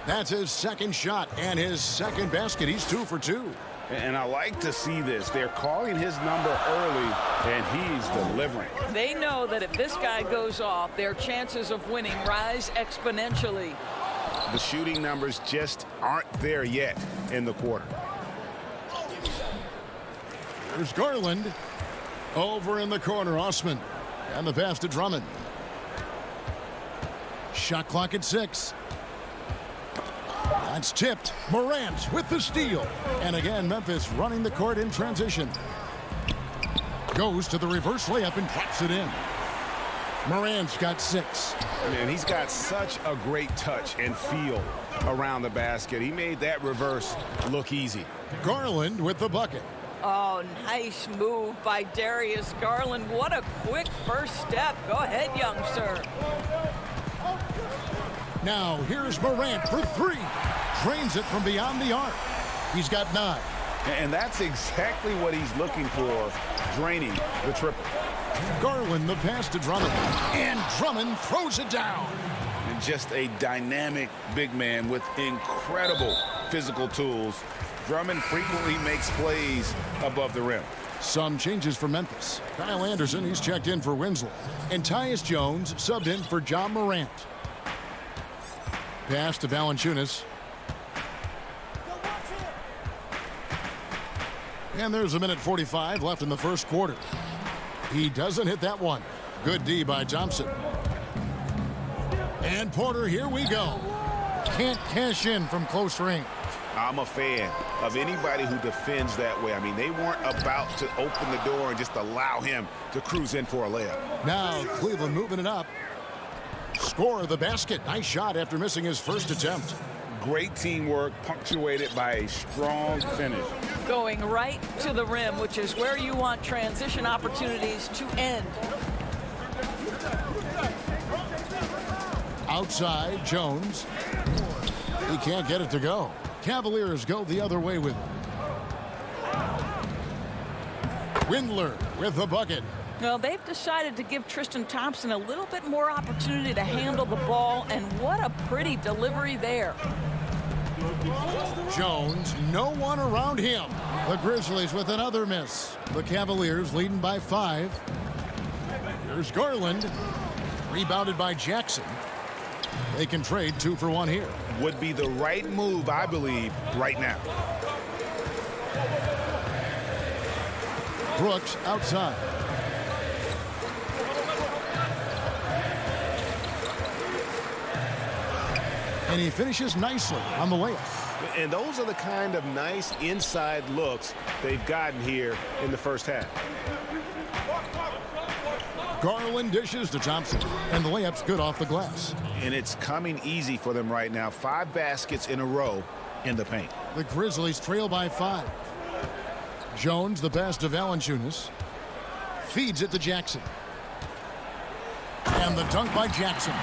That's his second shot and his second basket. He's 2 for 2. And I like to see this. They're calling his number early, and he's delivering. They know that if this guy goes off, their chances of winning rise exponentially. The shooting numbers just aren't there yet in the quarter. There's Garland. Over in the corner, Osman. And the pass to Drummond. Shot clock at 6. That's tipped. Morant with the steal. And again, Memphis running the court in transition. Goes to the reverse layup and taps it in. Morant's got 6. Man, he's got such a great touch and feel around the basket. He made that reverse look easy. Garland with the bucket. Oh, nice move by Darius Garland. What a quick first step. Go ahead, young sir. Now, here's Morant for 3. Drains it from beyond the arc. He's got 9. And that's exactly what he's looking for, draining the triple. Garland the pass to Drummond. And Drummond throws it down. And just a dynamic big man with incredible physical tools. Drummond frequently makes plays above the rim. Some changes for Memphis. Kyle Anderson, he's checked in for Winslow. And Tyus Jones subbed in for John Morant. Pass to Valanciunas. And there's a minute 45 left in the first quarter. He doesn't hit that one. Good D by Thompson. And Porter, here we go. Can't cash in from close range. I'm a fan of anybody who defends that way. I mean, they weren't about to open the door and just allow him to cruise in for a layup. Now Cleveland moving it up. Score the basket. Nice shot after missing his first attempt. Great teamwork punctuated by a strong finish. Going right to the rim, which is where you want transition opportunities to end. Outside, Jones. He can't get it to go. Cavaliers go the other way with it. Windler with the bucket. Well, they've decided to give Tristan Thompson a little bit more opportunity to handle the ball, and what a pretty delivery there. Jones, no one around him. The Grizzlies with another miss. The Cavaliers leading by 5. Here's Garland. Rebounded by Jackson. They can trade 2 for 1 here. Would be the right move, I believe, right now. Brooks outside. And he finishes nicely on the layup. And those are the kind of nice inside looks they've gotten here in the first half. Garland dishes to Thompson, and the layup's good off the glass. And it's coming easy for them right now. 5 baskets in a row in the paint. The Grizzlies trail by 5. Jones, the pass to Valanciunas. Feeds it to Jackson. And the dunk by Jackson.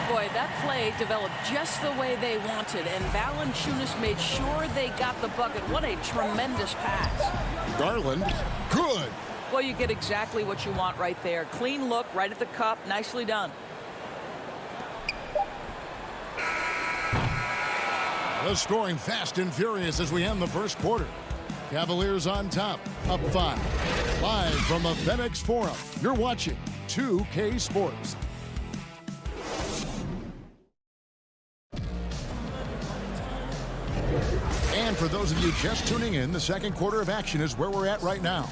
Boy, that play developed just the way they wanted, and Valanciunas made sure they got the bucket. What a tremendous pass. Garland, good. Well, you get exactly what you want right there. Clean look, right at the cup. Nicely done. The scoring fast and furious as we end the first quarter. Cavaliers on top, up 5. Live from the FedEx Forum, you're watching 2K Sports. And for those of you just tuning in, the second quarter of action is where we're at right now.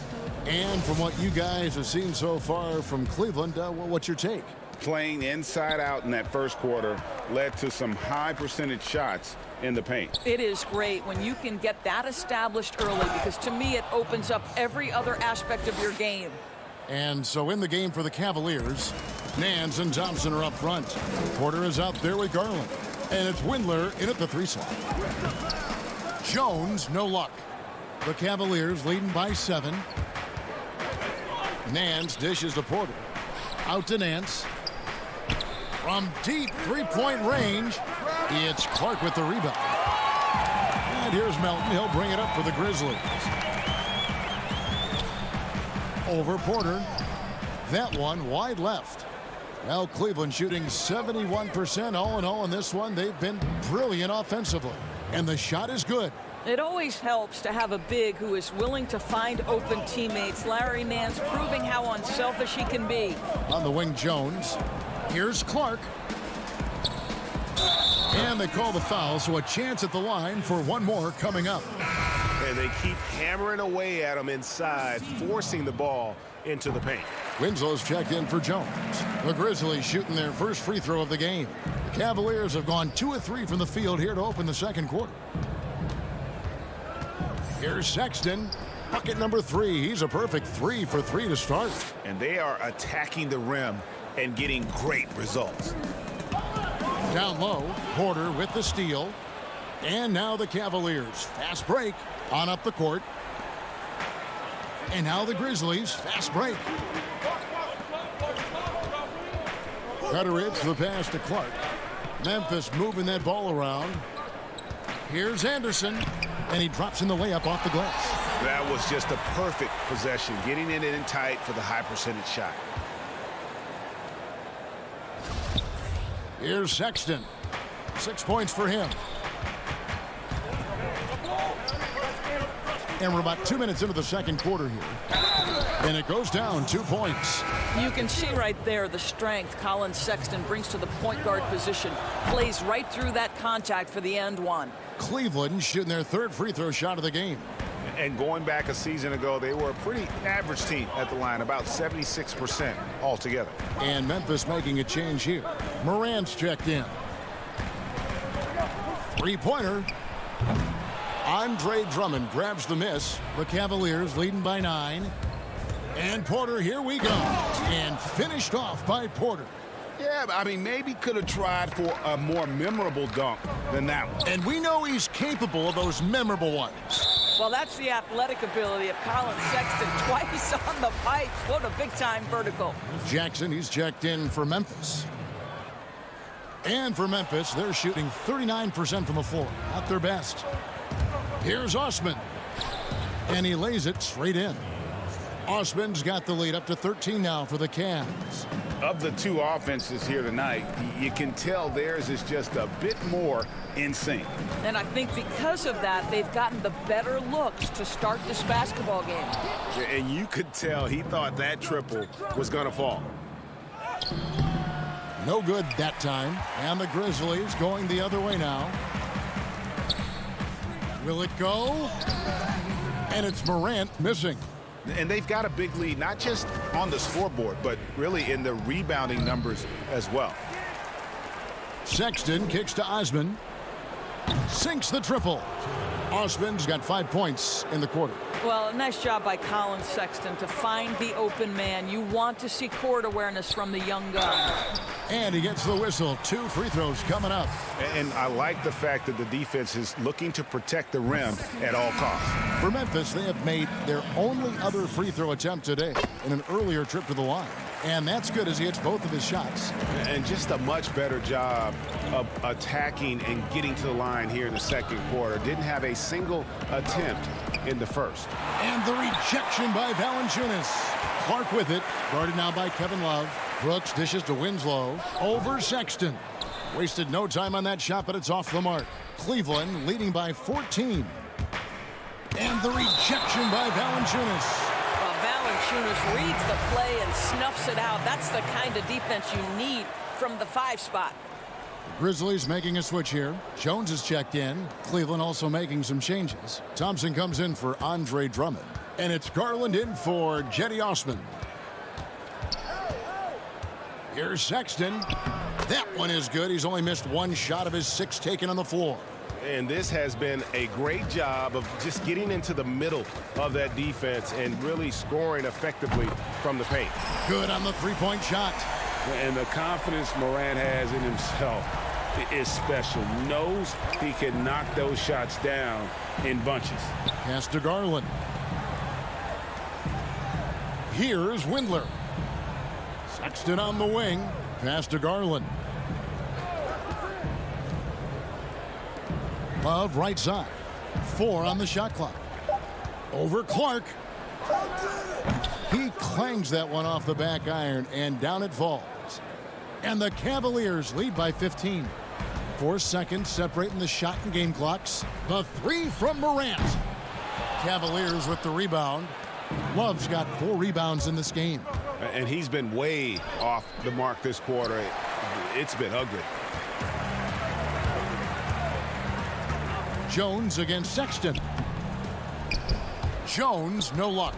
And from what you guys have seen so far from Cleveland, what's your take? Playing inside out in that first quarter led to some high percentage shots in the paint. It is great when you can get that established early, because to me it opens up every other aspect of your game. And so in the game for the Cavaliers, Nance and Thompson are up front. Porter is out there with Garland. And it's Windler in at the 3 slot. Jones, no luck. The Cavaliers leading by 7. Nance dishes to Porter. Out to Nance. From deep three-point range, it's Clark with the rebound. And here's Melton. He'll bring it up for the Grizzlies. Over Porter. That one wide left. Well, Cleveland shooting 71% all in all in this one. They've been brilliant offensively. And the shot is good. It always helps to have a big who is willing to find open teammates. Larry Nance proving how unselfish he can be. On the wing, Jones. Here's Clark. And they call the foul, so a chance at the line for one more coming up. And they keep hammering away at him inside, forcing the ball into the paint. Winslow's checked in for Jones. The Grizzlies shooting their first free throw of the game. The Cavaliers have gone 2 of 3 from the field here to open the second quarter. Here's Sexton. Bucket number 3. He's a perfect 3 for 3 to start. And they are attacking the rim and getting great results. Down low, Porter with the steal. And now the Cavaliers. Fast break on up the court. And now the Grizzlies. Fast break. Cutteridge, the pass to Clark. Memphis moving that ball around. Here's Anderson. And he drops in the layup off the glass. That was just a perfect possession, getting it in tight for the high percentage shot. Here's Sexton. 6 points for him. And we're about 2 minutes into the second quarter here. And it goes down 2 points. You can see right there the strength Colin Sexton brings to the point guard position. Plays right through that contact for the end one. Cleveland shooting their 3rd free throw shot of the game. And going back a season ago, they were a pretty average team at the line, about 76% altogether. And Memphis making a change here. Morant's checked in. 3-pointer. Andre Drummond grabs the miss. The Cavaliers leading by 9. And Porter, here we go. And finished off by Porter. Yeah, I mean, maybe could have tried for a more memorable dunk than that one. And we know he's capable of those memorable ones. Well, that's the athletic ability of Colin Sexton. Twice on the pipe. What a big-time vertical. Jackson, he's checked in for Memphis. And for Memphis, they're shooting 39% from the floor. Not their best. Here's Osman. And he lays it straight in. Osman's got the lead up to 13 now for the Cavs. Of the two offenses here tonight, you can tell theirs is just a bit more in sync. And I think because of that, they've gotten the better looks to start this basketball game. And you could tell he thought that triple was going to fall. No good that time. And the Grizzlies going the other way now. Will it go? And it's Morant missing. And they've got a big lead, not just on the scoreboard, but really in the rebounding numbers as well. Sexton kicks to Osman. Sinks the triple. Osman's got 5 points in the quarter. Well, a nice job by Colin Sexton to find the open man. You want to see court awareness from the young gun. And he gets the whistle. 2 free throws coming up. And I like the fact that the defense is looking to protect the rim at all costs. For Memphis, they have made their only other free throw attempt today in an earlier trip to the line. And that's good as he hits both of his shots. And just a much better job of attacking and getting to the line here in the second quarter. Didn't have a single attempt in the first. And the rejection by Valanciunas. Clark with it. Guarded now by Kevin Love. Brooks dishes to Winslow. Over Sexton. Wasted no time on that shot, but it's off the mark. Cleveland leading by 14. And the rejection by Valanciunas. Valanciunas reads the play and snuffs it out. That's the kind of defense you need from the 5 spot. The Grizzlies making a switch here. Jones is checked in. Cleveland also making some changes. Thompson comes in for Andre Drummond. And it's Garland in for Jetty Osman. Here's Sexton. That one is good. He's only missed 1 shot of his 6 taken on the floor. And this has been a great job of just getting into the middle of that defense and really scoring effectively from the paint. Good on the 3-point shot. And the confidence Morant has in himself is special. Knows he can knock those shots down in bunches. Pass to Garland. Here's Windler. Sexton on the wing. Pass to Garland. Love right side. 4 on the shot clock. Over Clark. He clangs that one off the back iron, and down it falls. And the Cavaliers lead by 15. 4 seconds separating the shot and game clocks. The 3 from Morant. Cavaliers with the rebound. Love's got 4 rebounds in this game. And he's been way off the mark this quarter. It's been ugly. Jones against Sexton. Jones, no luck.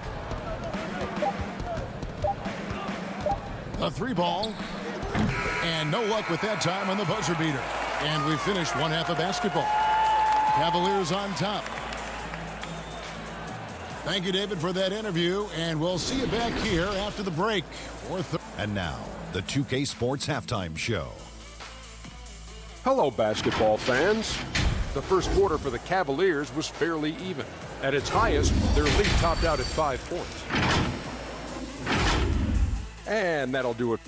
The 3 ball. And no luck with that time on the buzzer beater. And we finished 1 half of basketball. Cavaliers on top. Thank you, David, for that interview. And we'll see you back here after the break. And now, the 2K Sports Halftime Show. Hello, basketball fans. The first quarter for the Cavaliers was fairly even. At its highest, their lead topped out at 5 points. And that'll do it.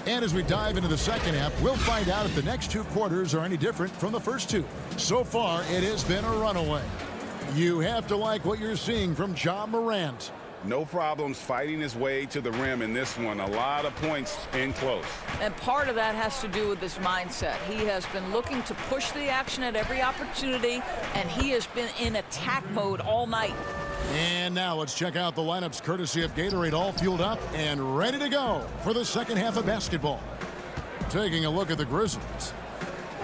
And as we dive into the second half, we'll find out if the next 2 quarters are any different from the first 2. So far, it has been a runaway. You have to like what you're seeing from Ja Morant. No problems fighting his way to the rim in this one. A lot of points in close. And part of that has to do with his mindset. He has been looking to push the action at every opportunity, and he has been in attack mode all night. And now let's check out the lineups courtesy of Gatorade, all fueled up and ready to go for the second half of basketball. Taking a look at the Grizzlies.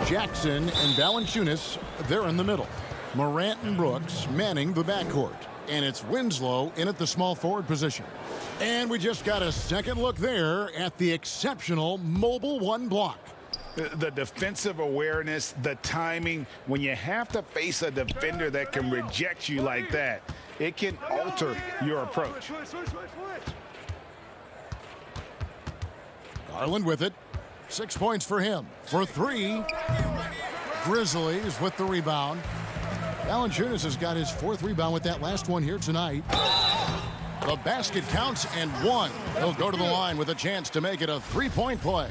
Jackson and Valanciunas, they're in the middle. Morant and Brooks manning the backcourt. And it's Winslow in at the small forward position. And we just got a second look there at the exceptional mobile 1 block. The defensive awareness, the timing, when you have to face a defender that can reject you like that, it can alter your approach. Garland with it. 6 points for him. For 3, Grizzlies with the rebound. Valanciunas has got his 4th rebound with that last one here tonight. The basket counts and one. He'll go to the line with a chance to make it a three-point play.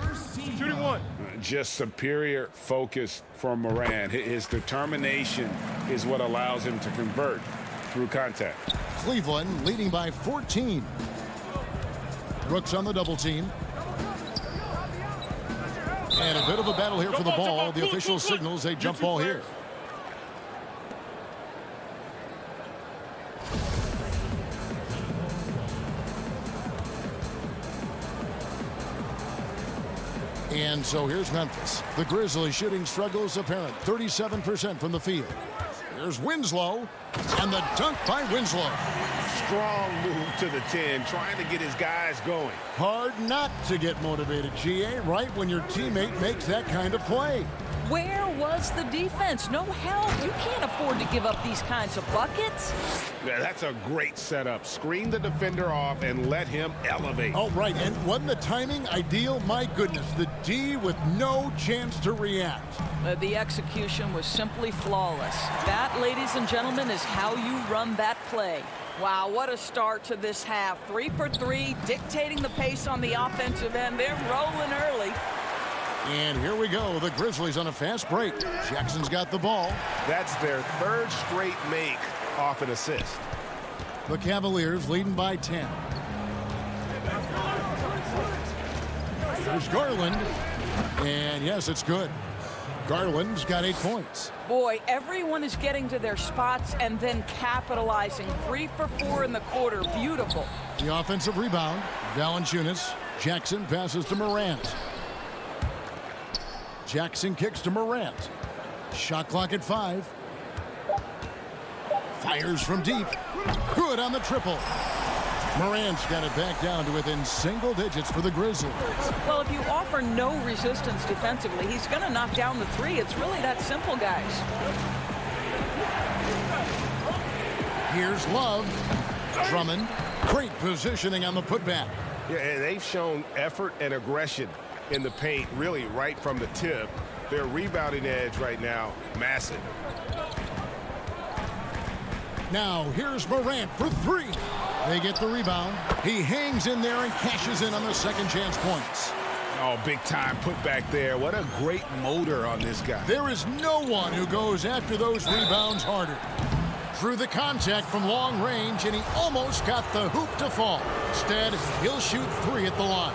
Shooting one. Just superior focus from Moran. His determination is what allows him to convert through contact. Cleveland leading by 14. Brooks on the double team. And a bit of a battle here for the ball. The official signals a jump ball here. And so here's Memphis. The Grizzlies shooting struggles apparent. 37% from the field. Here's Winslow. And the dunk by Winslow. Strong move to the 10, trying to get his guys going. Hard not to get motivated, GA, right when your teammate makes that kind of play. Where was the defense? No help. You can't afford to give up these kinds of buckets. Yeah, that's a great setup. Screen the defender off and let him elevate. Oh, right. And wasn't the timing ideal? My goodness, the D with no chance to react. The execution was simply flawless. That, ladies and gentlemen, is how you run that play. Wow, what a start to this half. 3 for 3, dictating the pace on the offensive end. They're rolling early. And here we go. The Grizzlies on a fast break. Jackson's got the ball. That's their third straight make off an assist. The Cavaliers leading by 10. There's Garland. And yes, it's good. Garland's got 8 points. Boy, everyone is getting to their spots and then capitalizing. 3 for 4 in the quarter. Beautiful. The offensive rebound. Valanciunas. Jackson passes to Morant. Jackson kicks to Morant. Shot clock at 5. Fires from deep. Good on the triple. Morant's got it back down to within single digits for the Grizzlies. Well, if you offer no resistance defensively, he's going to knock down the 3. It's really that simple, guys. Here's Love. Drummond. Great positioning on the putback. Yeah, and they've shown effort and aggression in the paint, really right from the tip. Their rebounding edge right now, massive. Now here's Morant for 3. They get the rebound. He hangs in there and cashes in on the second chance points. Oh, big time put back there. What a great motor on this guy. There is no one who goes after those rebounds harder. Through the contact from long range, and he almost got the hoop to fall. Instead, he'll shoot 3 at the line.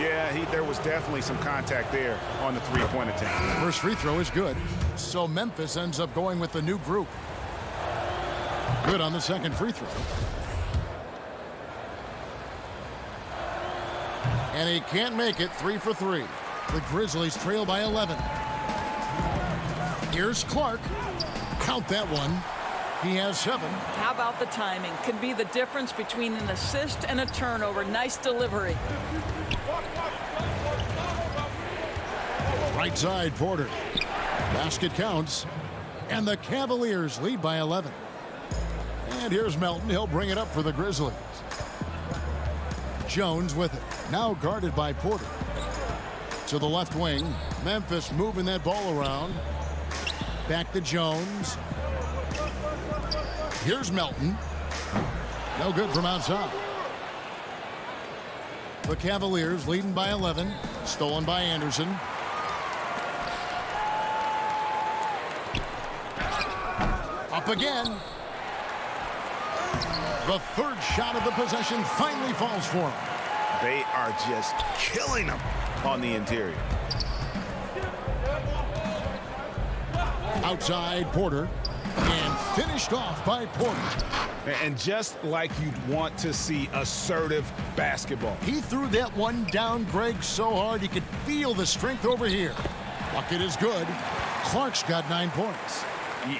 Yeah, there was definitely some contact there on the three-point attempt. First free throw is good. So Memphis ends up going with the new group. Good on the second free throw. And he can't make it. 3 for 3. The Grizzlies trail by 11. Here's Clark. Count that one. He has 7. How about the timing? Could be the difference between an assist and a turnover. Nice delivery. Right side, Porter. Basket counts. And the Cavaliers lead by 11. And here's Melton. He'll bring it up for the Grizzlies. Jones with it. Now guarded by Porter. To the left wing. Memphis moving that ball around. Back to Jones. Here's Melton. No good from outside. The Cavaliers leading by 11. Stolen by Anderson. Up again. The third shot of the possession finally falls for him. They are just killing them on the interior. Outside Porter. And finished off by Porter. And just like you'd want to see assertive basketball. He threw that one down, Greg, so hard you could feel the strength over here. Bucket is good. Clark's got 9 points.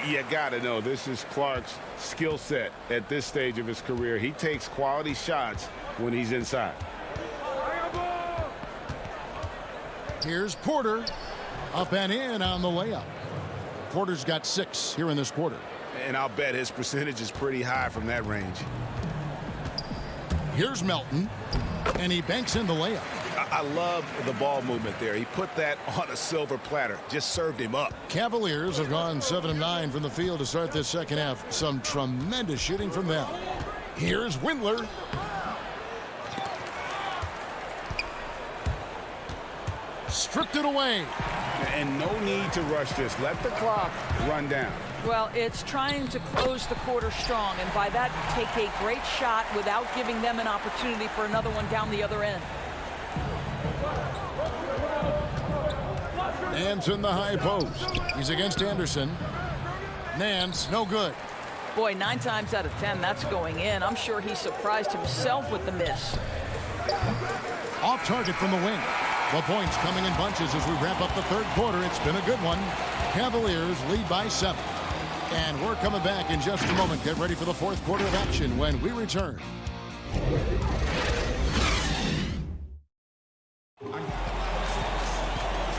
You got to know this is Clark's skill set at this stage of his career. He takes quality shots when he's inside. Here's Porter. Up and in on the layup. Porter's got 6 here in this quarter. And I'll bet his percentage is pretty high from that range. Here's Melton. And he banks in the layup. I love the ball movement there. He put that on a silver platter. Just served him up. Cavaliers have gone 7 of 9 from the field to start this second half. Some tremendous shooting from them. Here's Windler. Stripped it away. And no need to rush this. Let the clock run down. Well, it's trying to close the quarter strong, and by that, take a great shot without giving them an opportunity for another one down the other end. Nance in the high post. He's against Anderson. Nance, no good. Boy, 9 times out of 10, that's going in. I'm sure he surprised himself with the miss. Off target from the wing. The points coming in bunches as we wrap up the third quarter. It's been a good one. Cavaliers lead by 7. And we're coming back in just a moment. Get ready for the fourth quarter of action when we return.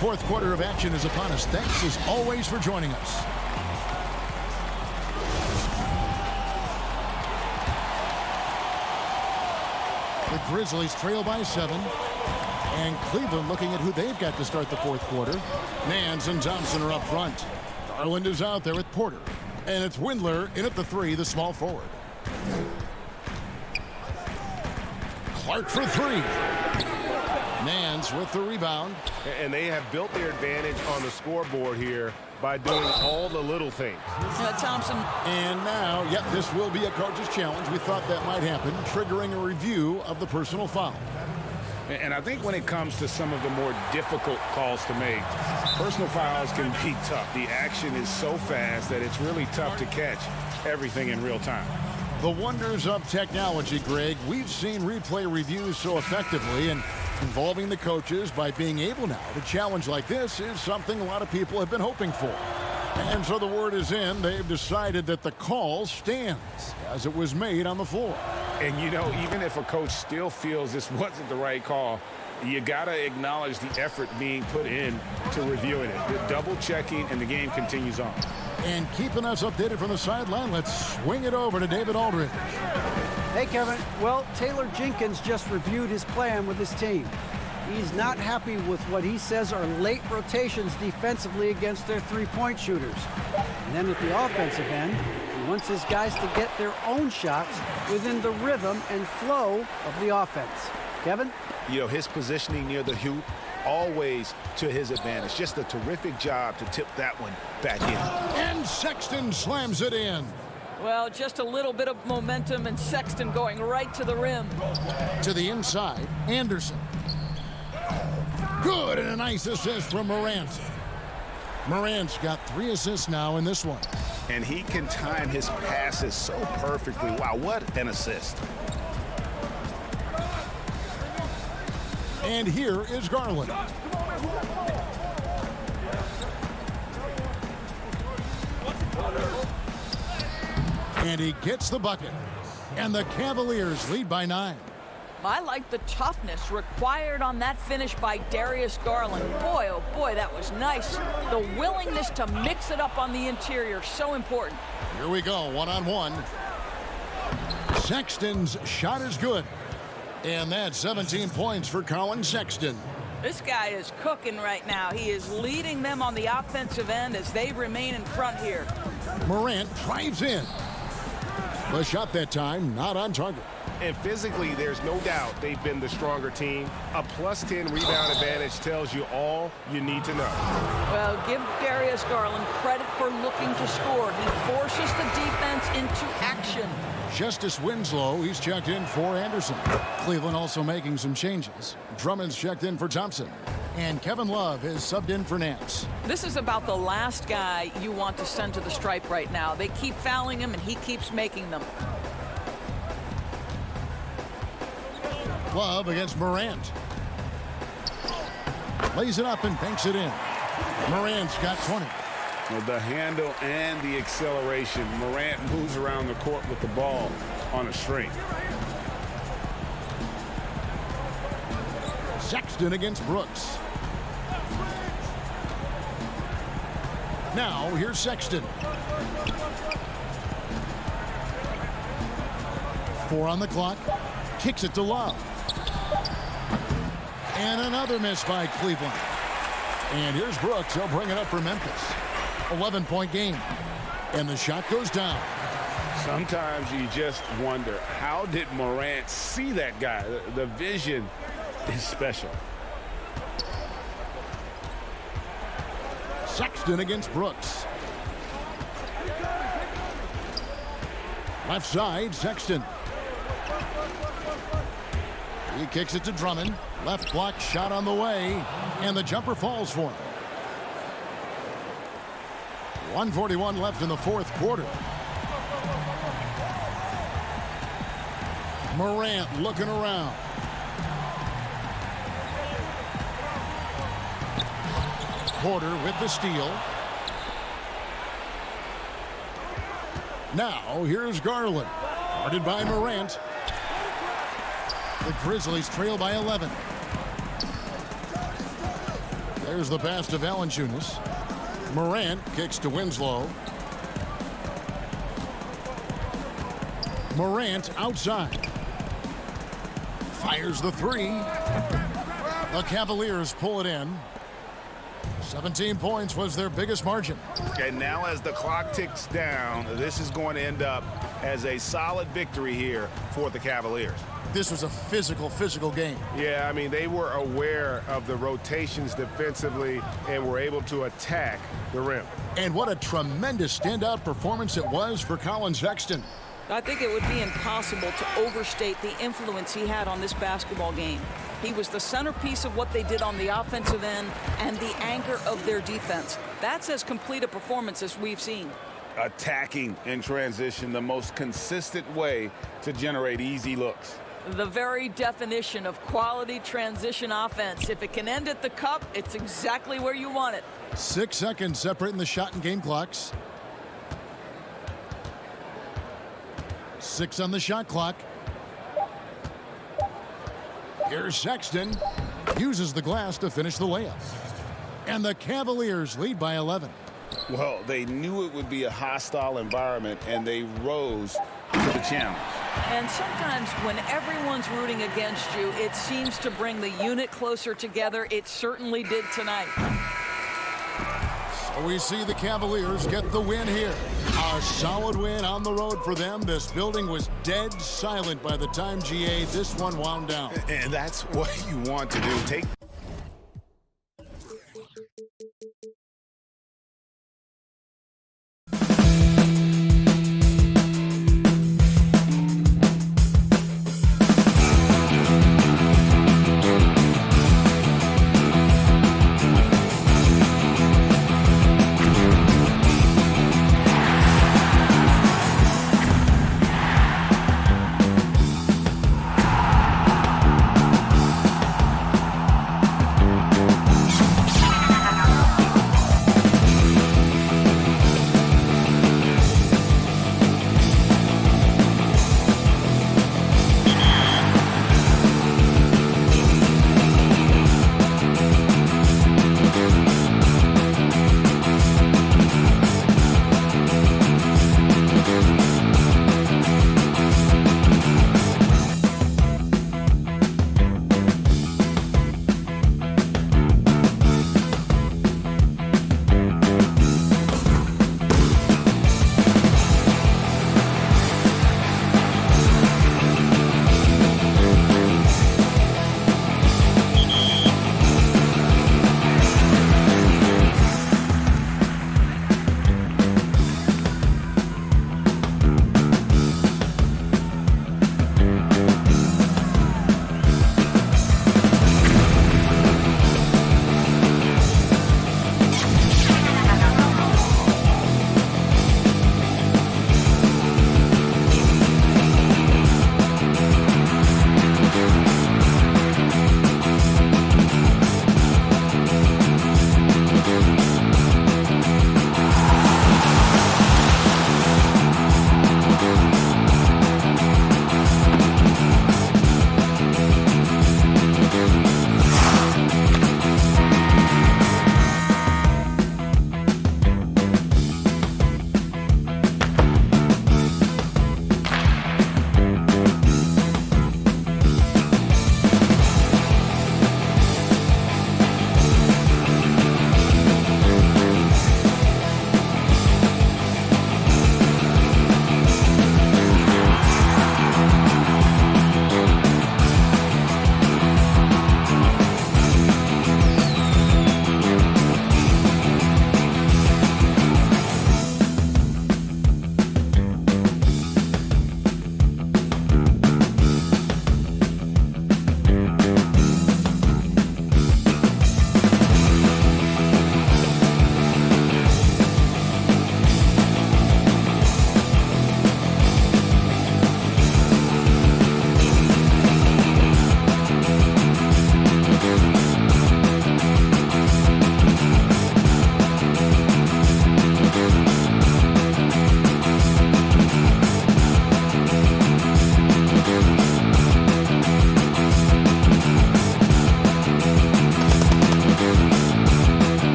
Fourth quarter of action is upon us. Thanks as always for joining us. The Grizzlies trail by 7. And Cleveland looking at who they've got to start the fourth quarter. Nance and Thompson are up front. Garland is out there with Porter. And it's Windler in at the 3, the small forward. Clark for 3. Nance with the rebound. And they have built their advantage on the scoreboard here by doing all the little things. Thompson. And now, yep, this will be a coach's challenge. We thought that might happen, triggering a review of the personal foul. And I think when it comes to some of the more difficult calls to make, personal fouls can be tough. The action is so fast that it's really tough to catch everything in real time. The wonders of technology, Greg. We've seen replay reviews so effectively, and involving the coaches by being able now to challenge like this is something a lot of people have been hoping for. And so the word is in. They've decided that the call stands as it was made on the floor. And, you know, even if a coach still feels this wasn't the right call, you got to acknowledge the effort being put in to reviewing it. The double checking, and the game continues on. And keeping us updated from the sideline, let's swing it over to David Aldridge. Hey, Kevin. Well, Taylor Jenkins just reviewed his plan with his team. He's not happy with what he says are late rotations defensively against their three-point shooters. And then at the offensive end, he wants his guys to get their own shots within the rhythm and flow of the offense. Kevin? You know, his positioning near the hoop, always to his advantage. Just a terrific job to tip that one back in. And Sexton slams it in. Well, just a little bit of momentum, and Sexton going right to the rim. To the inside, Anderson. Good, and a nice assist from Morant. Morant's got 3 assists now in this one. And he can time his passes so perfectly. Wow, what an assist. And here is Garland. And he gets the bucket. And the Cavaliers lead by 9. I like the toughness required on that finish by Darius Garland. Boy, oh boy, that was nice. The willingness to mix it up on the interior, so important. Here we go, one-on-one. Sexton's shot is good. And that's 17 points for Colin Sexton. This guy is cooking right now. He is leading them on the offensive end as they remain in front here. Morant drives in. The shot that time, not on target. And physically, there's no doubt they've been the stronger team. A +10 rebound advantage tells you all you need to know. Well, give Darius Garland credit for looking to score. He forces the defense into action. Justice Winslow, he's checked in for Anderson. Cleveland also making some changes. Drummond's checked in for Thompson. And Kevin Love is subbed in for Nance. This is about the last guy you want to send to the stripe right now. They keep fouling him, and he keeps making them. Love against Morant. Lays it up and banks it in. Morant's got 20. Well, the handle and the acceleration. Morant moves around the court with the ball on a string. Sexton against Brooks. Now, here's Sexton. 4 on the clock. Kicks it to Love. And another miss by Cleveland. And here's Brooks. He'll bring it up for Memphis. 11-point game. And the shot goes down. Sometimes you just wonder, how did Morant see that guy? The vision is special. Sexton against Brooks. Left side, Sexton. He kicks it to Drummond. Left block shot on the way, and the jumper falls for him. 1:41 left in the fourth quarter. Morant looking around. Porter with the steal. Now here's Garland. Guarded by Morant. The Grizzlies trail by 11. There's the pass to Valanciunas. Morant kicks to Winslow. Morant outside. Fires the three. The Cavaliers pull it in. 17 points was their biggest margin. And now as the clock ticks down, this is going to end up as a solid victory here for the Cavaliers. This was a physical game. Yeah, I mean, they were aware of the rotations defensively and were able to attack the rim. And what a tremendous standout performance it was for Colin Sexton. I think it would be impossible to overstate the influence he had on this basketball game. He was the centerpiece of what they did on the offensive end and the anchor of their defense. That's as complete a performance as we've seen. Attacking in transition, the most consistent way to generate easy looks. The very definition of quality transition offense. If it can end at the cup, it's exactly where you want it. 6 seconds separating the shot and game clocks. 6 on the shot clock. Here's Sexton. Uses the glass to finish the layup. And the Cavaliers lead by 11. Well, they knew it would be a hostile environment, and they rose to the challenge. And sometimes when everyone's rooting against you, it seems to bring the unit closer together. It certainly did tonight. So we see the Cavaliers get the win here. A solid win on the road for them. This building was dead silent by the time, GA, this one wound down. And that's what you want to do. Take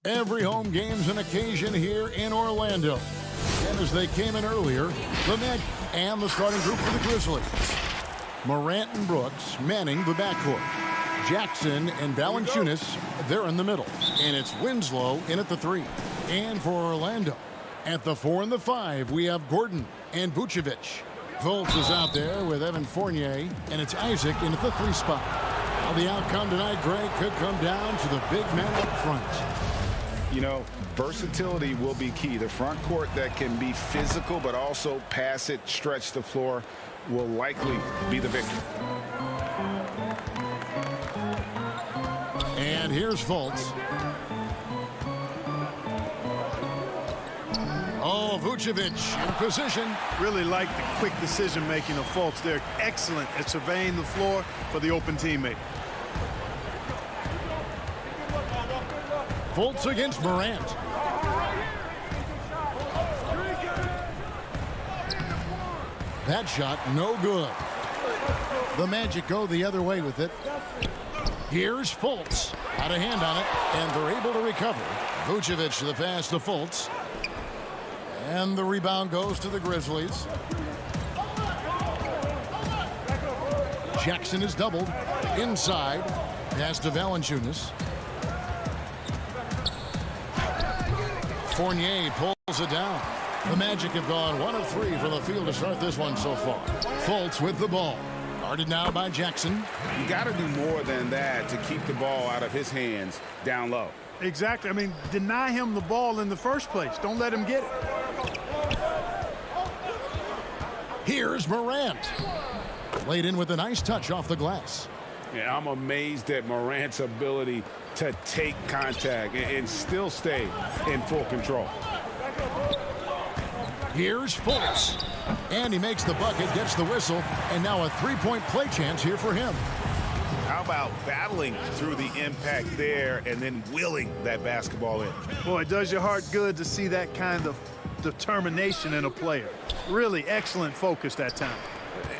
Every home game's an occasion here in Orlando. And as they came in earlier, the Magic and the starting group for the Grizzlies. Morant and Brooks manning the backcourt. Jackson and Valanciunas, they're in the middle. And it's Winslow in at the 3. And for Orlando, at the 4 and the 5, we have Gordon and Vucevic. Fultz is out there with Evan Fournier, and it's Isaac in at the 3 spot. Well, the outcome tonight, Greg, could come down to the big man up front. You know, versatility will be key. The front court that can be physical but also pass it, stretch the floor will likely be the victor. And here's Fultz. Oh, Vucevic in position. Really like the quick decision-making of Fultz. They're excellent at surveying the floor for the open teammate. Fultz against Morant. That shot, no good. The Magic go the other way with it. Here's Fultz. Had a hand on it, and they're able to recover. Vucevic the pass to Fultz. And the rebound goes to the Grizzlies. Jackson is doubled. Inside. Pass to Valanciunas. Fournier pulls it down. The Magic have gone 1 of 3 from the field to start this one so far. Fultz with the ball. Guarded now by Jackson. You got to do more than that to keep the ball out of his hands down low. Exactly. I mean, deny him the ball in the first place. Don't let him get it. Here's Morant. Laid in with a nice touch off the glass. Yeah, I'm amazed at Morant's ability to take contact and still stay in full control. Here's Fultz. And he makes the bucket, gets the whistle, and now a three-point play chance here for him. How about battling through the impact there and then willing that basketball in? Boy, it does your heart good to see that kind of determination in a player. Really excellent focus that time.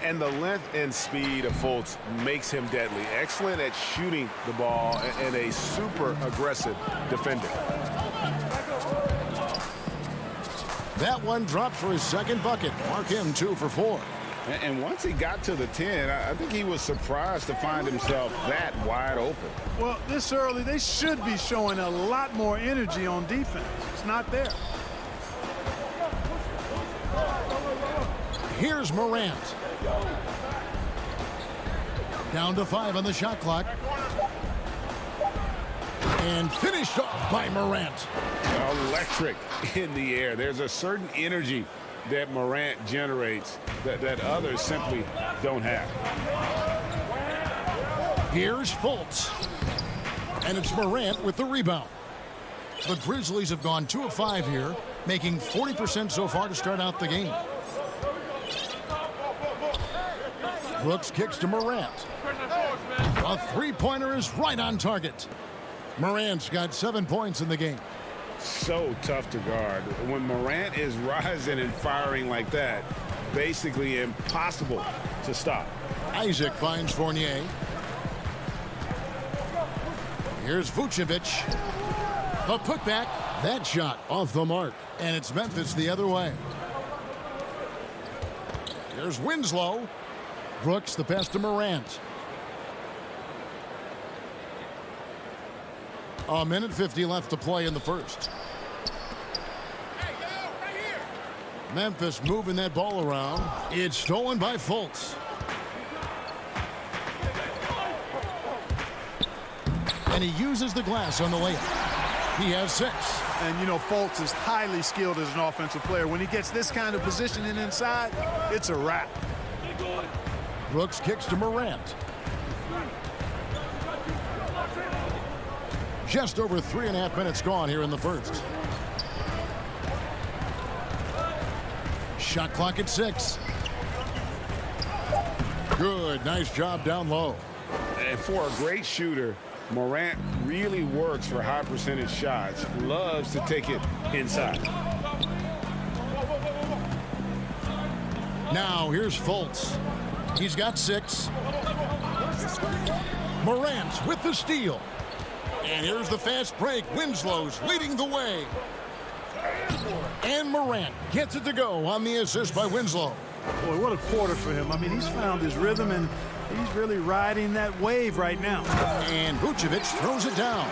And the length and speed of Fultz makes him deadly. Excellent at shooting the ball and a super aggressive defender. That one dropped for his second bucket. Mark him 2 for 4. And once he got to the 10, I think he was surprised to find himself that wide open. Well, this early, they should be showing a lot more energy on defense. It's not there. Here's Morant. Down to 5 on the shot clock. And finished off by Morant. Electric in the air. There's a certain energy that Morant generates that others simply don't have. Here's Fultz. And it's Morant with the rebound. The Grizzlies have gone 2 of 5 here, making 40% so far to start out the game. Brooks kicks to Morant. A three-pointer is right on target. Morant's got 7 points in the game. So tough to guard. When Morant is rising and firing like that, basically impossible to stop. Isaac finds Fournier. Here's Vucevic. A putback. That shot off the mark. And it's Memphis the other way. Here's Winslow. Brooks the pass to Morant. A minute 50 left to play in the first. Memphis moving that ball around. It's stolen by Fultz. And he uses the glass on the layup. He has 6. And, you know, Fultz is highly skilled as an offensive player. When he gets this kind of positioning inside, it's a wrap. Brooks kicks to Morant. Just over 3.5 minutes gone here in the first. Shot clock at 6. Good, nice job down low. And for a great shooter, Morant really works for high percentage shots. Loves to take it inside. Now here's Fultz. He's got 6. Morant with the steal. And here's the fast break. Winslow's leading the way. And Morant gets it to go on the assist by Winslow. Boy, what a quarter for him. I mean, he's found his rhythm, and he's really riding that wave right now. And Vucevic throws it down.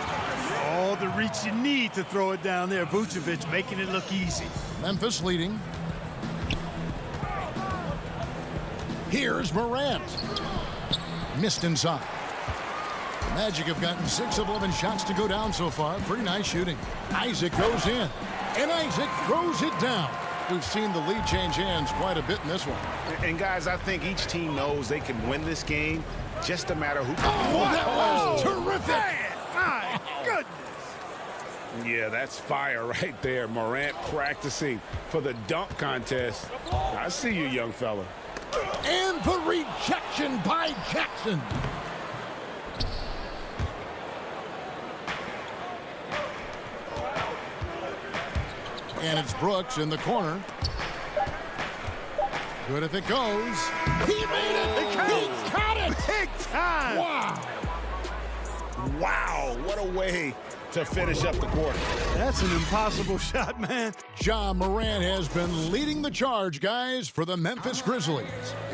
All the reach you need to throw it down there. Vucevic making it look easy. Memphis leading. Here's Morant. Missed inside. The Magic have gotten 6 of 11 shots to go down so far. Pretty nice shooting. Isaac goes in. And Isaac throws it down. We've seen the lead change hands quite a bit in this one. And guys, I think each team knows they can win this game. Just a matter who. Oh, that was terrific. Man, my goodness. Yeah, that's fire right there. Morant practicing for the dunk contest. I see you, young fella. And the rejection by Jackson. And it's Brooks in the corner. Good if it goes. He made it. He caught it. Big time. Wow. Wow, what a way to finish up the quarter. That's an impossible shot, man. Ja Morant has been leading the charge, guys, for the Memphis Grizzlies.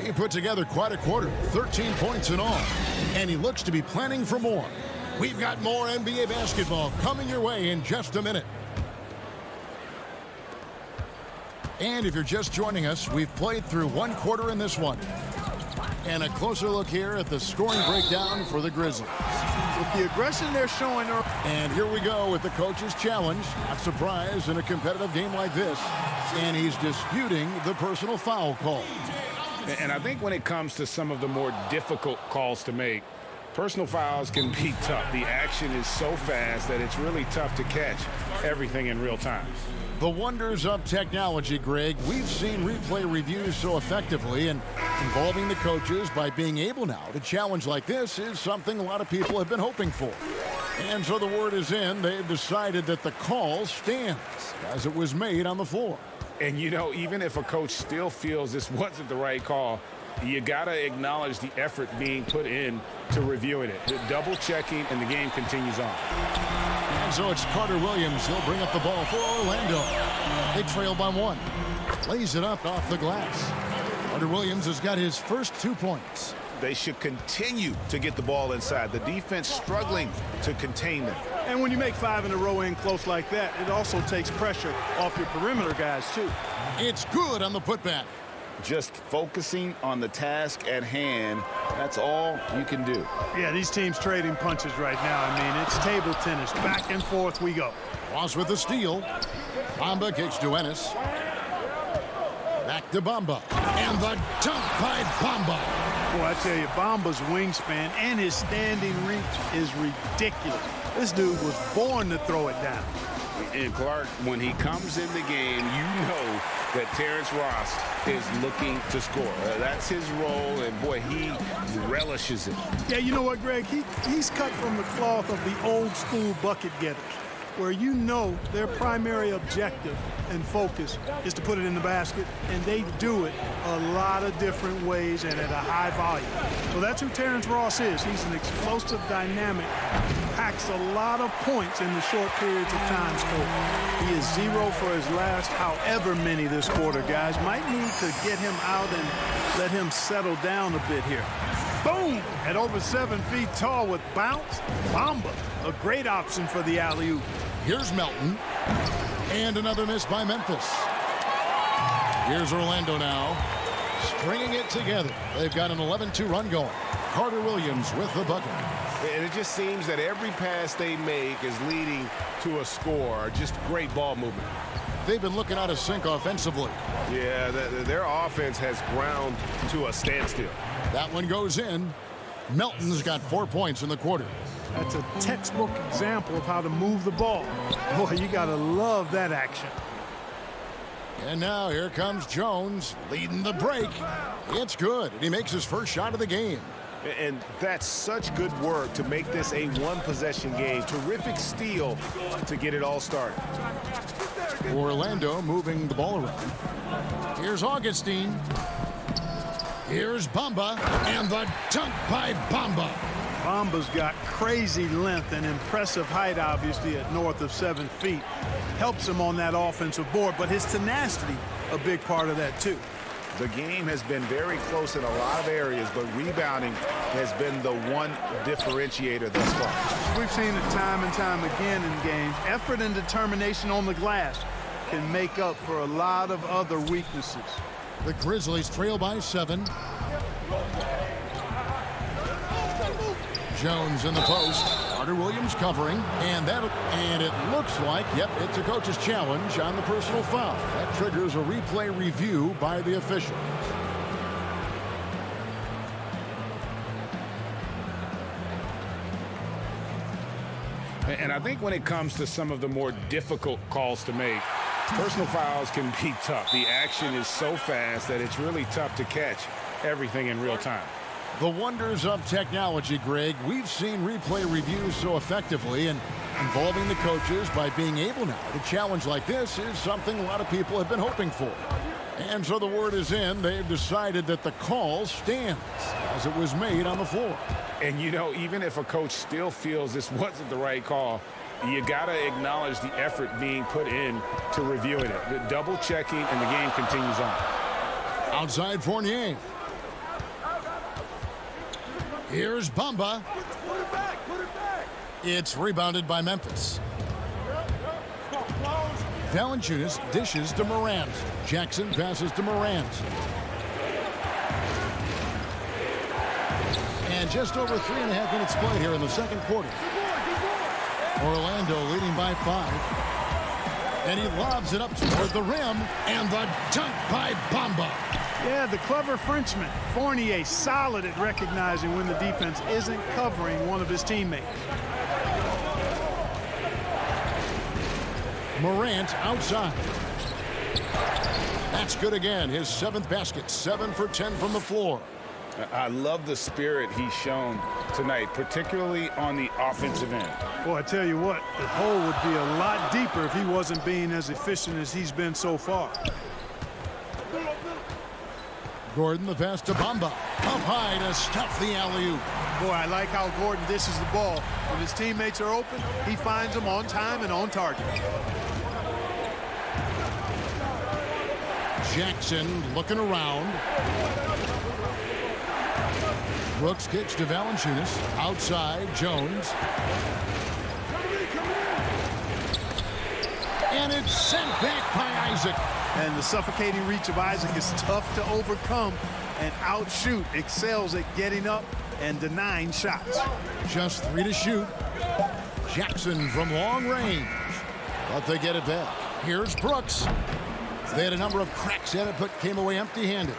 He put together quite a quarter, 13 points in all, and he looks to be planning for more. We've got more NBA basketball coming your way in just a minute. And if you're just joining us, we've played through one quarter in this one. And a closer look here at the scoring breakdown for the Grizzlies. With the aggression they're showing. And here we go with the coach's challenge. Not surprised in a competitive game like this. And he's disputing the personal foul call. And I think when it comes to some of the more difficult calls to make, personal fouls can be tough. The action is so fast that it's really tough to catch everything in real time. The wonders of technology, Greg. We've seen replay reviews so effectively, and involving the coaches by being able now to challenge like this is something a lot of people have been hoping for. And so the word is in. They've decided that the call stands as it was made on the floor. And, you know, even if a coach still feels this wasn't the right call, you got to acknowledge the effort being put in to reviewing it. The double checking, and the game continues on. And so it's Carter Williams. He'll bring up the ball for Orlando. They trail by 1. Lays it up off the glass. Carter Williams has got his first 2 points. They should continue to get the ball inside. The defense struggling to contain them. And when you make 5 in a row in close like that, it also takes pressure off your perimeter guys, too. It's good on the putback. Just focusing on the task at hand. That's all you can do. Yeah, these teams trading punches right now. I mean, it's table tennis. Back and forth we go. Ross with the steal. Bamba kicks to Ennis. Back to Bamba. And the dunk by Bamba. Boy, I tell you, Bamba's wingspan and his standing reach is ridiculous. This dude was born to throw it down. And Clark, when he comes in the game, you know that Terrence Ross is looking to score. That's his role, and boy, he relishes it. Yeah, you know what, Greg? He's cut from the cloth of the old school bucket getters, where you know their primary objective and focus is to put it in the basket, and they do it a lot of different ways and at a high volume. So that's who Terrence Ross is. He's an explosive, dynamic, packs a lot of points in the short periods of time scored. He is 0 for his last however many this quarter, guys. Might need to get him out and let him settle down a bit here. Boom! At over 7 feet tall with bounce, Bamba, a great option for the alley-oop. Here's Melton. And another miss by Memphis. Here's Orlando now. Stringing it together. They've got an 11-2 run going. Carter Williams with the bucket. And it just seems that every pass they make is leading to a score. Just great ball movement. They've been looking out of sync offensively. Yeah, their offense has ground to a standstill. That one goes in. Melton's got 4 points in the quarter. That's a textbook example of how to move the ball. Boy, you got to love that action. And now here comes Jones leading the break. It's good, and he makes his first shot of the game. And that's such good work to make this a one-possession game. Terrific steal to get it all started. Orlando moving the ball around. Here's Augustine. Here's Bamba, and the dunk by Bamba. Bamba's got crazy length and impressive height, obviously, at north of 7 feet. Helps him on that offensive board, but his tenacity, a big part of that, too. The game has been very close in a lot of areas, but rebounding has been the one differentiator thus far. We've seen it time and time again in games. Effort and determination on the glass can make up for a lot of other weaknesses. The Grizzlies trail by 7. Jones in the post. Carter Williams covering, and it looks like, yep, it's a coach's challenge on the personal foul. That triggers a replay review by the officials. And I think when it comes to some of the more difficult calls to make, personal fouls can be tough. The action is so fast that it's really tough to catch everything in real time. The wonders of technology, Greg. We've seen replay reviews so effectively, and involving the coaches by being able now to challenge like this is something a lot of people have been hoping for. And so the word is in. They've decided that the call stands as it was made on the floor. And, you know, even if a coach still feels this wasn't the right call, you got to acknowledge the effort being put in to reviewing it. The double checking, and the game continues on. Outside Fournier. Here's Bamba. It's rebounded by Memphis. Valanciunas dishes to Morant. Jackson passes to Morant. And just over 3.5 minutes played here in the second quarter. Orlando leading by 5. And he lobs it up toward the rim. And the dunk by Bamba. Yeah, the clever Frenchman. Fournier solid at recognizing when the defense isn't covering one of his teammates. Morant outside. That's good again. His 7th basket. 7 for 10 from the floor. I love the spirit he's shown tonight, particularly on the offensive end. Boy, I tell you what, the hole would be a lot deeper if he wasn't being as efficient as he's been so far. Gordon, the pass to Bamba. Up high to stuff the alley-oop. Boy, I like how Gordon dishes the ball. When his teammates are open, he finds them on time and on target. Jackson looking around. Brooks kicks to Valanciunas. Outside, Jones. And it's sent back by Isaac. And the suffocating reach of Isaac is tough to overcome and outshoot. Excels at getting up and denying shots. Just 3 to shoot. Jackson from long range. But they get it back. Here's Brooks. They had a number of cracks at it, but came away empty-handed.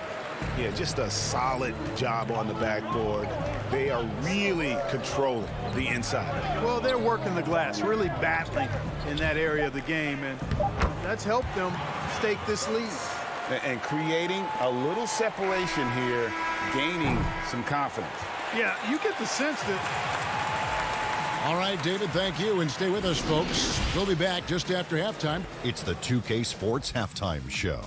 Yeah, just a solid job on the backboard. They are really controlling the inside. Well, they're working the glass, really battling in that area of the game, and that's helped them stake this lead. And creating a little separation here, gaining some confidence. Yeah, you get the sense that... All right, David, thank you, and stay with us, folks. We'll be back just after halftime. It's the 2K Sports Halftime Show.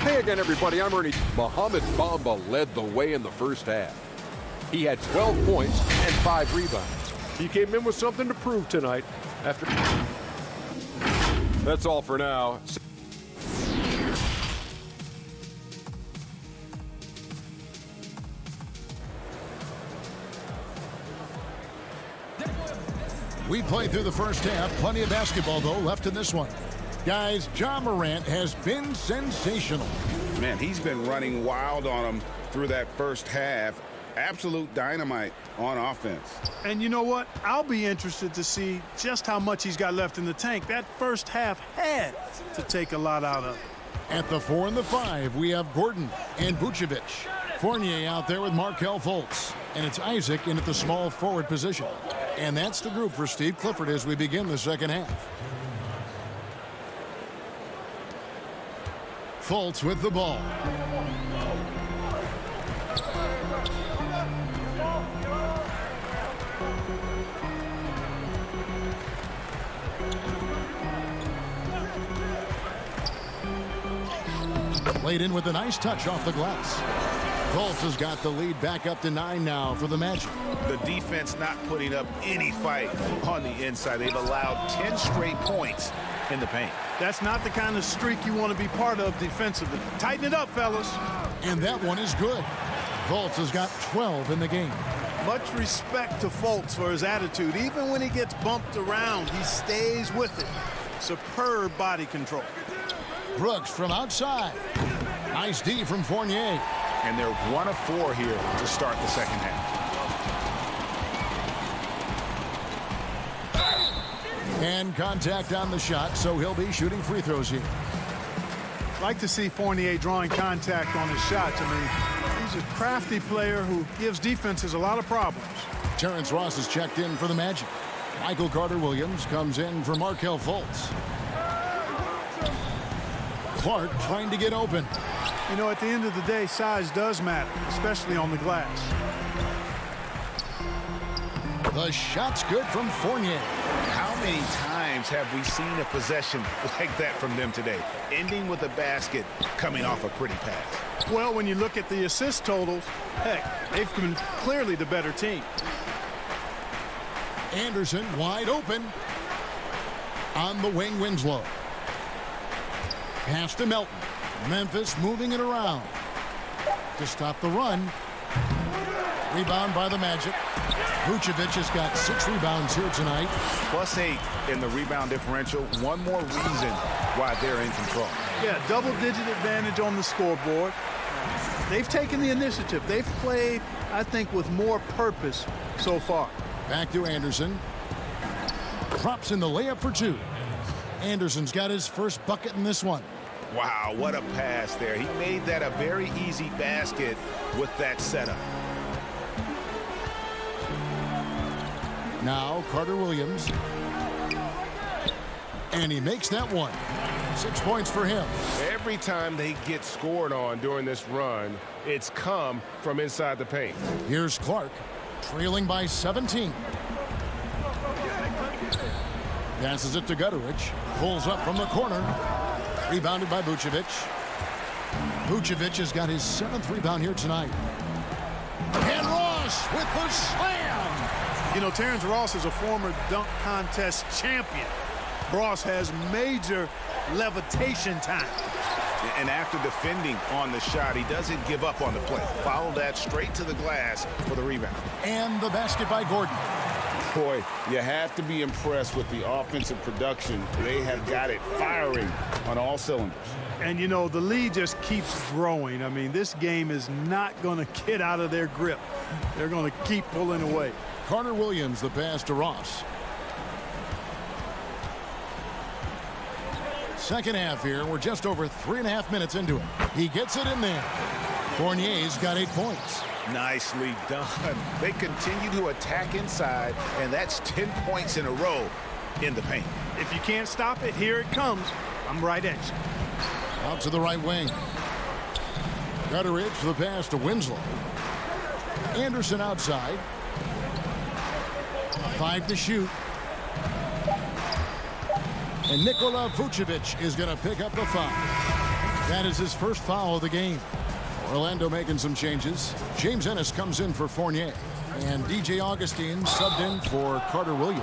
Hey again, everybody. I'm Ernie. Mohamed Bamba led the way in the first half. He had 12 points and 5 rebounds. He came in with something to prove tonight. That's all for now. We played through the first half. Plenty of basketball, though, left in this one. Guys, Ja Morant has been sensational. Man, he's been running wild on him through that first half. Absolute dynamite on offense. And you know what? I'll be interested to see just how much he's got left in the tank. That first half had to take a lot out of it. At the 4 and the 5, we have Gordon and Vucevic. Fournier out there with Markelle Fultz. And it's Isaac in at the small forward position. And that's the group for Steve Clifford as we begin the second half. Fultz with the ball. Laid in with a nice touch off the glass. Fultz has got the lead back up to 9 now for the Magic. The defense not putting up any fight on the inside. They've allowed 10 straight points in the paint. That's not the kind of streak you want to be part of defensively. Tighten it up, fellas. And that one is good. Fultz has got 12 in the game. Much respect to Fultz for his attitude. Even when he gets bumped around, he stays with it. Superb body control. Brooks from outside. Nice D from Fournier. And they're 1 of 4 here to start the second half. And contact on the shot, so he'll be shooting free throws here. Like to see Fournier drawing contact on his shots. I mean, he's a crafty player who gives defenses a lot of problems. Terrence Ross is checked in for the Magic. Michael Carter-Williams comes in for Markelle Fultz. Clark trying to get open. You know, at the end of the day, size does matter, especially on the glass. The shot's good from Fournier. How many times have we seen a possession like that from them today? Ending with a basket, coming off a pretty pass. Well, when you look at the assist totals, heck, they've been clearly the better team. Anderson wide open. On the wing, Winslow. Pass to Melton. Memphis moving it around to stop the run. Rebound by the Magic. Vucevic has got 6 rebounds here tonight. +8 in the rebound differential. One more reason why they're in control. Yeah, double-digit advantage on the scoreboard. They've taken the initiative. They've played, I think, with more purpose so far. Back to Anderson. Drops in the layup for 2. Anderson's got his first bucket in this one. Wow, what a pass there. He made that a very easy basket with that setup. Now Carter-Williams. And he makes that one. 6 points for him. Every time they get scored on during this run, it's come from inside the paint. Here's Clark, trailing by 17. Passes it to Gutteridge. Pulls up from the corner. Rebounded by Vucevic. Vucevic has got his 7th rebound here tonight. And Ross with the slam. You know, Terrence Ross is a former dunk contest champion. Ross has major levitation time. And after defending on the shot, he doesn't give up on the play. Follow that straight to the glass for the rebound. And the basket by Gordon. Boy, you have to be impressed with the offensive production. They have got it firing on all cylinders. And, you know, the lead just keeps growing. I mean, this game is not going to get out of their grip. They're going to keep pulling away. Carter-Williams, the pass to Ross. Second half here. We're just over 3.5 minutes into it. He gets it in there. Fournier's got 8 points. Nicely done. They continue to attack inside, and that's 10 points in a row in the paint. If you can't stop it, here it comes. I'm right at you. Out to the right wing. Gutteridge, the pass to Winslow. Anderson outside. 5 to shoot. And Nikola Vucevic is going to pick up the foul. That is his first foul of the game. Orlando making some changes. James Ennis comes in for Fournier. And DJ Augustine subbed in for Carter-Williams.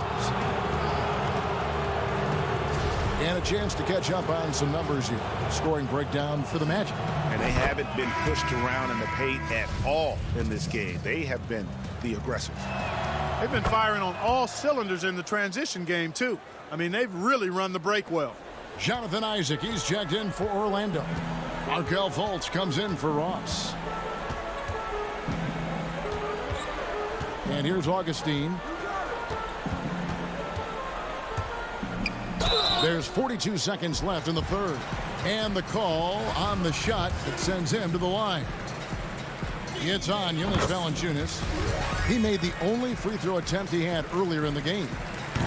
And a chance to catch up on some numbers here. Scoring breakdown for the Magic. And they haven't been pushed around in the paint at all in this game. They have been the aggressors. They've been firing on all cylinders in the transition game, too. I mean, they've really run the break well. Jonathan Isaac, he's checked in for Orlando. Markelle Fultz comes in for Ross. And here's Augustine. There's 42 seconds left in the third. And the call on the shot that sends him to the line. It's on Jonas Valanciunas. He made the only free throw attempt he had earlier in the game.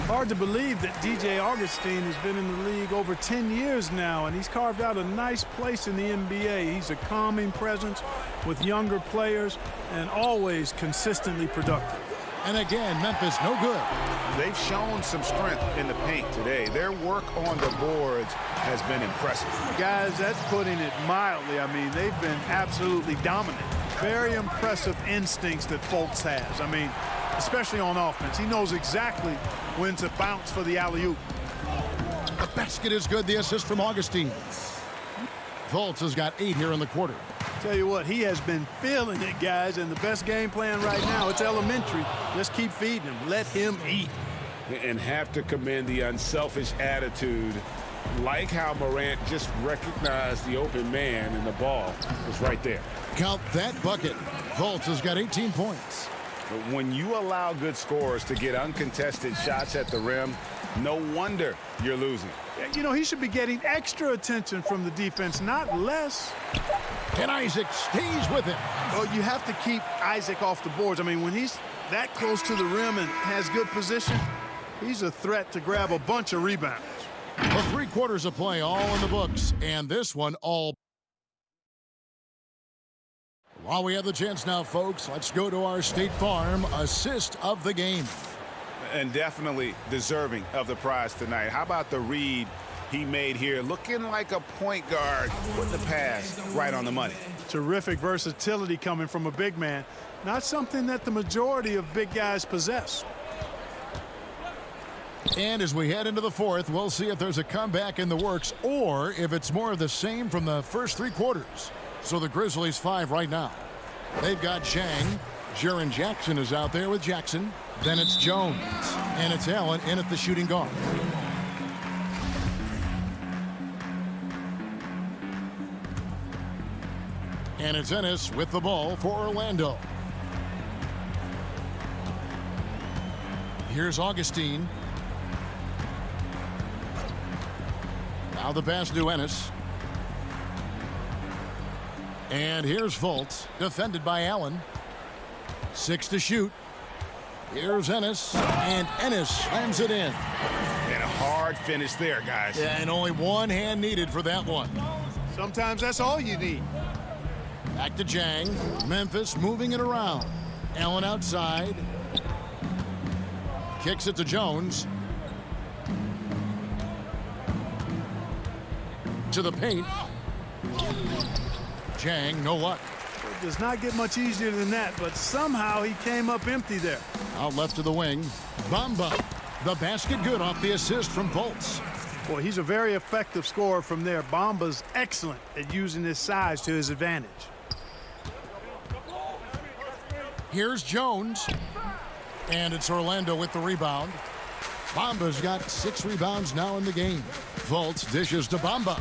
Hard to believe that DJ Augustine has been in the league over 10 years now, and he's carved out a nice place in the NBA. He's a calming presence with younger players and always consistently productive. And again, Memphis no good. They've shown some strength in the paint today. Their work on the boards has been impressive. Guys, that's putting it mildly. I mean, they've been absolutely dominant. very impressive instincts that Fultz has. I mean, especially on offense. He knows exactly when to bounce for the alley-oop. The basket is good. The assist from Augustine. Fultz has got 8 here in the quarter. Tell you what, he has been feeling it, guys, and the best game plan right now, it's elementary. Just keep feeding him. Let him eat. And have to commend the unselfish attitude, like how Morant just recognized the open man and the ball was right there. Count that bucket. Fultz has got 18 points. But when you allow good scorers to get uncontested shots at the rim, no wonder you're losing. You know, he should be getting extra attention from the defense, not less. And Isaac stays with him. Oh, you have to keep Isaac off the boards. I mean, when he's that close to the rim and has good position, he's a threat to grab a bunch of rebounds. The 3 quarters of play all in the books, and this one all. While we have the chance now, folks, let's go to our State Farm assist of the game. And definitely deserving of the prize tonight. How about the read he made here? Looking like a point guard, putting the pass right on the money. Terrific versatility coming from a big man. Not something that the majority of big guys possess. And as we head into the 4th, we'll see if there's a comeback in the works or if it's more of the same from the first 3 quarters. So the Grizzlies 5 right now. They've got Chang. Jaren Jackson is out there with Jackson. Then it's Jones. And it's Allen in at the shooting guard. And it's Ennis with the ball for Orlando. Here's Augustine. Now the pass to Ennis. And here's Fultz, defended by Allen. 6 to shoot. Here's Ennis, and Ennis slams it in. And a hard finish there, guys. Yeah, and only one hand needed for that one. Sometimes that's all you need. Back to Jang. Memphis moving it around. Allen outside. Kicks it to Jones. To the paint. Jang, no luck. It does not get much easier than that, but somehow he came up empty there. Out left to the wing. Bamba. The basket good off the assist from Fultz. Boy, he's a very effective scorer from there. Bamba's excellent at using his size to his advantage. Here's Jones. And it's Orlando with the rebound. Bamba's got 6 rebounds now in the game. Fultz dishes to Bamba.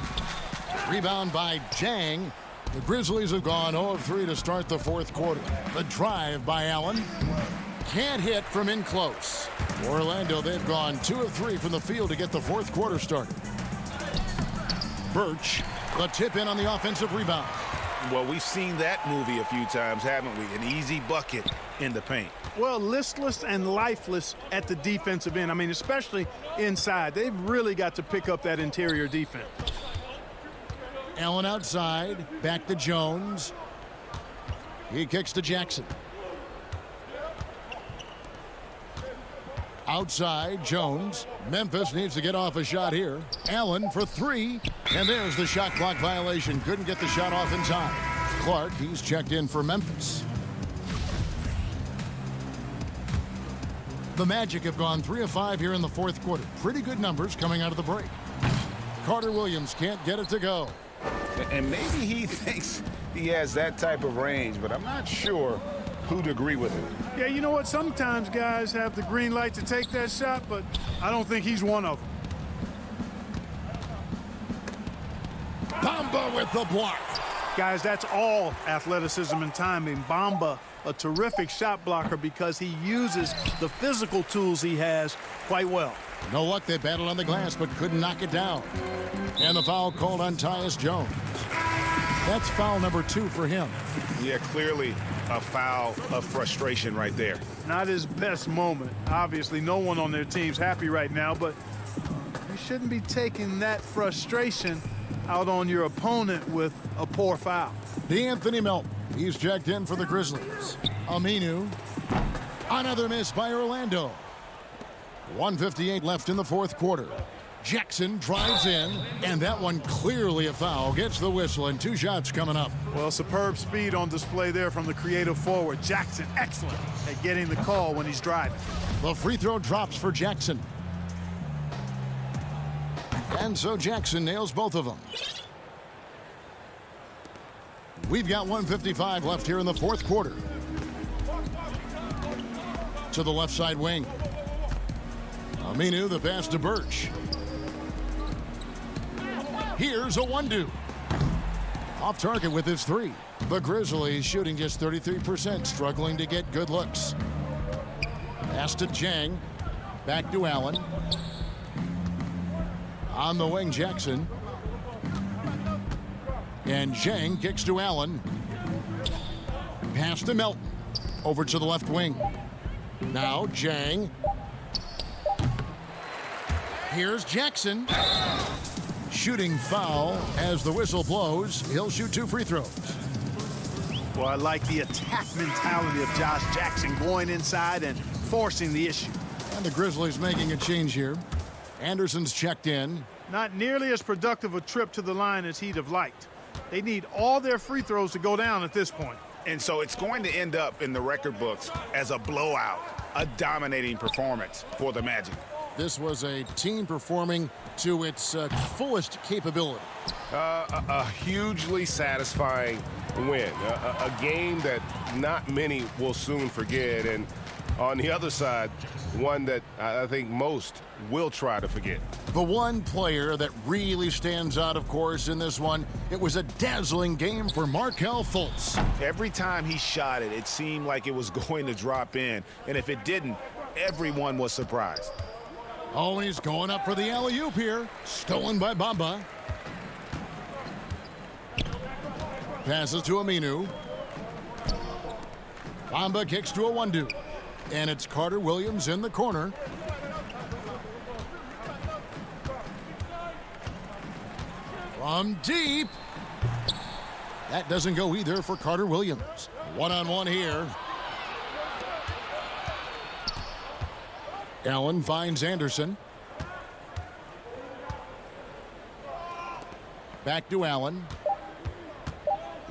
Rebound by Jang. The Grizzlies have gone 0 of 3 to start the 4th quarter. The drive by Allen. Can't hit from in close. Orlando, they've gone 2 of 3 from the field to get the 4th quarter started. Birch, the tip in on the offensive rebound. Well, we've seen that movie a few times, haven't we? An easy bucket in the paint. Well, listless and lifeless at the defensive end. I mean, especially inside. They've really got to pick up that interior defense. Allen outside, back to Jones. He kicks to Jackson. Outside, Jones. Memphis needs to get off a shot here. Allen for 3, and there's the shot clock violation. Couldn't get the shot off in time. Clark, he's checked in for Memphis. The Magic have gone 3 of 5 here in the 4th quarter. Pretty good numbers coming out of the break. Carter Williams can't get it to go. And maybe he thinks he has that type of range, but I'm not sure who'd agree with it. Yeah, you know what? Sometimes guys have the green light to take that shot, but I don't think he's one of them. Bamba with the block. Guys, that's all athleticism and timing. Bamba, a terrific shot blocker because he uses the physical tools he has quite well. No luck, they battled on the glass but couldn't knock it down. And the foul called on Tyus Jones. That's foul number 2 for him. Yeah, clearly a foul of frustration right there. Not his best moment. Obviously, no one on their team's happy right now, but you shouldn't be taking that frustration out on your opponent with a poor foul. DeAnthony Melton, he's checked in for the Grizzlies. Aminu, another miss by Orlando. 1:58 left in the 4th quarter. Jackson drives in, and that one clearly a foul. Gets the whistle, and 2 shots coming up. Well, superb speed on display there from the creative forward. Jackson, excellent at getting the call when he's driving. The free throw drops for Jackson. And so Jackson nails both of them. We've got 1:55 left here in the fourth quarter. To the left side wing. Aminu, the pass to Birch. Here's a 1-2. Off target with his 3. The Grizzlies shooting just 33%, struggling to get good looks. Pass to Jang. Back to Allen. On the wing, Jackson. And Jang kicks to Allen. Pass to Melton. Over to the left wing. Now Jang. Here's Jackson. Shooting foul as the whistle blows. He'll shoot 2 free throws. Well, I like the attack mentality of Josh Jackson going inside and forcing the issue. And the Grizzlies making a change here. Anderson's checked in. Not nearly as productive a trip to the line as he'd have liked. They need all their free throws to go down at this point. And so it's going to end up in the record books as a blowout, a dominating performance for the Magic. This was a team performing to its fullest capability. A hugely satisfying win. A game that not many will soon forget. And on the other side, one that I think most will try to forget. The one player that really stands out, of course, in this one, it was a dazzling game for Markelle Fultz. Every time he shot it, it seemed like it was going to drop in. And if it didn't, everyone was surprised. Oh, he's going up for the alley-oop here. Stolen by Bamba. Passes to Aminu. Bamba kicks to a 1-2. And it's Carter Williams in the corner. From deep. That doesn't go either for Carter Williams. One-on-one here. Allen finds Anderson. Back to Allen.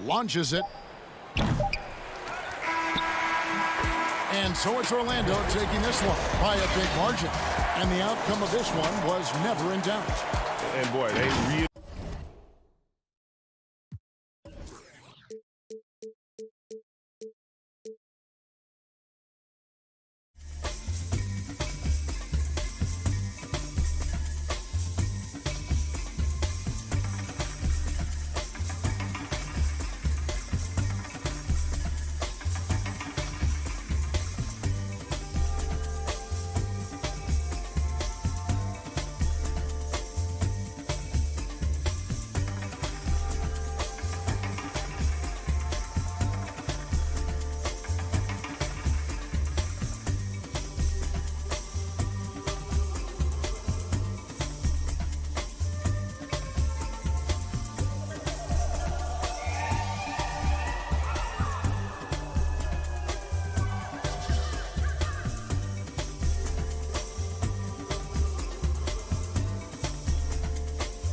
Launches it. And so it's Orlando taking this one by a big margin. And the outcome of this one was never in doubt. And boy, they really